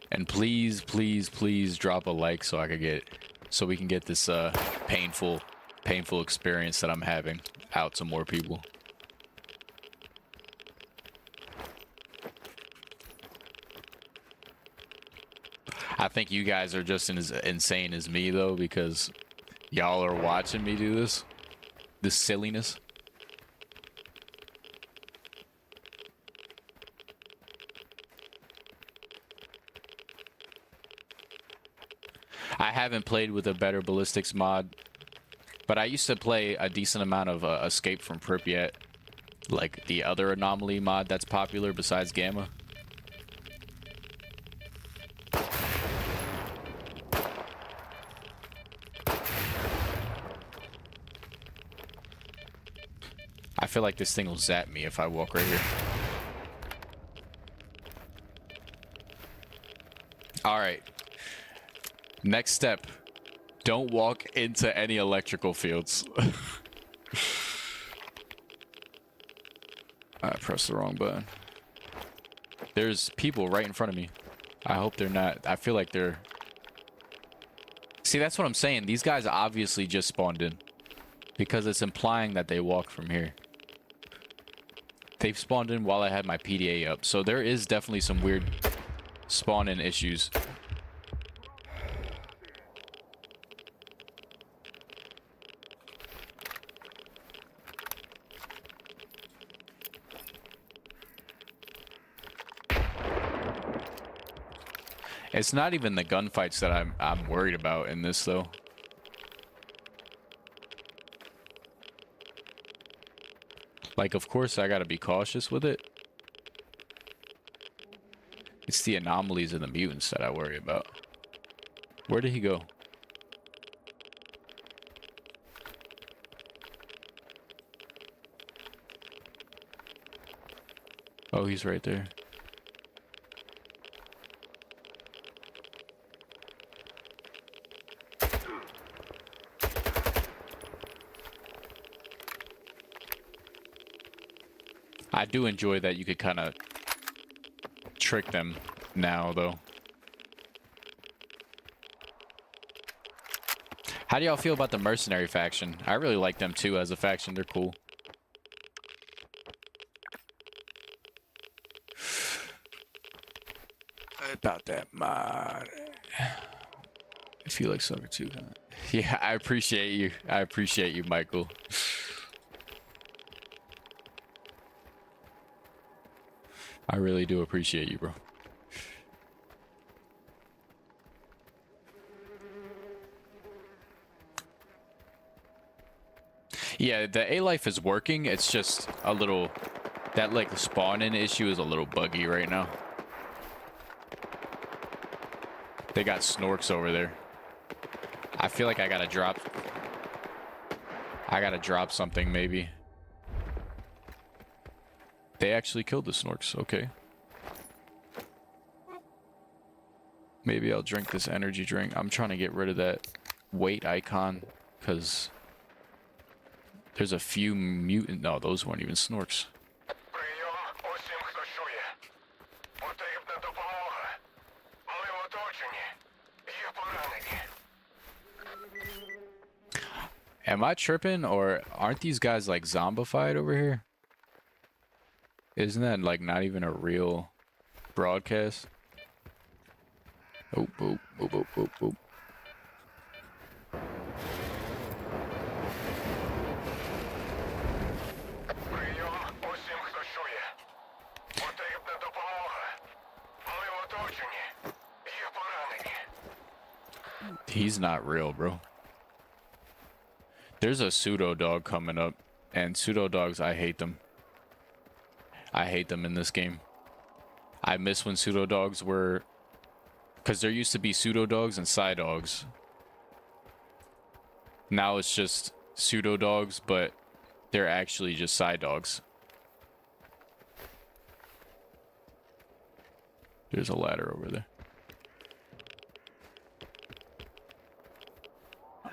And please, please, please drop a like so we can get this painful experience that I'm having out to more people. I think you guys are just as insane as me though, because y'all are watching me do this silliness. I haven't played with a better ballistics mod, but I used to play a decent amount of Escape from Pripyat, like the other anomaly mod that's popular besides Gamma. I feel like this thing will zap me if I walk right here. All right. Next step. Don't walk into any electrical fields. I pressed the wrong button. There's people right in front of me. I hope they're not. I feel like they're... See, that's what I'm saying. These guys obviously just spawned in. Because it's implying that they walked from here. They've spawned in while I had my PDA up. So there is definitely some weird spawn-in issues. It's not even the gunfights that I'm worried about in this, though. Like, of course, I gotta be cautious with it. It's the anomalies and the mutants that I worry about. Where did he go? Oh, he's right there. I do enjoy that you could kind of trick them now, though. How do y'all feel about the mercenary faction? I really like them too as a faction. They're cool. About that mod. I feel like Stalker 2. Yeah, I appreciate you. I appreciate you, Michael. I really do appreciate you, bro. Yeah, the A-Life is working. It's just a little... That, like, spawn-in issue is a little buggy right now. They got snorks over there. I feel like I gotta drop... I gotta drop something, maybe. They actually killed the snorks. Okay. Maybe I'll drink this energy drink. I'm trying to get rid of that weight icon because there's a few mutant... No, those weren't even snorks. Am I tripping, or aren't these guys like zombified over here? Isn't that like not even a real broadcast? Oh, boop, boop, boop, boop, boop. He's not real, bro. There's a pseudo dog coming up, and pseudo dogs, I hate them. I hate them in this game. I miss when pseudo dogs were... Because there used to be pseudo dogs and psi dogs. Now it's just pseudo dogs, but they're actually just psi dogs. There's a ladder over there.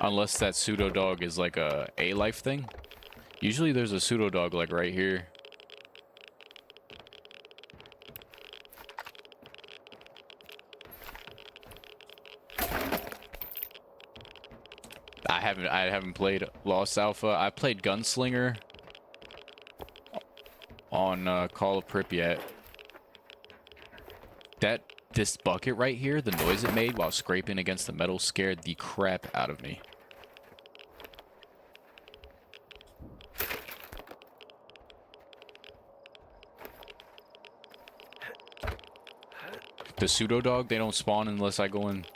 Unless that pseudo dog is like a A-Life thing. Usually there's a pseudo dog like right here. I haven't played Lost Alpha. I played Gunslinger on Call of Pripyat. This bucket right here, the noise it made while scraping against the metal scared the crap out of me. The pseudo dog, they don't spawn unless I go in.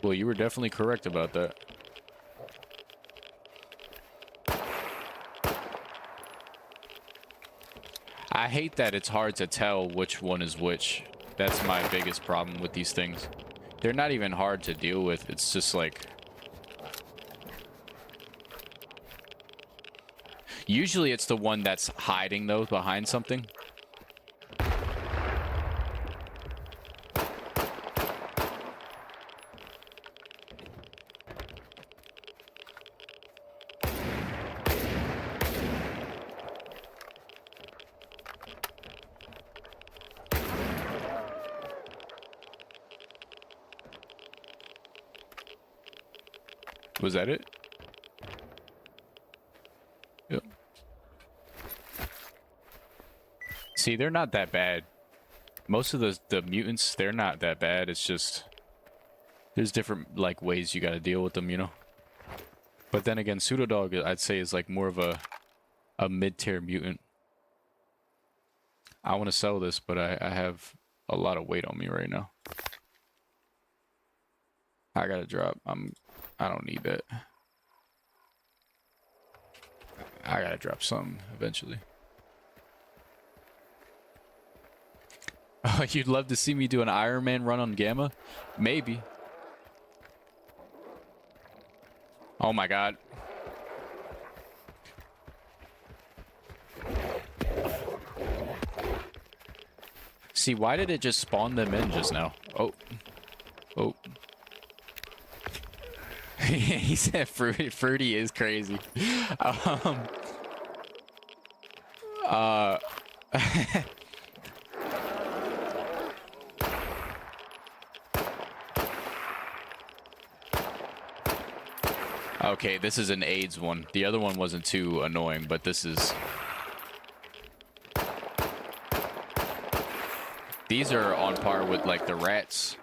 Well, you were definitely correct about that. I hate that it's hard to tell which one is which. That's my biggest problem with these things. They're not even hard to deal with. It's just like... Usually it's the one that's hiding, though, behind something. Was that it? Yep. See, they're not that bad. Most of the mutants, they're not that bad. It's just there's different like ways you got to deal with them, you know. But then again, Pseudodog, I'd say, is like more of a mid-tier mutant. I want to sell this, but I have a lot of weight on me right now. I gotta drop. I don't need that. I gotta drop something eventually. Oh, you'd love to see me do an Iron Man run on Gamma? Maybe. Oh my god. See, why did it just spawn them in just now? Oh. Oh. He said fruity. Fruity is crazy. Okay, this is an AIDS one. The other one wasn't too annoying, but this is... These are on par with, like, the rats.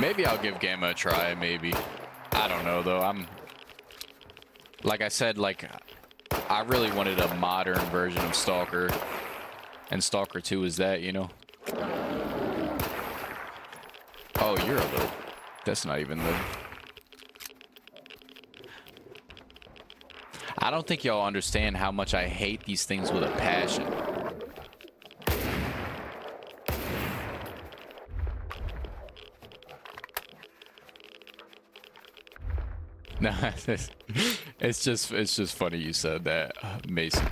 Maybe I'll give Gamma a try, maybe. I don't know, though. Like I said, like, I really wanted a modern version of Stalker. And Stalker 2 is that, you know? Oh, you're a little... That's not even the... I don't think y'all understand how much I hate these things with a passion. No, it's just funny you said that, Mason.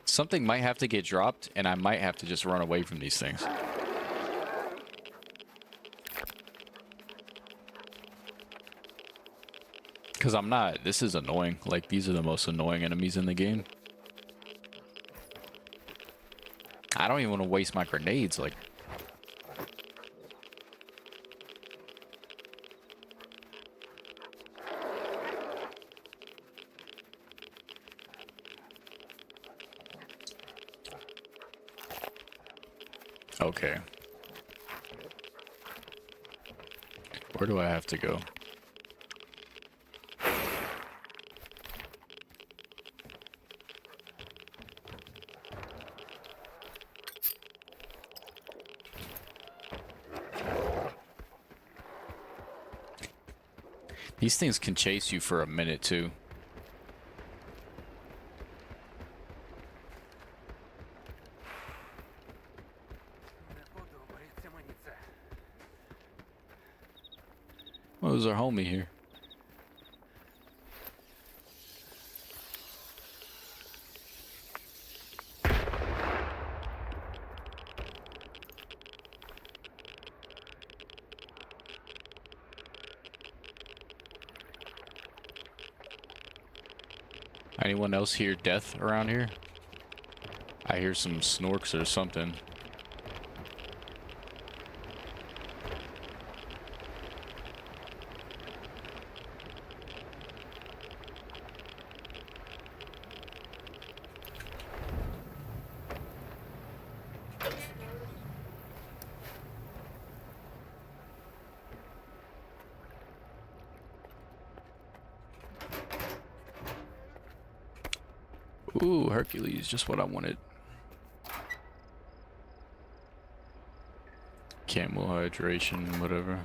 Something might have to get dropped, and I might have to just run away from these things. Because I'm not. This is annoying. Like, these are the most annoying enemies in the game. I don't even want to waste my grenades, like... Okay. Where do I have to go? These things can chase you for a minute too. Well, there's our homie here. Anyone else hear death around here? I hear some snorks or something. Ooh, Hercules, just what I wanted. Camel hydration, whatever.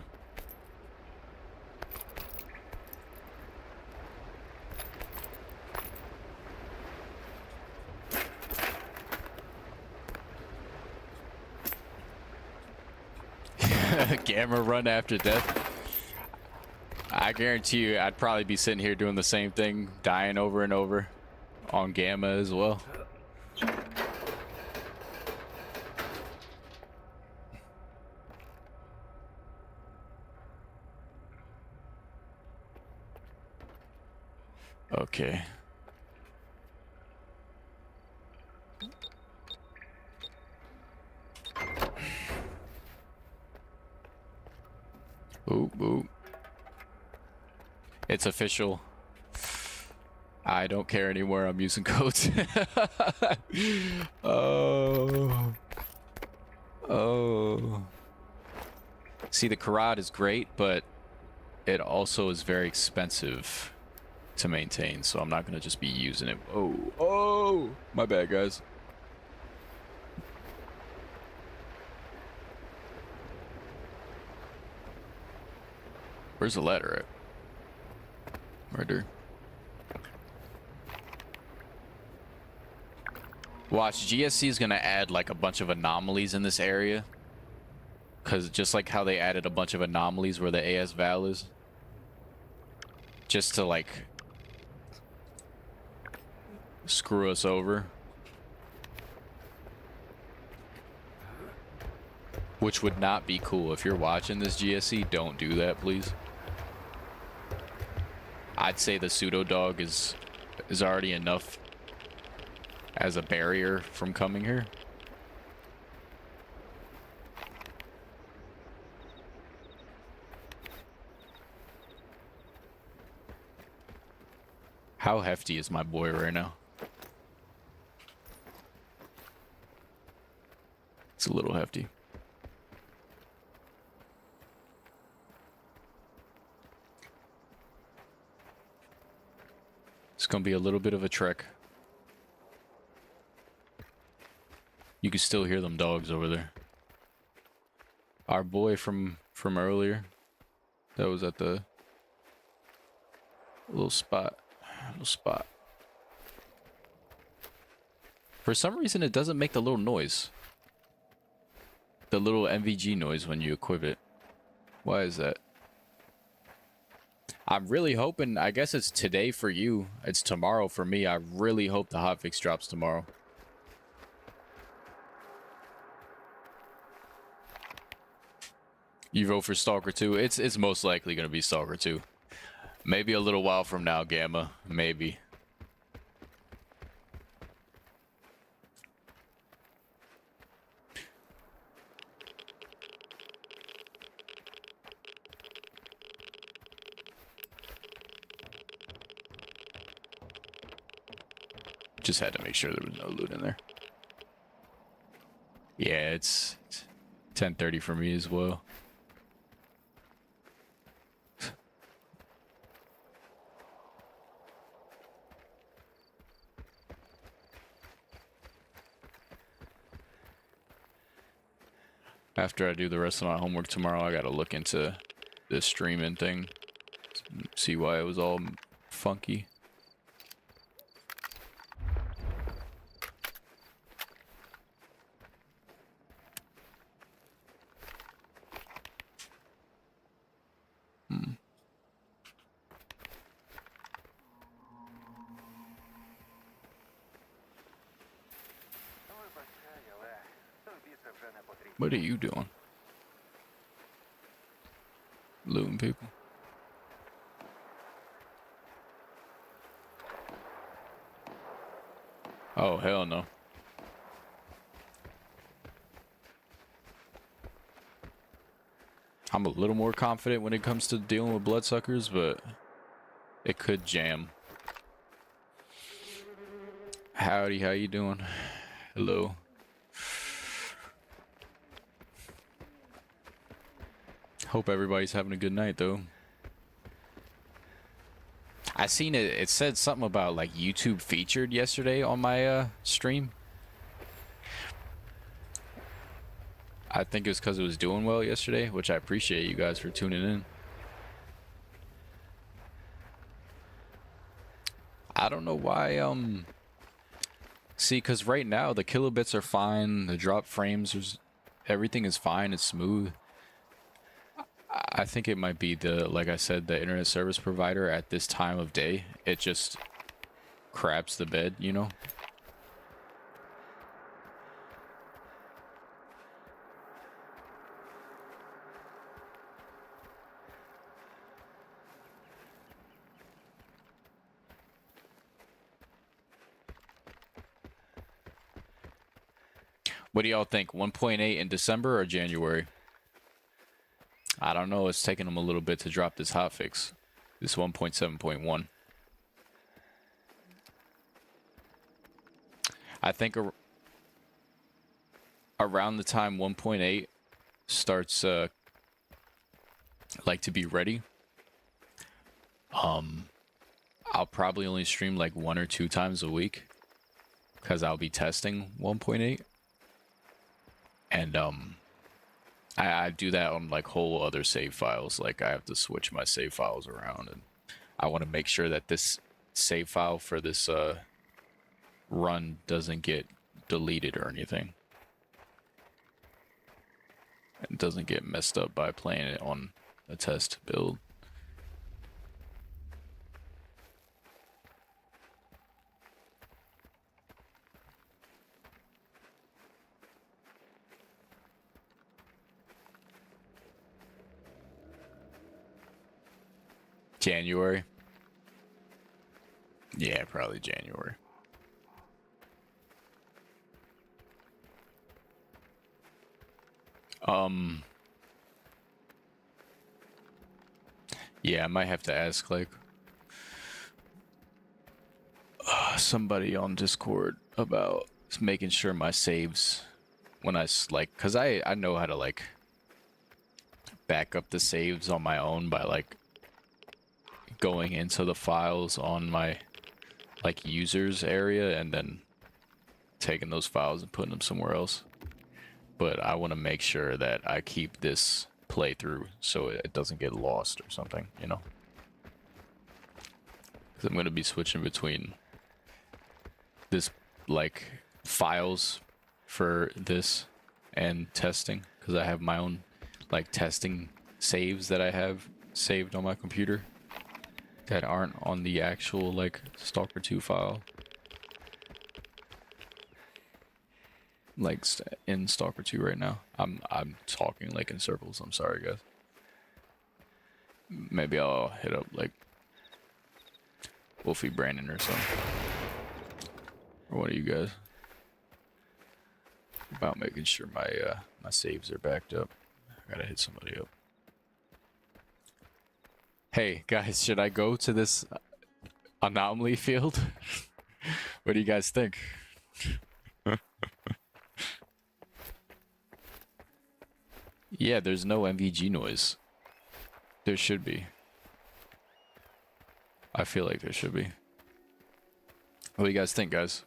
Gamma run after death. I guarantee you I'd probably be sitting here doing the same thing, dying over and over on Gamma as well. Okay. Oop, oop. It's official. I don't care anymore. I'm using codes. Oh. Oh. See, the Karad is great, but it also is very expensive to maintain, so I'm not going to just be using it. Oh. Oh. My bad, guys. Where's the letter at? Murder. Watch, GSC is gonna add like a bunch of anomalies in this area. Cause just like how they added a bunch of anomalies where the AS Val is. Just to like screw us over. Which would not be cool. If you're watching this, GSC, don't do that, please. I'd say the pseudo dog is already enough as a barrier from coming here. How hefty is my boy right now? It's a little hefty. It's gonna be a little bit of a trek. You can still hear them dogs over there. Our boy from earlier, that was at the little spot. For some reason, it doesn't make the little noise. The little MVG noise when you equip it. Why is that? I'm really hoping, I guess it's today for you. It's tomorrow for me. I really hope the hotfix drops tomorrow. You vote for Stalker 2? It's most likely going to be Stalker 2. Maybe a little while from now, Gamma. Maybe. Just had to make sure there was no loot in there. Yeah, it's 10:30 for me as well. After I do the rest of my homework tomorrow, I gotta look into this streaming thing. See why it was all funky. What are you doing? Looting people. Oh, hell no. I'm a little more confident when it comes to dealing with bloodsuckers, but it could jam. Howdy, how you doing? Hello. Hope everybody's having a good night, though. I seen it. It said something about like YouTube featured yesterday on my stream. I think it's because it was doing well yesterday, which I appreciate you guys for tuning in. I don't know why. See, because right now the kilobits are fine, the drop frames, everything is fine, it's smooth. I think it might be the, like I said, the internet service provider at this time of day. It just craps the bed, you know? What do y'all think? 1.8 in December or January? I don't know. It's taking them a little bit to drop this hotfix. This 1.7.1. I think around the time 1.8 starts like to be ready, I'll probably only stream like 1 or 2 times a week because I'll be testing 1.8. And I do that on like whole other save files. Like I have to switch my save files around, and I want to make sure that this save file for this run doesn't get deleted or anything. It doesn't get messed up by playing it on a test build. January. Yeah, probably January. Yeah, I might have to ask like somebody on Discord about making sure my saves when I like, cause I know how to like back up the saves on my own by like going into the files on my like users area and then taking those files and putting them somewhere else. But I want to make sure that I keep this playthrough so it doesn't get lost or something, you know? Because I'm going to be switching between this like files for this and testing, because I have my own like testing saves that I have saved on my computer that aren't on the actual like Stalker 2 file, like in Stalker 2 right now. I'm talking like in circles. I'm sorry, guys. Maybe I'll hit up like Wolfie Brandon or something, or one of you guys, about making sure my my saves are backed up. I gotta hit somebody up. Hey guys, should I go to this anomaly field? What do you guys think? Yeah, there's no MVG noise. There should be. I feel like there should be. What do you guys think, guys?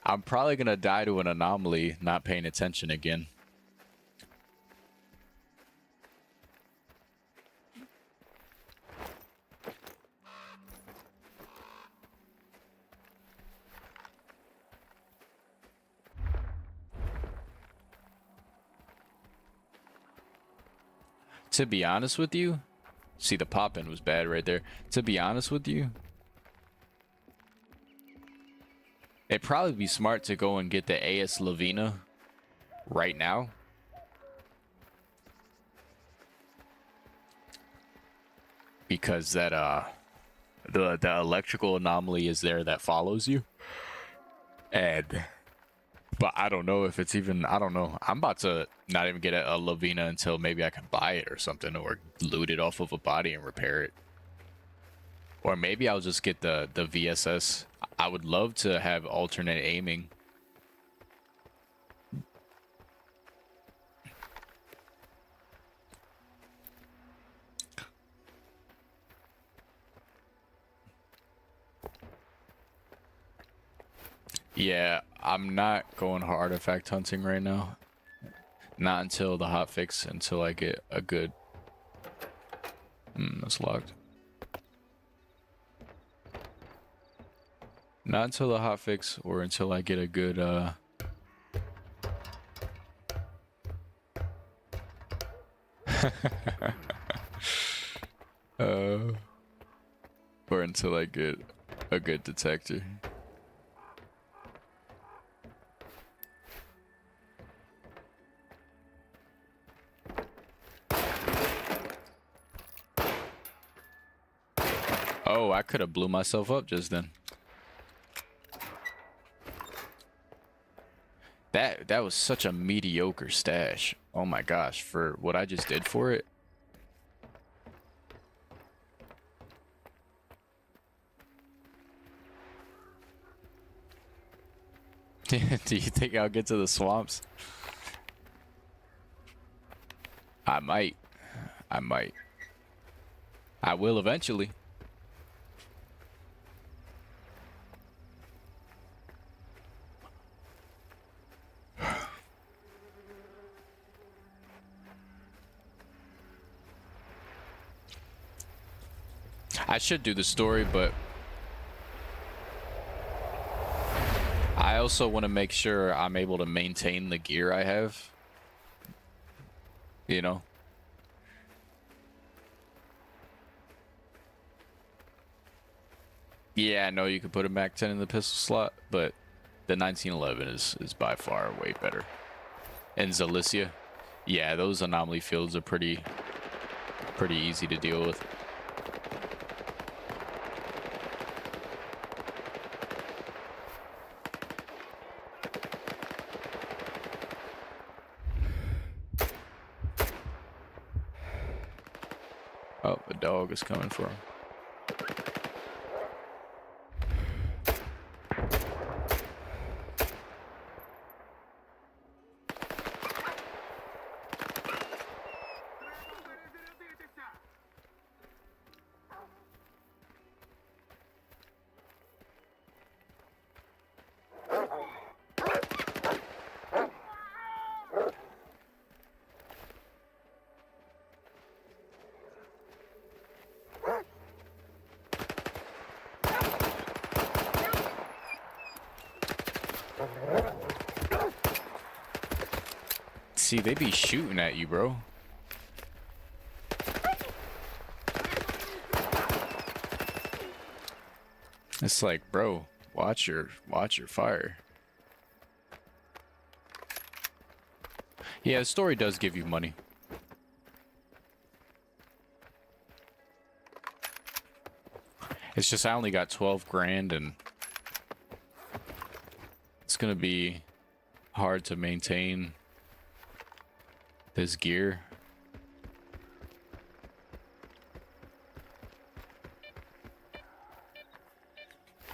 I'm probably gonna die to an anomaly not paying attention again. To be honest with you, see, the pop-in was bad right there. To be honest with you, it'd probably be smart to go and get the AS Lavina right now. Because that the electrical anomaly is there that follows you. But I don't know if it's even, I don't know. I'm about to not even get a Lavina until maybe I can buy it or something, or loot it off of a body and repair it. Or maybe I'll just get the VSS. I would love to have alternate aiming Yeah, I'm not going artifact hunting right now. Not until the hotfix, until I get a good... that's locked. Not until the hotfix or until I get a good, or until I get a good detector. Oh, I could have blew myself up just then. That was such a mediocre stash. Oh my gosh, for what I just did for it. Do you think I'll get to the swamps? I might. I might. I will eventually. I should do the story, but I also want to make sure I'm able to maintain the gear I have. You know? Yeah, I know you could put a Mac 10 in the pistol slot, but the 1911 is by far way better. And Zalicia, yeah, those anomaly fields are pretty easy to deal with. Oh, the dog is coming for him. See, they be shooting at you, bro. It's like, bro, watch your fire. Yeah, the story does give you money. It's just I only got 12 grand and it's gonna be hard to maintain this gear.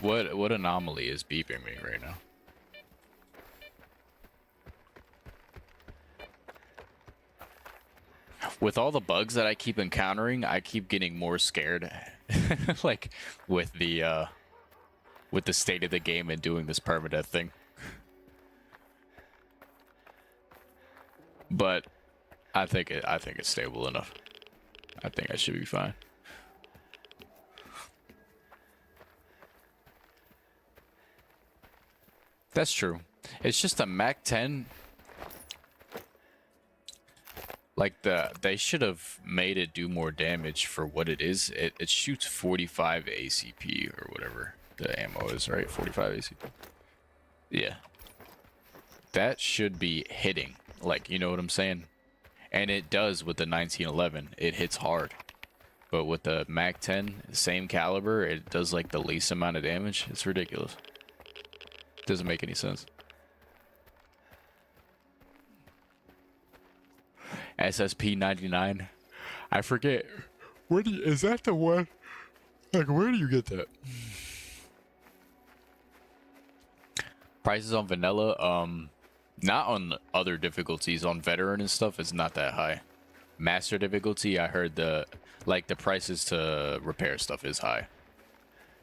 What anomaly is beeping me right now? With all the bugs that I keep encountering, I keep getting more scared. Like with the state of the game and doing this permadeath thing. But I think it's stable enough. I think I should be fine. That's true. It's just a Mac 10. Like they should have made it do more damage for what it is. It shoots 45 ACP or whatever the ammo is, right? 45 ACP. Yeah. That should be hitting. Like, you know what I'm saying? And it does with the 1911. It hits hard. But with the Mac 10, same caliber, it does like the least amount of damage. It's ridiculous. Doesn't make any sense. SSP 99. I forget. Is that the one? Like, where do you get that? Prices on vanilla, not on other difficulties. On veteran and stuff, it's not that high. Master difficulty, I heard the prices to repair stuff is high.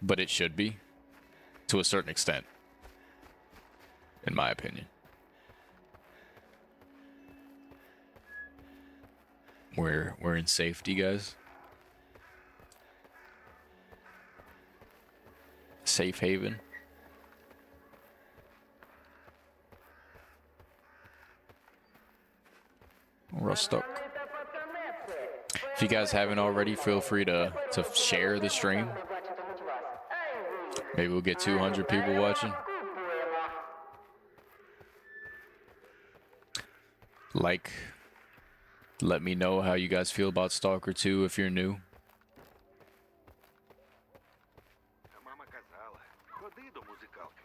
But it should be. To a certain extent. in my opinion. We're in safety, guys. Safe haven. Rustock. If you guys haven't already, feel free to share the stream. Maybe we'll get 200 people watching. Like, let me know how you guys feel about Stalker 2 if you're new. Мама казала, ходи до музикалки.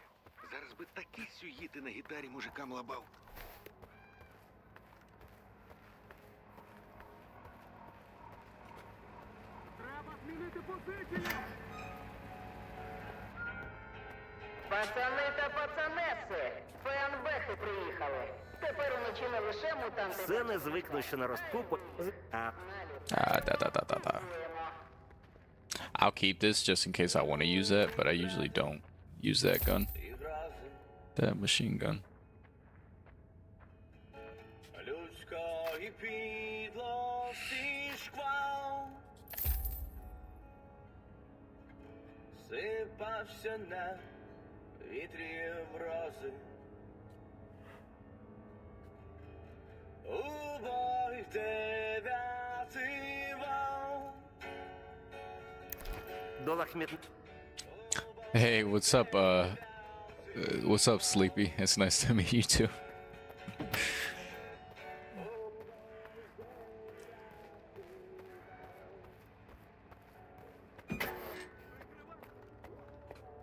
Зараз би такі сюїти на гітарі мужикам лабав. Треба змінити позицію! Пацани та пацанеси, ФНБхи приїхали. Тепер уночі не лише мутанти. Це не звикну, що на ростку. Da. I'll keep this just in case I want to use that, but I usually don't use that gun. That machine gun. Сипався на вітрі врози. Убой дев'ятий вал. Hey, what's up, what's up, Sleepy? It's nice to meet you too.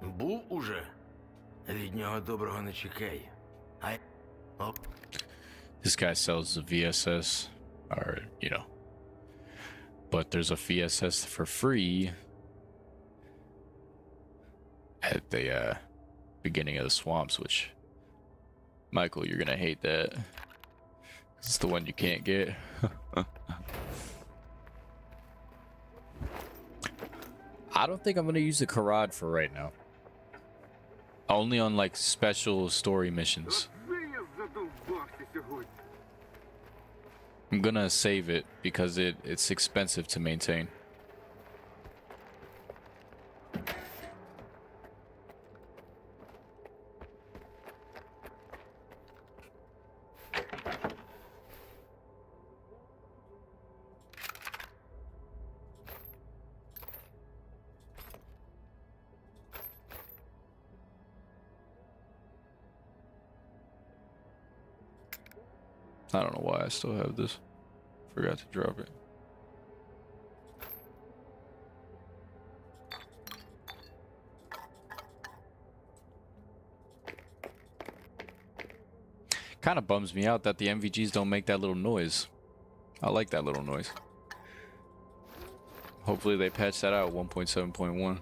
Був уже? Від нього доброго не чекай. This guy sells the VSS, or, you know, but there's a VSS for free at the beginning of the swamps, which, Michael, you're gonna hate that. It's the one you can't get. I don't think I'm gonna use the Karad for right now. Only on like special story missions. I'm gonna save it because it's expensive to maintain. I don't know why I still have this. Forgot to drop it. Kind of bums me out that the MVGs don't make that little noise. I like that little noise. Hopefully they patch that out 1.7.1.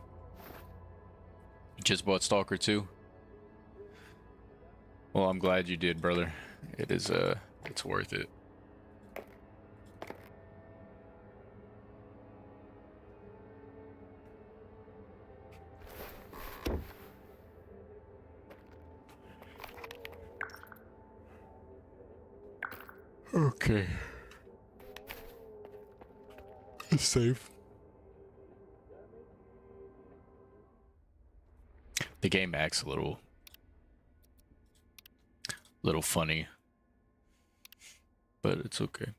Just bought Stalker 2. Well, I'm glad you did, brother. It is it's worth it. Okay. Save. The game acts a little funny, but it's okay.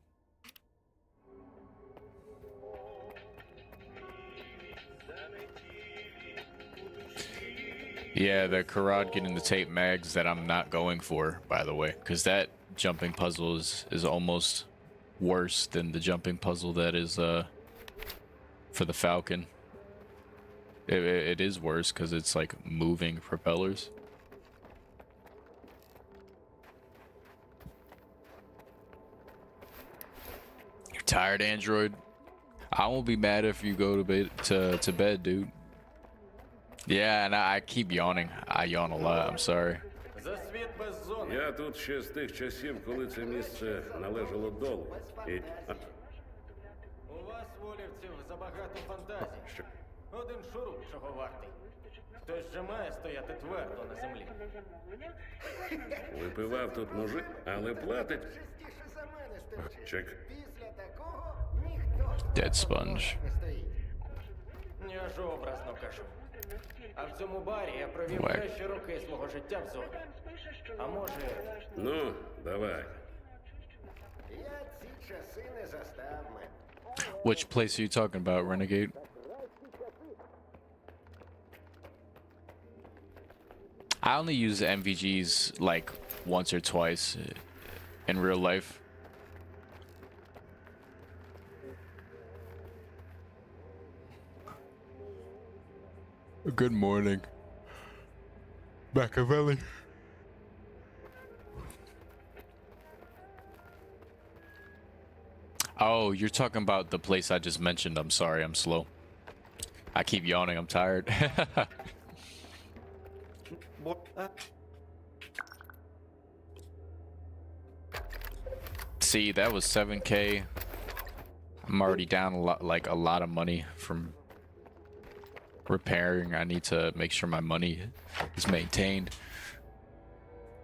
Yeah, the Karad getting the tape mags that I'm not going for, by the way, because that jumping puzzle is almost worse than the jumping puzzle that is for the Falcon. It is worse because it's like moving propellers. You're tired, Android? I won't be mad if you go to bed, dude. Yeah, and I keep yawning. I yawn a lot. I'm sorry. Я тут ще з тих часів, коли це місце належало долу. У вас, волівців, забагато фантазій. Один шуруп чого вартий. Хтось же має стояти твердо на землі. Випивав тут мужик, але платить. Чек. Dead sponge. Я ж образно кажу. А в цьому барі я провів Whack. кращі роки свого життя в зоні. А може... Ну, давай. Я ці часи не застав, мен. Which place are you talking about, Renegade? I only use MVGs like once or twice in real life. Good morning, Machiavelli. Oh, you're talking about the place I just mentioned. I'm sorry, I'm slow. I keep yawning, I'm tired. See, that was 7K. I'm already down a lot, like a lot of money from repairing. I need to make sure my money is maintained.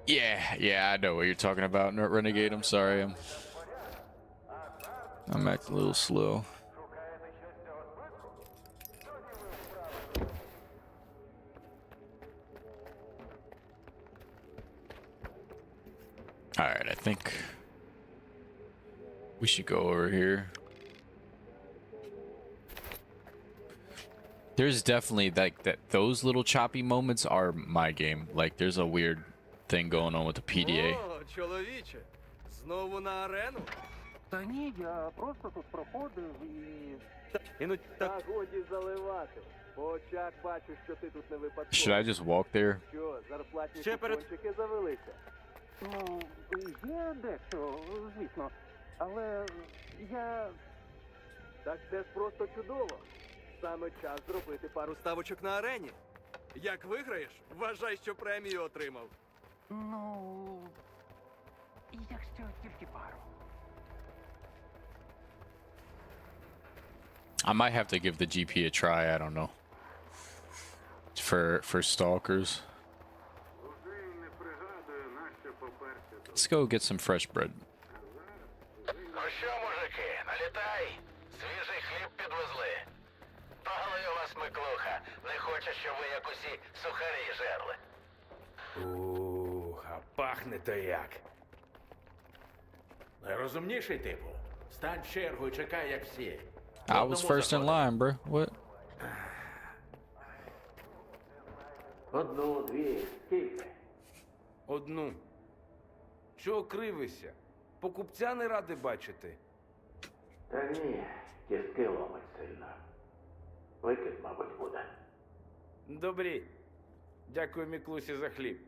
Yeah, I know what you're talking about, Renegade. I'm sorry, I'm acting a little slow. All right, I think we should go over here. There's definitely like that. Those little choppy moments are my game. Like there's a weird thing going on with the PDA. О, чоловіче, знову на арену? Та ні, я просто тут проходив і... Ну, Та годі заливати. По очах бачу, що ти тут не випадково. Should I just walk there? Що, зарплатні Ще перед- купончики завелися? Ну, є дещо, звісно. Але я... Так це ж просто чудово. Саме час зробити пару ставочок на арені. Як виграєш, вважай, що премію отримав. Ну... Якщо тільки пару. I might have to give the GP a try. I don't know. For stalkers. Let's go get some fresh bread. Ну що, мужики, налітай. Свіжий хліб підвезли. Погали у вас Миклуха. Не хоче, щоб ви як усі сухарі жерли. Ух, а пахне то як. Найрозумніший типу. Стань в чергу і чекай, як всі. I was first in line, bro. What? Одну, дві, скільки? Одну. Чого кривишся? Покупця не ради бачити. Та ні, кістки ломить сильно. Викид, мабуть, буде. Добрі. Дякую Міклусі за хліб.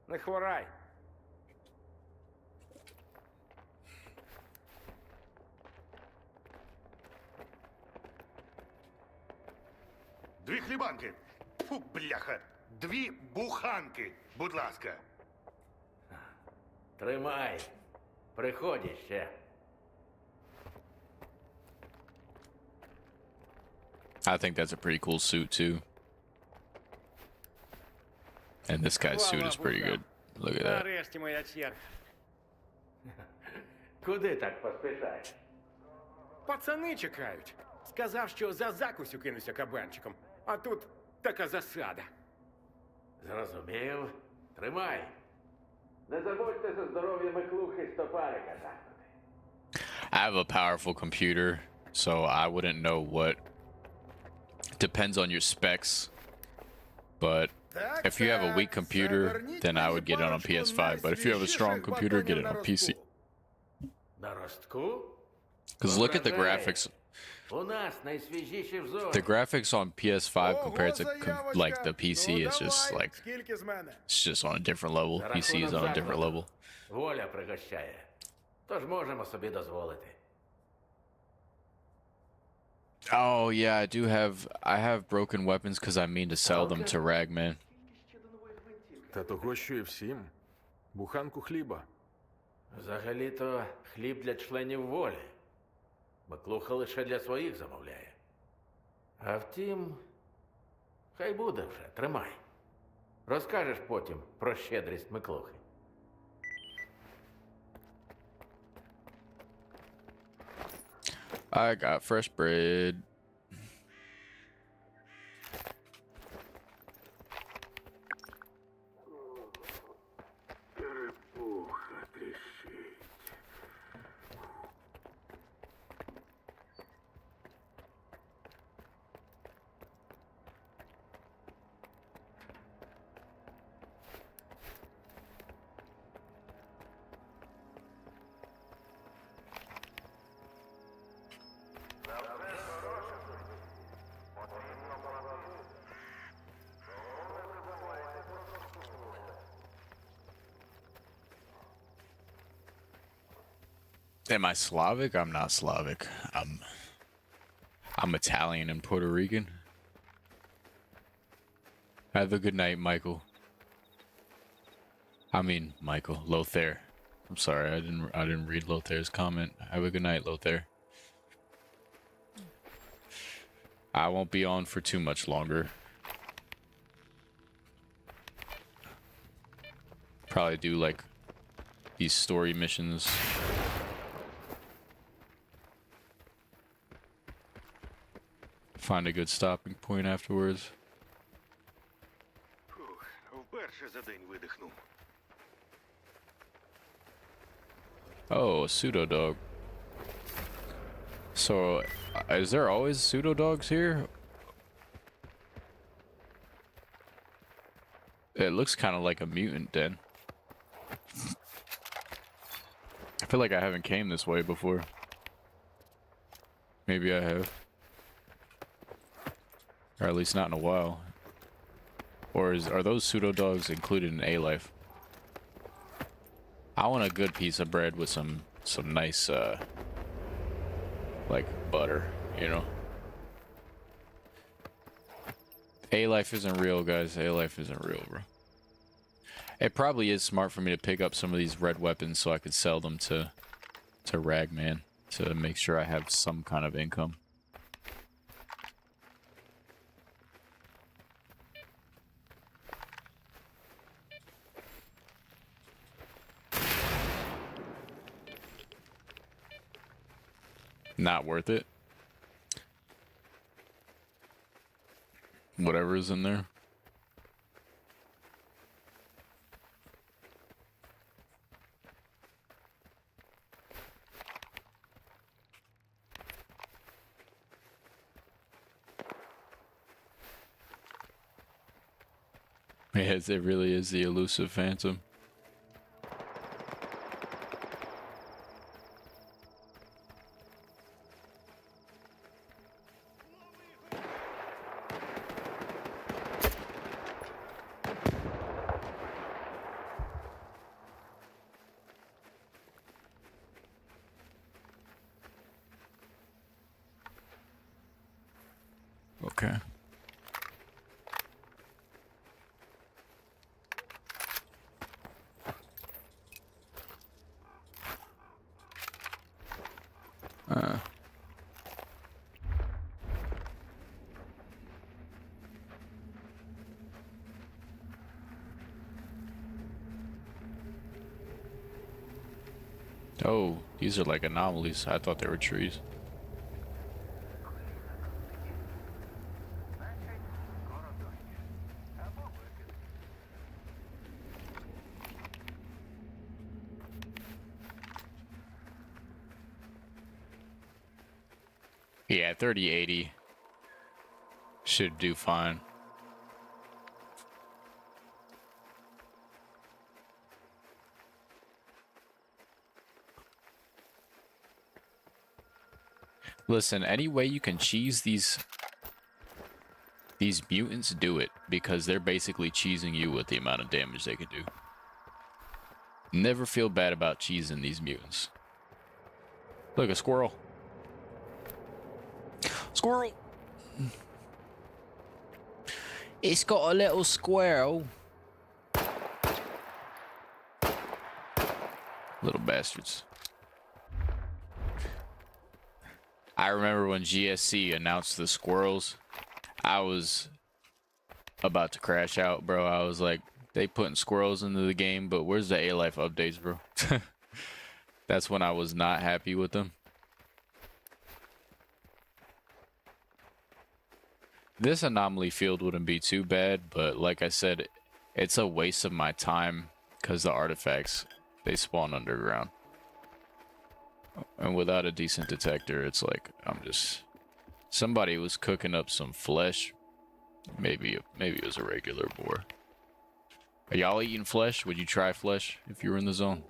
Не хворай. Дві хлібанки. Фу, бляха. Дві буханки, будь ласка. Тримай. Приходь ще. I think that's a pretty cool suit too. And this guy's suit is pretty good. Look at that. Нарешті моя черга. Куди так поспішаєш? Пацани чекають. Сказав, що за закусю кинуся кабанчиком. А тут така засада. Зрозумів. Тримай. Не забудьте за здоров'я Миклухи стопарика жахнути. I have a powerful computer, so I wouldn't know what. Depends on your specs. But if you have a weak computer, then I would get it on PS5. But if you have a strong computer, get it on PC. На ростку? Because look at the graphics. У нас найсвіжіші в зоні. The graphics on PS5 compared to like the PC is just like it's just on a different level. PC is on a different level. Воля пригощає. Тож можемо собі дозволити. Oh yeah, I have broken weapons because I mean to sell them to Ragman. Та того, що і всім. Буханку хліба. Взагалі-то хліб для членів волі. Миклуха лише для своїх замовляє. А втім, хай буде вже, тримай. Розкажеш потім про щедрість Миклухи. I got fresh bread. Черепуха тріщить. Am I Slavic? I'm not Slavic. I'm Italian and Puerto Rican. Have a good night, Michael. I mean, Michael. Lothair. I'm sorry, I didn't read Lothair's comment. Have a good night, Lothair. I won't be on for too much longer. Probably do like these story missions. Find a good stopping point afterwards. Фух, вперше за день видихнув. Oh, a pseudo dog. So, is there always pseudo dogs here? It looks kind of like a mutant den. I feel like I haven't came this way before. Maybe I have. Or at least not in a while. Or are those pseudo dogs included in A-Life? I want a good piece of bread with some nice like butter, you know. A-Life isn't real, guys. A-Life isn't real, bro. It probably is smart for me to pick up some of these red weapons so I could sell them to Ragman to make sure I have some kind of income. Not worth it. Whatever is in there. Yes, it really is the elusive phantom. Okay. Oh, these are like anomalies. I thought they were trees. Yeah, 3080 should do fine. Listen, any way you can cheese these mutants, do it, because they're basically cheesing you with the amount of damage they can do. Never feel bad about cheesing these mutants. Look, a squirrel. Squirrel! It's got a little squirrel. Little bastards. I remember when GSC announced the squirrels, I was about to crash out, bro. I was like, they putting squirrels into the game, but where's the A-Life updates, bro? That's when I was not happy with them. This anomaly field wouldn't be too bad, but like I said, it's a waste of my time because the artifacts, they spawn underground. And without a decent detector, it's like, I'm just... Somebody was cooking up some flesh. Maybe it was a regular boar. Are y'all eating flesh? Would you try flesh if you were in the zone?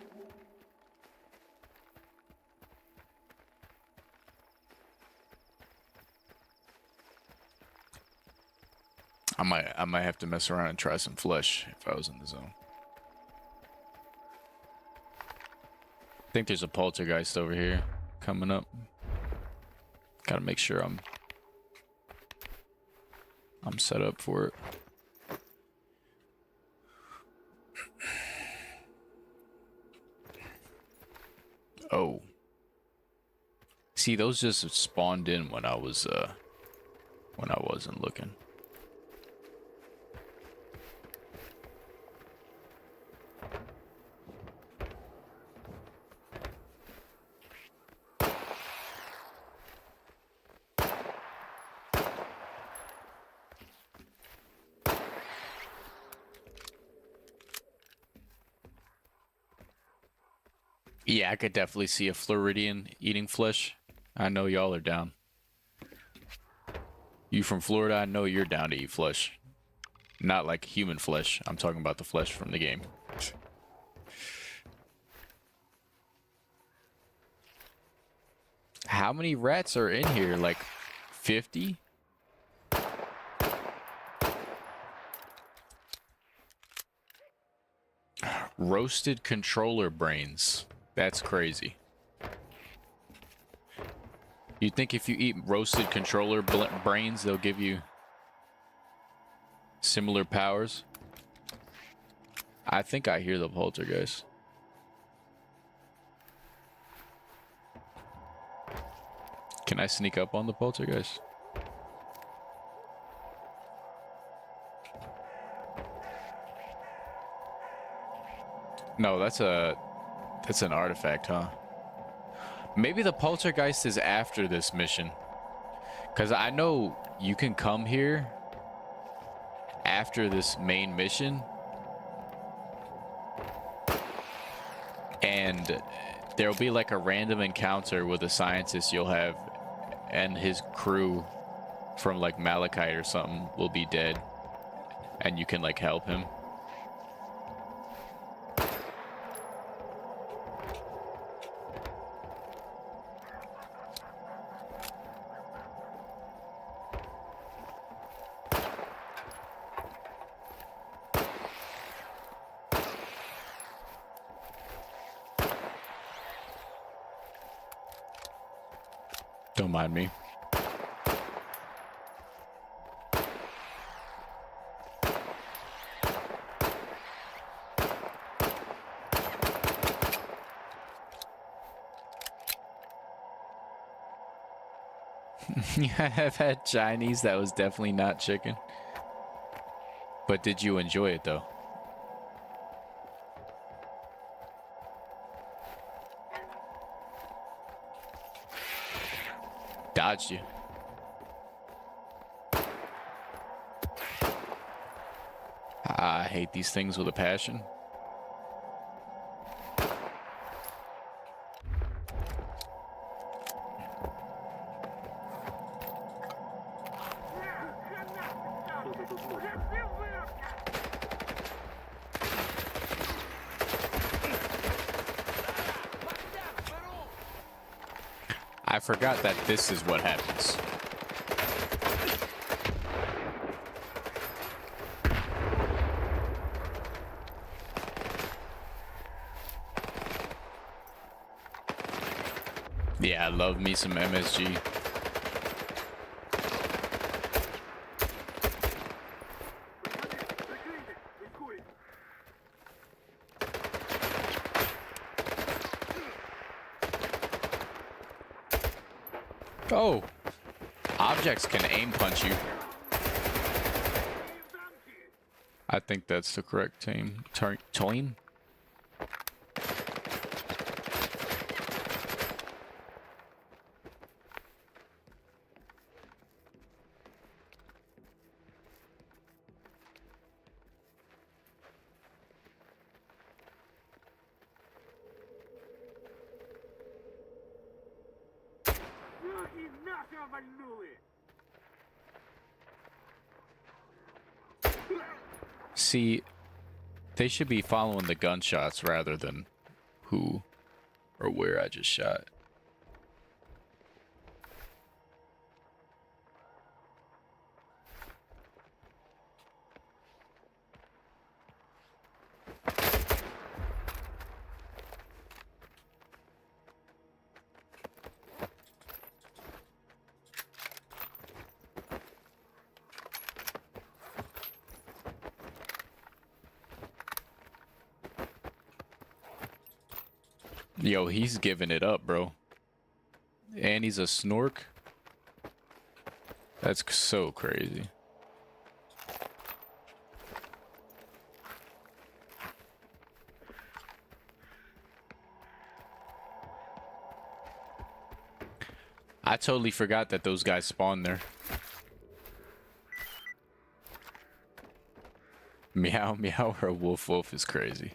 I might have to mess around and try some flesh if I was in the zone. I think there's a poltergeist over here coming up. Gotta make sure I'm set up for it. Oh. See, those just spawned in when I wasn't looking. Yeah, I could definitely see a Floridian eating flesh. I know y'all are down. You from Florida, I know you're down to eat flesh. Not like human flesh. I'm talking about the flesh from the game. How many rats are in here? Like 50? Roasted controller brains. That's crazy. You think if you eat roasted controller brains, they'll give you similar powers? I think I hear the poltergeist. Can I sneak up on the poltergeist? No, that's an artifact, huh? Maybe the poltergeist is after this mission. Because I know you can come here after this main mission. And there'll be like a random encounter with a scientist you'll have. And his crew from like Malachite or something will be dead. And you can like help him. Don't mind me. I've had Chinese that was definitely not chicken. But did you enjoy it though? Dodged you. I hate these things with a passion. I forgot that this is what happens. Yeah, I love me some MSG. Oh, objects can aim punch you. I think that's the correct team. Team? See, they should be following the gunshots rather than who or where I just shot. Yo, he's giving it up, bro. And he's a snork. That's so crazy. I totally forgot that those guys spawned there. Meow meow or woof woof is crazy.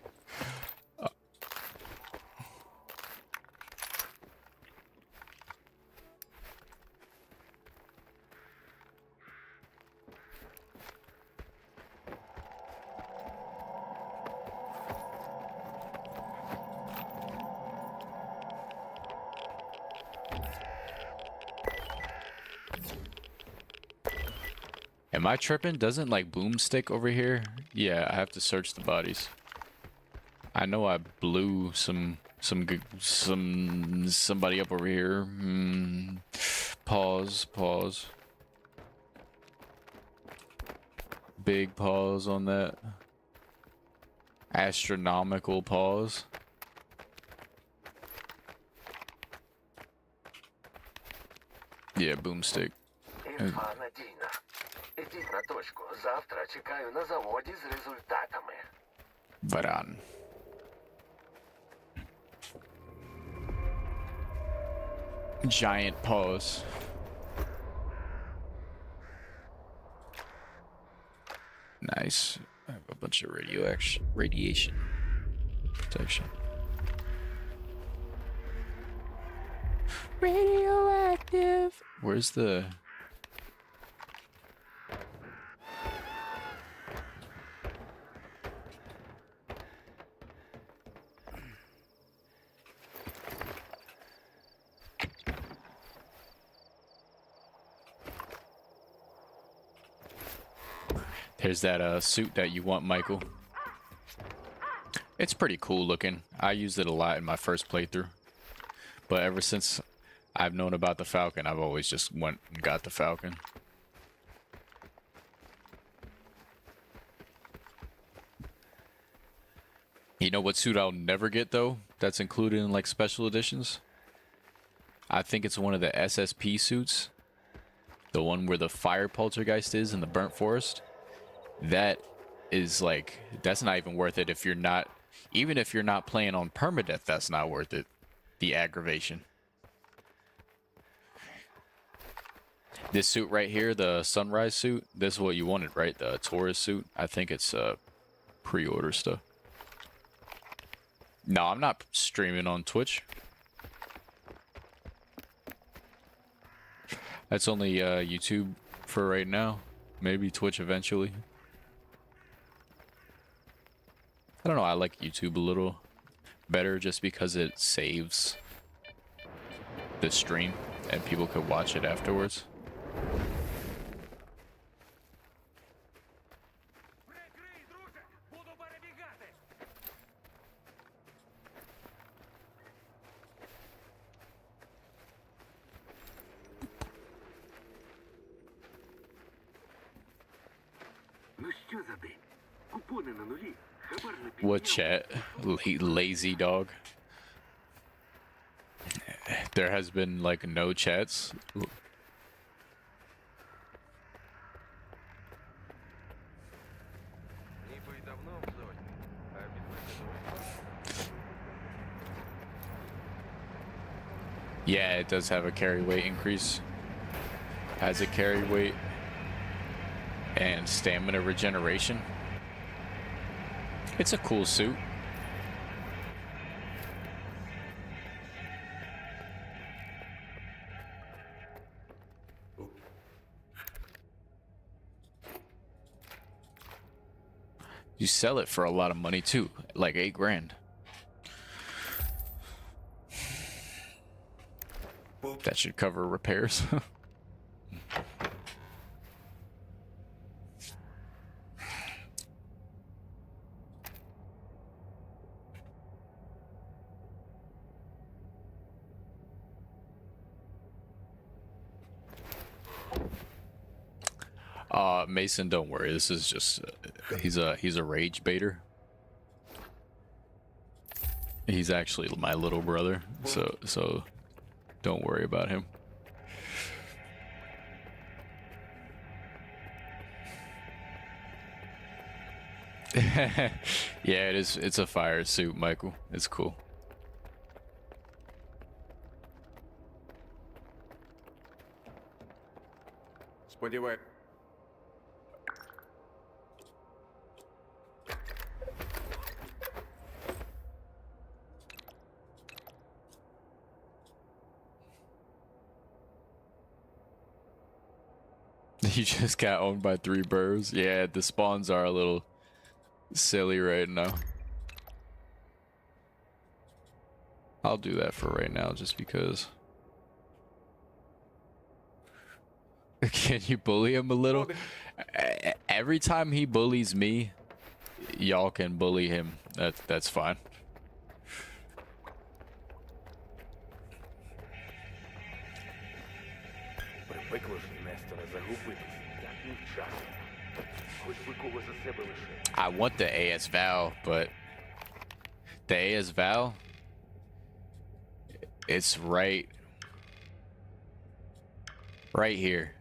Am I tripping? Doesn't like boomstick over here? Yeah, I have to search the bodies. I know I blew somebody up over here. Pause. Big pause on that. Astronomical pause. Yeah, boomstick. Інфа надійна. Ідіть на точку. Завтра чекаю на заводі з результатами. Варан. Giant pause. Nice. I have a bunch of radiation protection. Radioactive. Where's the... There's that suit that you want, Michael. It's pretty cool looking. I used it a lot in my first playthrough. But ever since I've known about the Falcon, I've always just went and got the Falcon. You know what suit I'll never get though? That's included in like special editions? I think it's one of the SSP suits. The one where the fire poltergeist is in the burnt forest. That is like, that's not even worth it if you're not, even if you're not playing on permadeath, that's not worth it. The aggravation. This suit right here, the sunrise suit, this is what you wanted, right? The Taurus suit. I think it's pre-order stuff. No, I'm not streaming on Twitch. That's only YouTube for right now. Maybe Twitch eventually. I don't know, I like YouTube a little better just because it saves the stream and people could watch it afterwards. What chat? Lazy dog. There has been like no chats. Yeah, it does have a carry weight increase. Has a carry weight and stamina regeneration. It's a cool suit. You sell it for a lot of money too, like $8 grand. That should cover repairs. Mason, don't worry. This is just he's a rage baiter. He's actually my little brother, so don't worry about him. Yeah, it is. It's a fire suit, Michael. It's cool. Сподіваюсь. You just got owned by 3 birds. Yeah, the spawns are a little silly right now. I'll do that for right now just because. Can you bully him a little? Every time he bullies me, y'all can bully him. That's fine. I want the S.T.A.L.K.E.R, but the S.T.A.L.K.E.R, it's right here.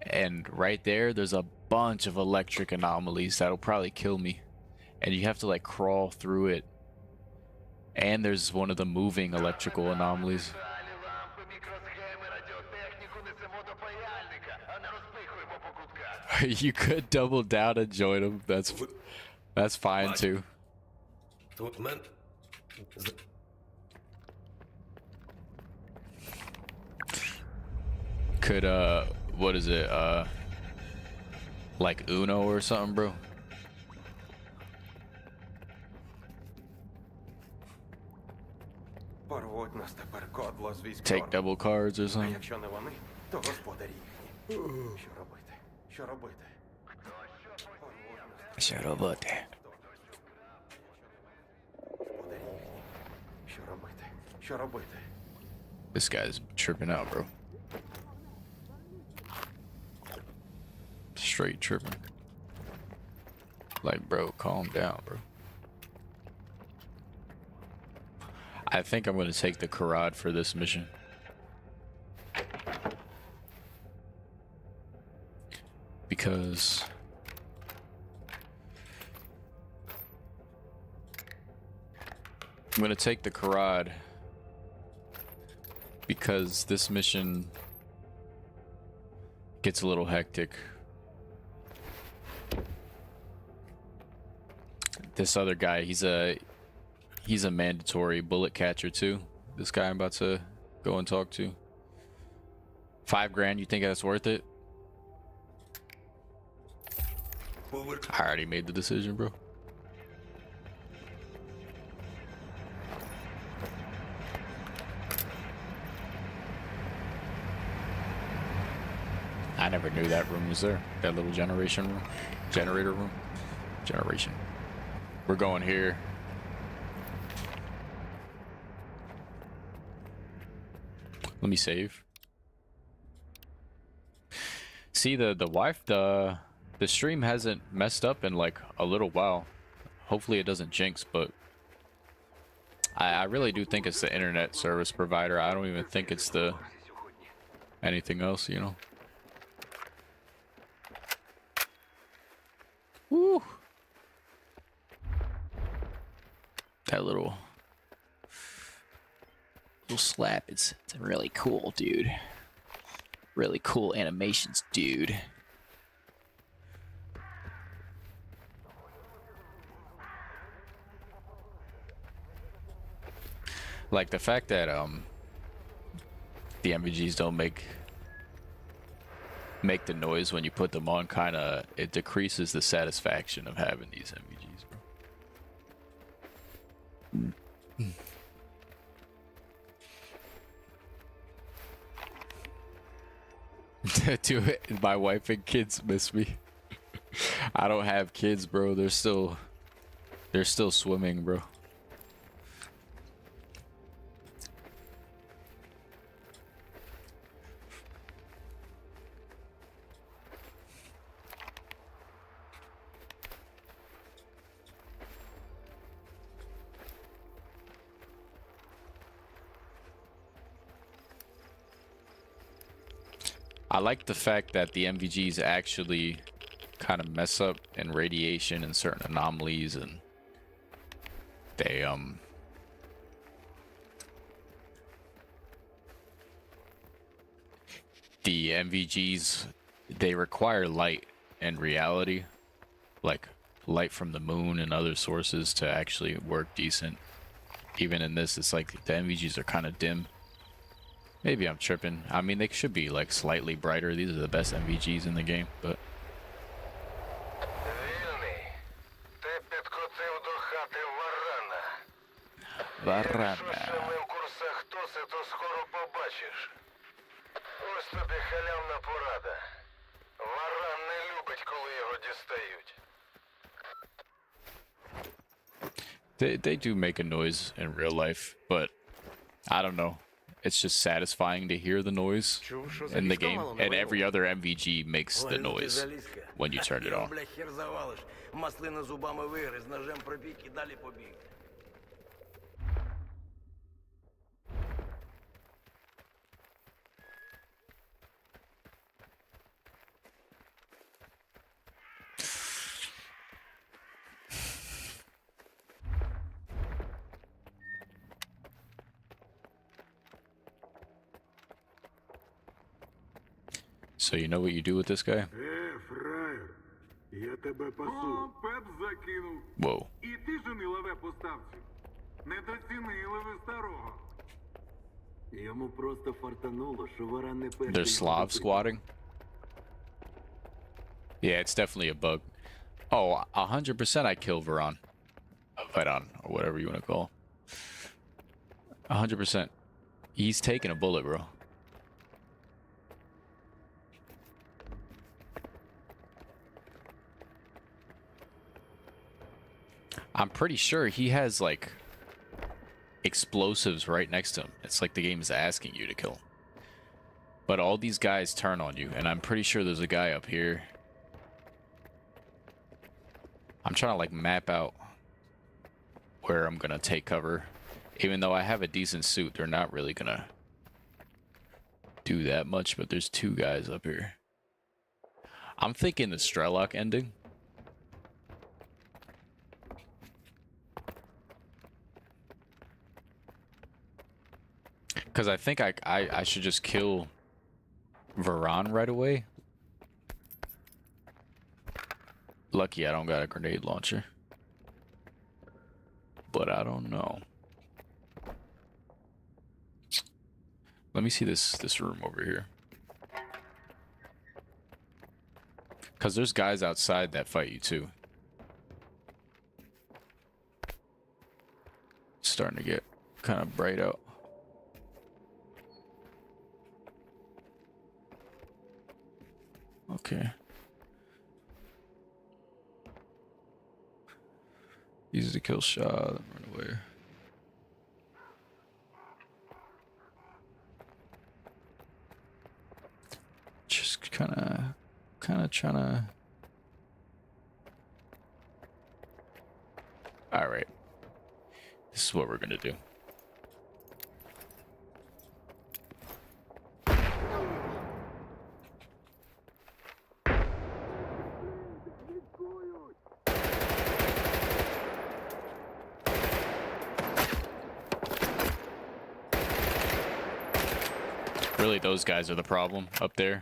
And right there's a bunch of electric anomalies that'll probably kill me. And you have to like crawl through it. And there's one of the moving electrical anomalies. You could double down and join them. That's fine too. Could what is it? Like Uno or something, bro? Take double cards or something. Якщо не вони, то господарі їхні. Що робити? Що робити? Що робити? Господарі їхні. Що робити? Що робити? This guy's tripping out, bro. Straight tripping. Like, bro, calm down, bro. I think I'm going to take the C.H.O.R.N.O.B.Y for this mission. Because I'm going to take the C.H.O.R.N.O.B.Y because this mission gets a little hectic. This other guy, he's a mandatory bullet catcher too. This guy I'm about to go and talk to. $5 grand, you think that's worth it? I already made the decision, bro. I never knew that room was there. That little generation room. Generator room. Generation. We're going here. Let me save. See, the stream hasn't messed up in like a little while. Hopefully it doesn't jinx, but I really do think it's the internet service provider. I don't even think it's the anything else, you know. Woo. That little slap, it's really cool, dude. Really cool animations, dude. Like the fact that the MVGs don't make the noise when you put them on, kind of it decreases the satisfaction of having these MVGs, bro. Dude, my wife and kids miss me. I don't have kids, bro. They're still swimming, bro. I like the fact that the MVGs actually kind of mess up in radiation and certain anomalies, and they the MVGs, they require light in reality, like light from the moon and other sources to actually work decent. Even in this, it's like the MVGs are kind of dim. Maybe I'm tripping. I mean, they should be like slightly brighter. These are the best MVGs in the game, but Варана. Ось тобі халявна порада. Варан не любить, коли його дістають. They do make a noise in real life, but I don't know. It's just satisfying to hear the noise in the game, and every other MVG makes the noise when you turn it on. Маслина зубами вигриз, ножем пробіг і далі побіг. So you know what you do with this guy? Фраєр, я тебе пасу. О, пеп закинув. Whoa. І ти жени лаве поставці. Недоцінили ви старого. Йому просто фартануло, що варан не перший. They're Slav squatting? Yeah, it's definitely a bug. Oh, 100% I kill Varan. Varan, or whatever you want to call. 100%. He's taking a bullet, bro. I'm pretty sure he has, like, explosives right next to him. It's like the game is asking you to kill him. But all these guys turn on you, and I'm pretty sure there's a guy up here. I'm trying to, like, map out where I'm gonna take cover. Even though I have a decent suit, they're not really gonna do that much, but there's two guys up here. I'm thinking the S.T.A.L.K.E.R ending. Because I think I should just kill Varan right away. Lucky I don't got a grenade launcher. But I don't know. Let me see this room over here. Because there's guys outside that fight you too. It's starting to get kind of bright out. Okay. Easy to kill shot, run away. Just kind of trying to. All right. This is what we're gonna do. Really, those guys are the problem up there.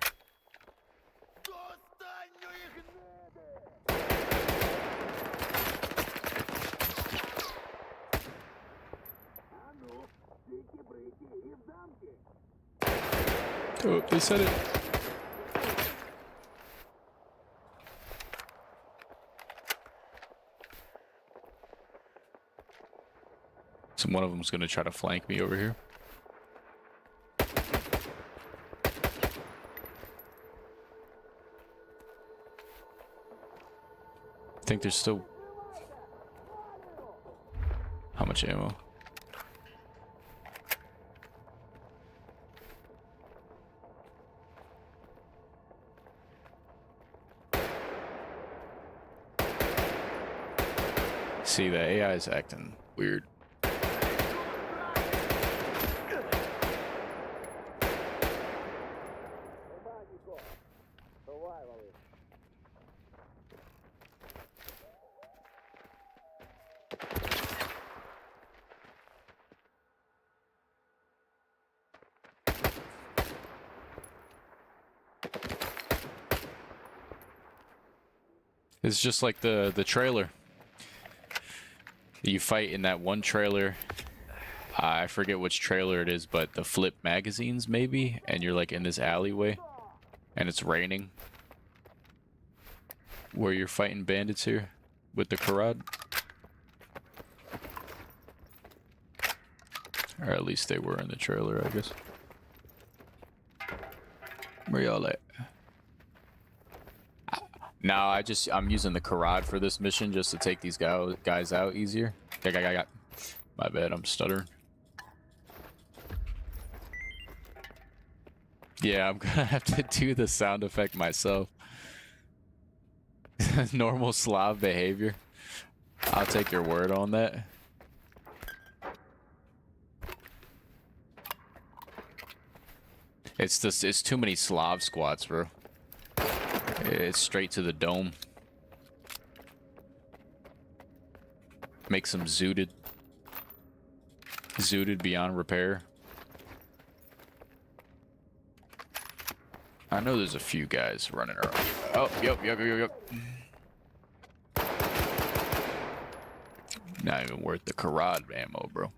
Oh, they said it. So one of them's gonna try to flank me over here. I think there's still... How much ammo? See, the AI is acting weird. It's just like the trailer. You fight in that one trailer. I forget which trailer it is, but the flip magazines maybe, and you're like in this alleyway, and it's raining. Where you're fighting bandits here with the CHORNOBYL. Or at least they were in the trailer, I guess. Where y'all at? No, I'm using the CHORNOBYL for this mission just to take these guys out easier. My bad, I'm stuttering. Yeah, I'm gonna have to do the sound effect myself. Normal Slav behavior. I'll take your word on that. It's too many Slav squats, bro. It's straight to the dome. Makes them zooted. Zooted beyond repair. I know there's a few guys running around. Oh, yep. Not even worth the CHORNOBYL ammo, bro.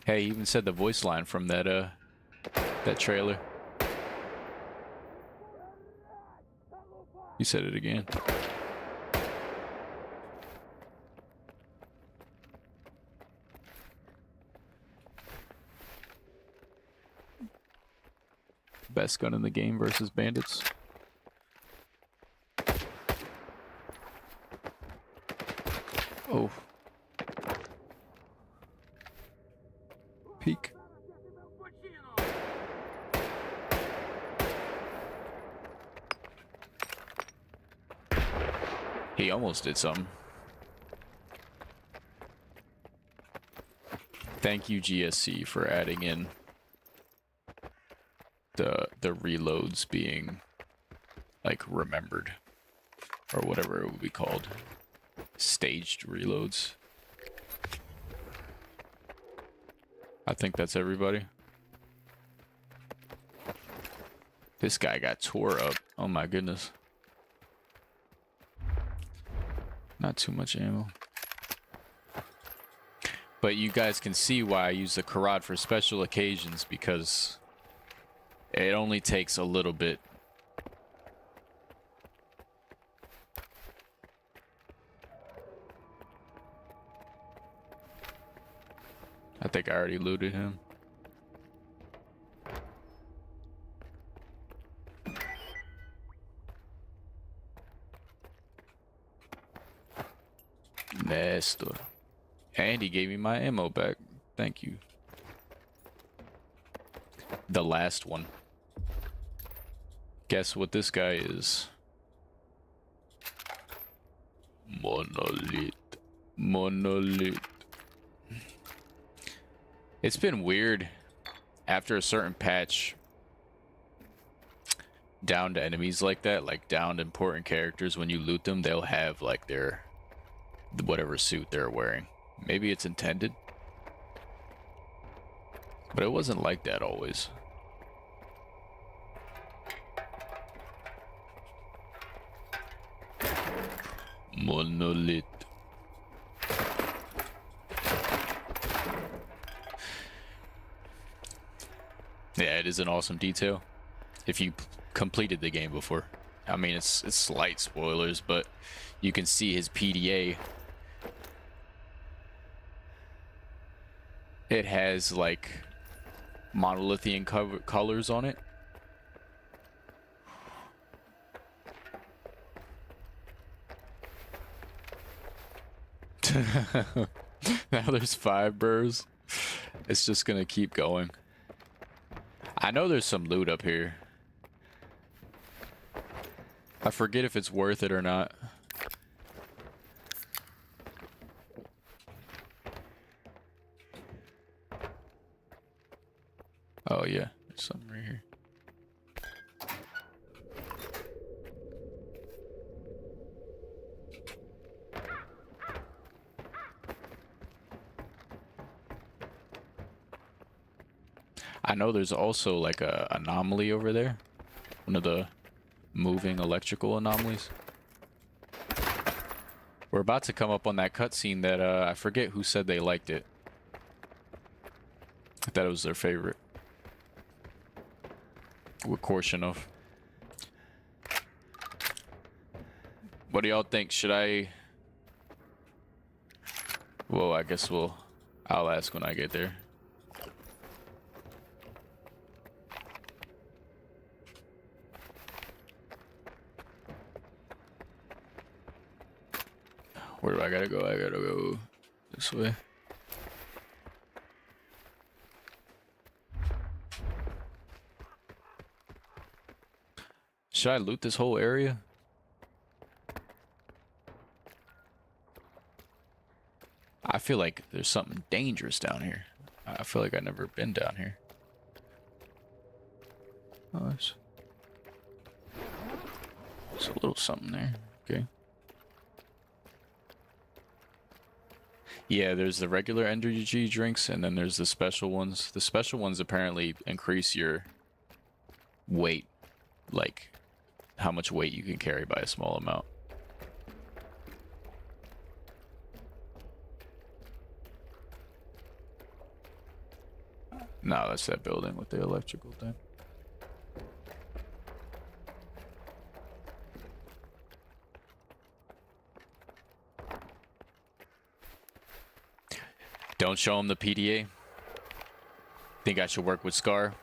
Hey, he even said the voice line from that trailer. You said it again. Best gun in the game versus bandits. Oh. Peek. He almost did something. Thank you, GSC, for adding in the reloads being like remembered, or whatever it would be called. Staged reloads. I think that's everybody. This guy got tore up. Oh my goodness. Not too much ammo. But you guys can see why I use the CHORNOBYL for special occasions, because it only takes a little bit. I think I already looted him. S.T.A.L.K.E.R. And he gave me my ammo back. Thank you. The last one. Guess what this guy is? Monolith. Monolith. It's been weird. After a certain patch, downed enemies like that, like downed important characters, when you loot them, they'll have like their whatever suit they're wearing. Maybe it's intended, but it wasn't like that always. Monolith. Yeah, it is an awesome detail. If you completed the game before, I mean, it's slight spoilers, but you can see his PDA. It has like monolithian colors on it. Now there's 5 burrs. It's just gonna keep going. I know there's some loot up here. I forget if it's worth it or not. Oh yeah, there's something right here. I know there's also like a anomaly over there. One of the moving electrical anomalies. We're about to come up on that cutscene that I forget who said they liked it. I thought it was their favorite. With Korshinov. What do y'all think? Should I... Well, I guess I'll ask when I get there. Where do I gotta go? I gotta go this way. Should I loot this whole area? I feel like there's something dangerous down here. I feel like I've never been down here. Oh, there's a little something there. Okay. Yeah, there's the regular energy drinks, and then there's the special ones. The special ones apparently increase your weight, like how much weight you can carry by a small amount. No, that's that building with the electrical thing. Don't show him the PDA. Think I should work with S.T.A.L.K.E.R?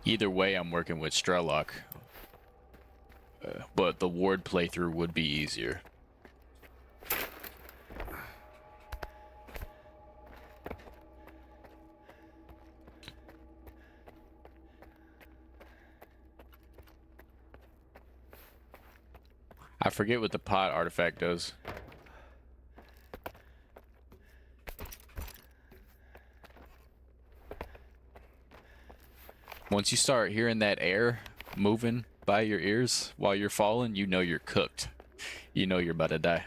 Either way, I'm working with S.T.A.L.K.E.R. But the Ward playthrough would be easier. I forget what the pot artifact does. Once you start hearing that air moving by your ears while you're falling, you know you're cooked. You know you're about to die.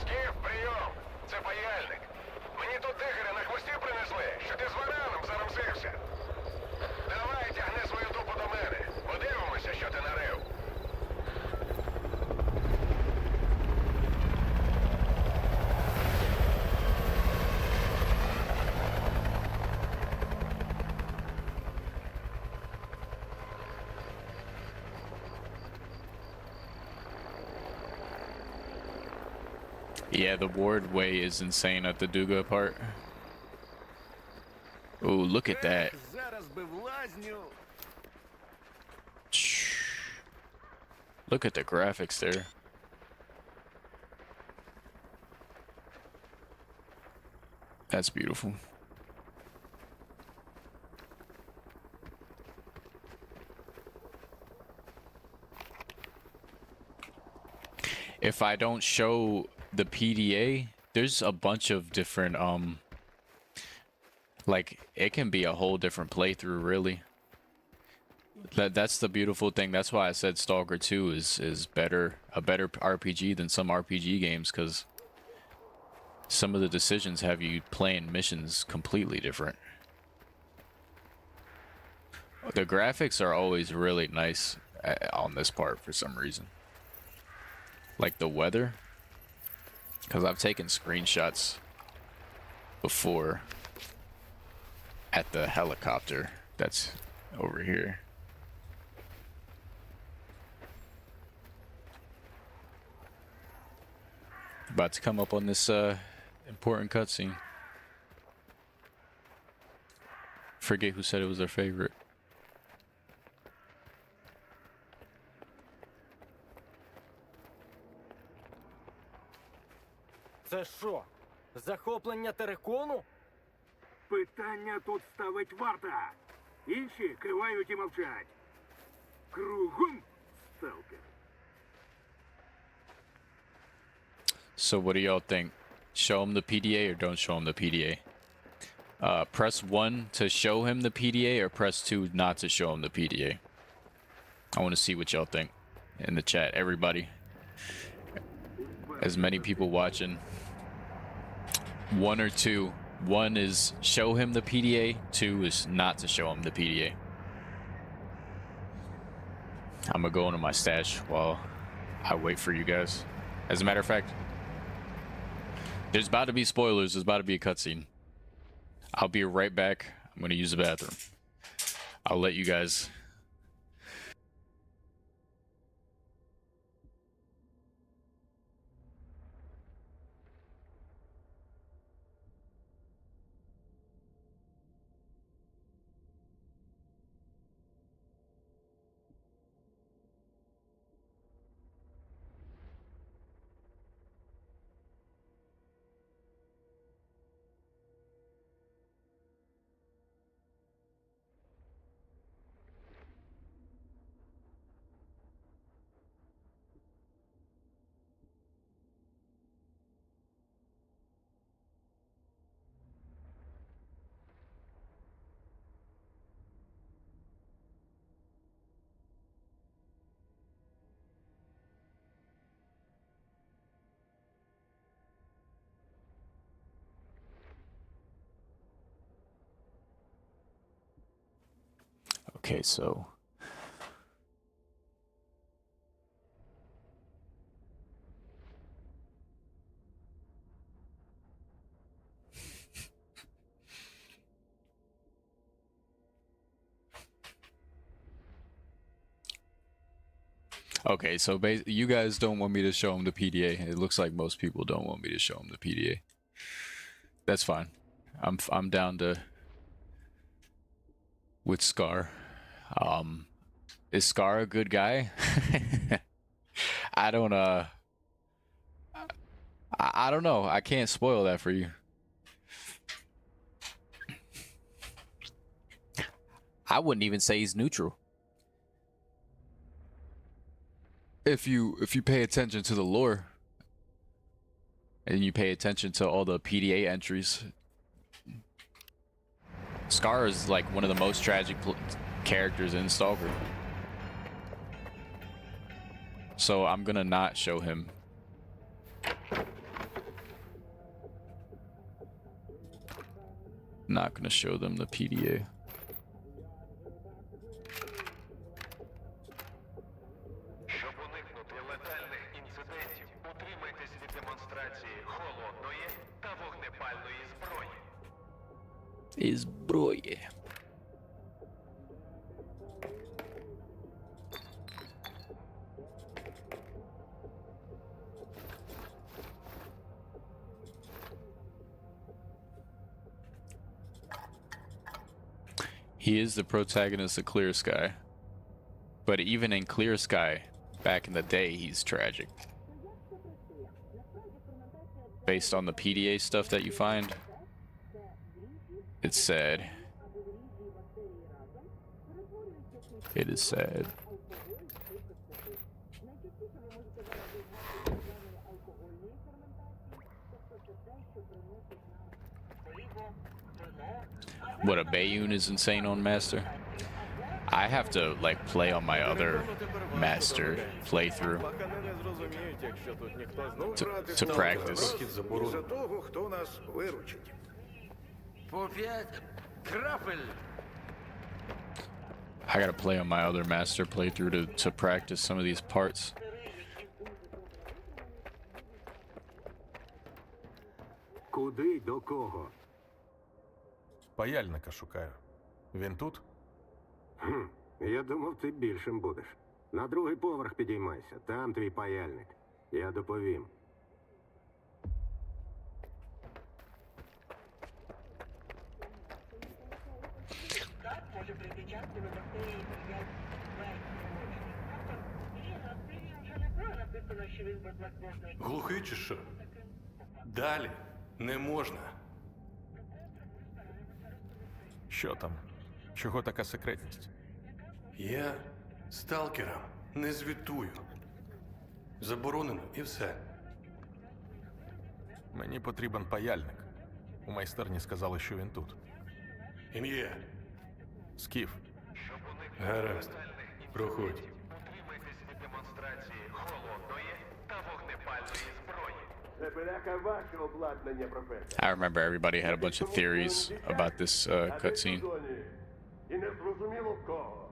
Скіф, прийом! Це паяльник. Мені тут дигаря на хвості принесли, що ти з вараном зарамсився. Давай, тягни свою дупу до мене. Подивимося, що ти нарив. Yeah, the Ward way is insane at the Duga part. Ooh, look at that. Look at the graphics there. That's beautiful. If I don't show the PDA, there's a bunch of different like it can be a whole different playthrough, really. That's the beautiful thing. That's why I said Stalker 2 is a better RPG than some RPG games, because some of the decisions have you playing missions completely different. The graphics are always really nice on this part for some reason. Like the weather, because I've taken screenshots before at the helicopter that's over here. About to come up on this important cutscene. Forget who said it was their favorite. Це що? Захоплення терикону? Питання тут ставить варта. Інші кивають і мовчать. Кругом сталкер. So what do y'all think? Show him the PDA or don't show him the PDA? Press 1 to show him the PDA or press 2 not to show him the PDA? I want to see what y'all think in the chat, everybody. As many people watching. 1 or 2. 1 is show him the PDA, 2 is not to show him the PDA. I'm gonna go into my stash while I wait for you guys. As a matter of fact, there's about to be spoilers. There's about to be a cutscene. I'll be right back. I'm gonna use the bathroom. I'll let you guys. Okay, so okay, so you guys don't want me to show him the PDA. It looks like most people don't want me to show him the PDA. That's fine. I'm down to with S.T.A.L.K.E.R. Is S.T.A.L.K.E.R a good guy? I don't I don't know. I can't spoil that for you. I wouldn't even say he's neutral. If you pay attention to the lore and you pay attention to all the PDA entries, S.T.A.L.K.E.R is like one of the most tragic characters in Stalker. So I'm gonna not show him. Not gonna show them the PDA. Щоб уникнути летальних інцидентів, утримайтесь від демонстрації холодної та вогнепальної зброї. І зброї. He is the protagonist of Clear Sky. But even in Clear Sky, back in the day, he's tragic. Based on the PDA stuff that you find, It's sad. It is sad. What, a Bayun is insane on Master? I have to, like, play on my other Master playthrough to practice. За того, хто нас виручить. По 5 крапель. I gotta play on my other Master playthrough to practice some of these parts. Куди й до кого? Паяльника шукаю. Він тут? Я думав, ти більшим будеш. На другий поверх підіймайся, там твій паяльник. Я доповім. Глухий чи що? Далі не можна. Що там? Чого така секретність? Я сталкерам не звітую. Заборонено і все. Мені потрібен паяльник. У майстерні сказали, що він тут. Ім'я. Скіф. Гаразд. Проходь. I remember everybody had a bunch of theories about this cutscene. І не зрозуміло в кого.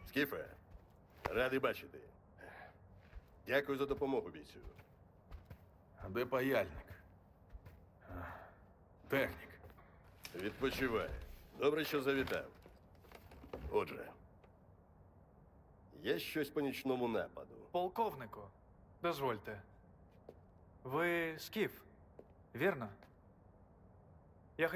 Скіфе, радий бачити. Дякую за допомогу, бійцю. А де паяльник? Технік. Відпочивай. Добре, що завітав. Отже, є щось по нічному нападу. Полковнику, дозвольте. Ви Скіф, вірно? Я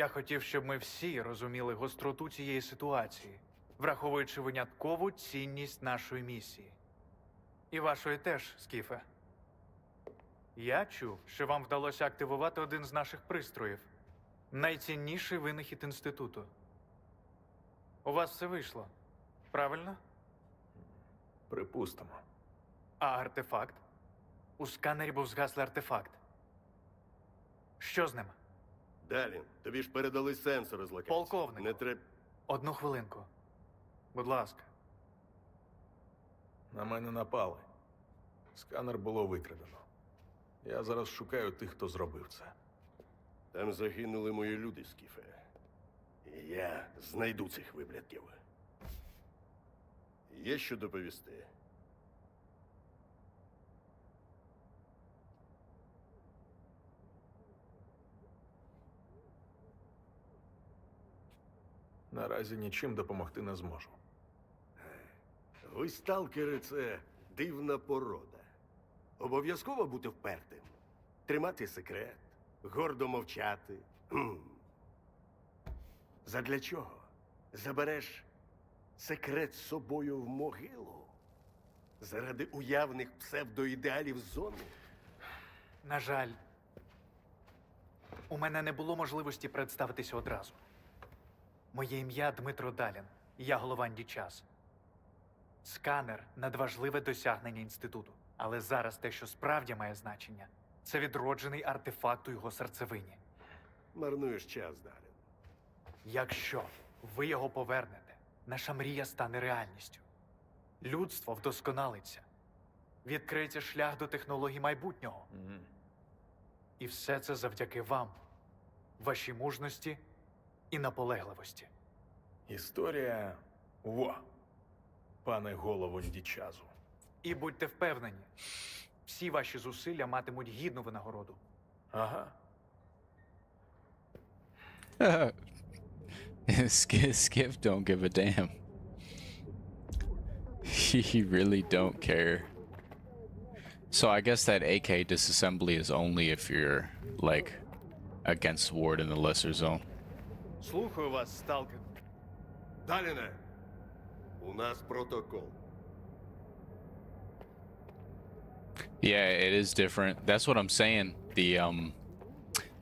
хотів, щоб ми всі розуміли гостроту цієї ситуації, враховуючи виняткову цінність нашої місії. І вашої теж, Скіфе. Я чув, що вам вдалося активувати один з наших пристроїв. Найцінніший винахід інституту. У вас все вийшло, правильно? Припустимо. А артефакт? У сканері був згаслий артефакт. Що з ним? Далі, тобі ж передали сенсори з локації. Полковник. Не треба. Одну хвилинку. Будь ласка. На мене напали. Сканер було викрадено. Я зараз шукаю тих, хто зробив це. Там загинули мої люди, Скіфе. І я знайду цих виблядків. Є що доповісти. Наразі нічим допомогти не зможу. Ви, сталкери, це дивна порода. Обов'язково бути впертим. Тримати секрет, гордо мовчати. Задля чого? Забереш секрет з собою в могилу? Заради уявних псевдоідеалів зони? На жаль, у мене не було можливості представитися одразу. Моє ім'я Дмитро Далін, і я голова час. Сканер – надважливе досягнення інституту. Але зараз те, що справді має значення, це відроджений артефакт у його серцевині. Марнуєш час, Далін. Якщо ви його повернете, наша мрія стане реальністю. Людство вдосконалиться. Відкриється шлях до технологій майбутнього. І все це завдяки вам, вашій мужності і наполегливості. Історія пане голово Дічазу. І будьте впевнені, всі ваші зусилля матимуть гідну винагороду. Ага. Skiff don't give a damn. He really don't care. So I guess that AK disassembly is only if you're, like, against Ward in the lesser zone. Слухаю вас, Сталкер. Даліне, у нас протокол. Yeah, it is different. That's what I'm saying. The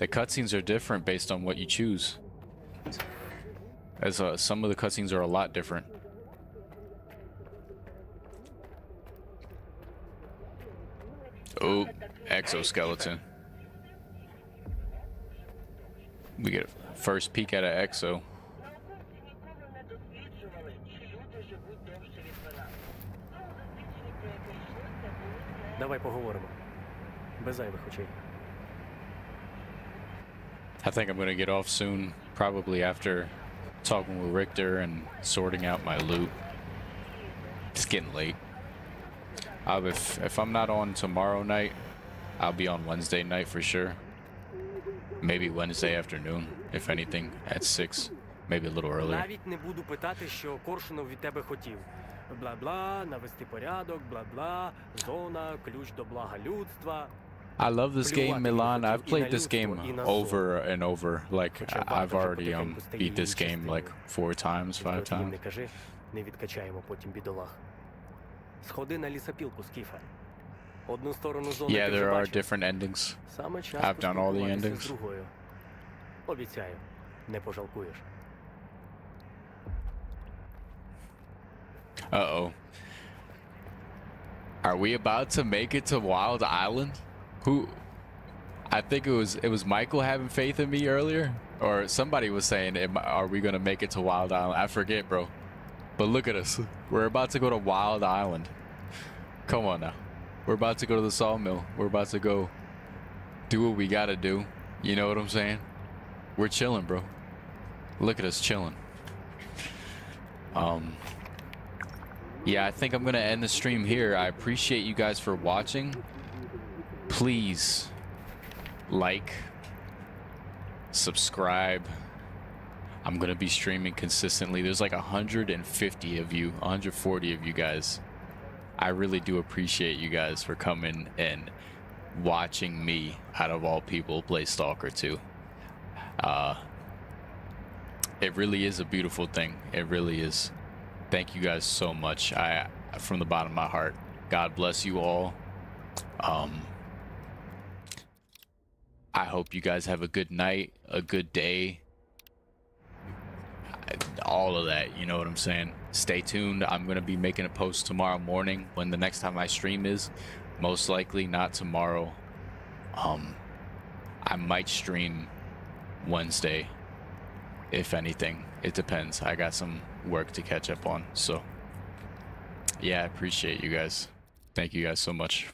cutscenes are different based on what you choose. As some of the cutscenes are a lot different. Oh, exoskeleton. We get a first peek at an exo. Давай поговоримо. Без зайвих очей. I think I'm gonna get off soon, probably after talking with Richter and sorting out my loot. It's getting late. If I'm not on tomorrow night, I'll be on Wednesday night for sure. Maybe Wednesday afternoon, if anything, at 6, maybe a little earlier. Навіть не буду питати, що Коршунов від тебе хотів. Бла-бла, навести порядок, бла-бла, зона, ключ до блага людства. I love this game, Milan. I've played this game over and over. Like, I've already beat this game like 4 times, 5 times. Не кажи, не відкачаємо потім бідолах. Сходи на лісопілку, Скіфе. Одну сторону зони Yeah, ти вже there are бачив. different endings. Саме час I've done all the поспілкуватися endings. з другою. Обіцяю, не пожалкуєш. Uh-oh. Are we about to make it to Wild Island? Who? I think it was Michael having faith in me earlier, or somebody was saying, "Are we gonna make it to Wild Island?" I forget, bro. But look at us. We're about to go to Wild Island. Come on now. We're about to go to the sawmill. We're about to go do what we gotta do. You know what I'm saying? We're chilling, bro. Look at us chilling. Yeah, I think I'm gonna end the stream here. I appreciate you guys for watching. Please like, subscribe. I'm gonna be streaming consistently. There's like 150 of you, 140 of you guys. I really do appreciate you guys for coming and watching me, out of all people, play Stalker 2. It really is a beautiful thing. It really is. Thank you guys so much. From the bottom of my heart, God bless you all. I hope you guys have a good night, a good day, all of that, you know what I'm saying? Stay tuned. I'm going to be making a post tomorrow morning when the next time I stream is. Most likely not tomorrow. I might stream Wednesday, if anything. It depends. I got some work to catch up on. So, yeah, I appreciate you guys. Thank you guys so much.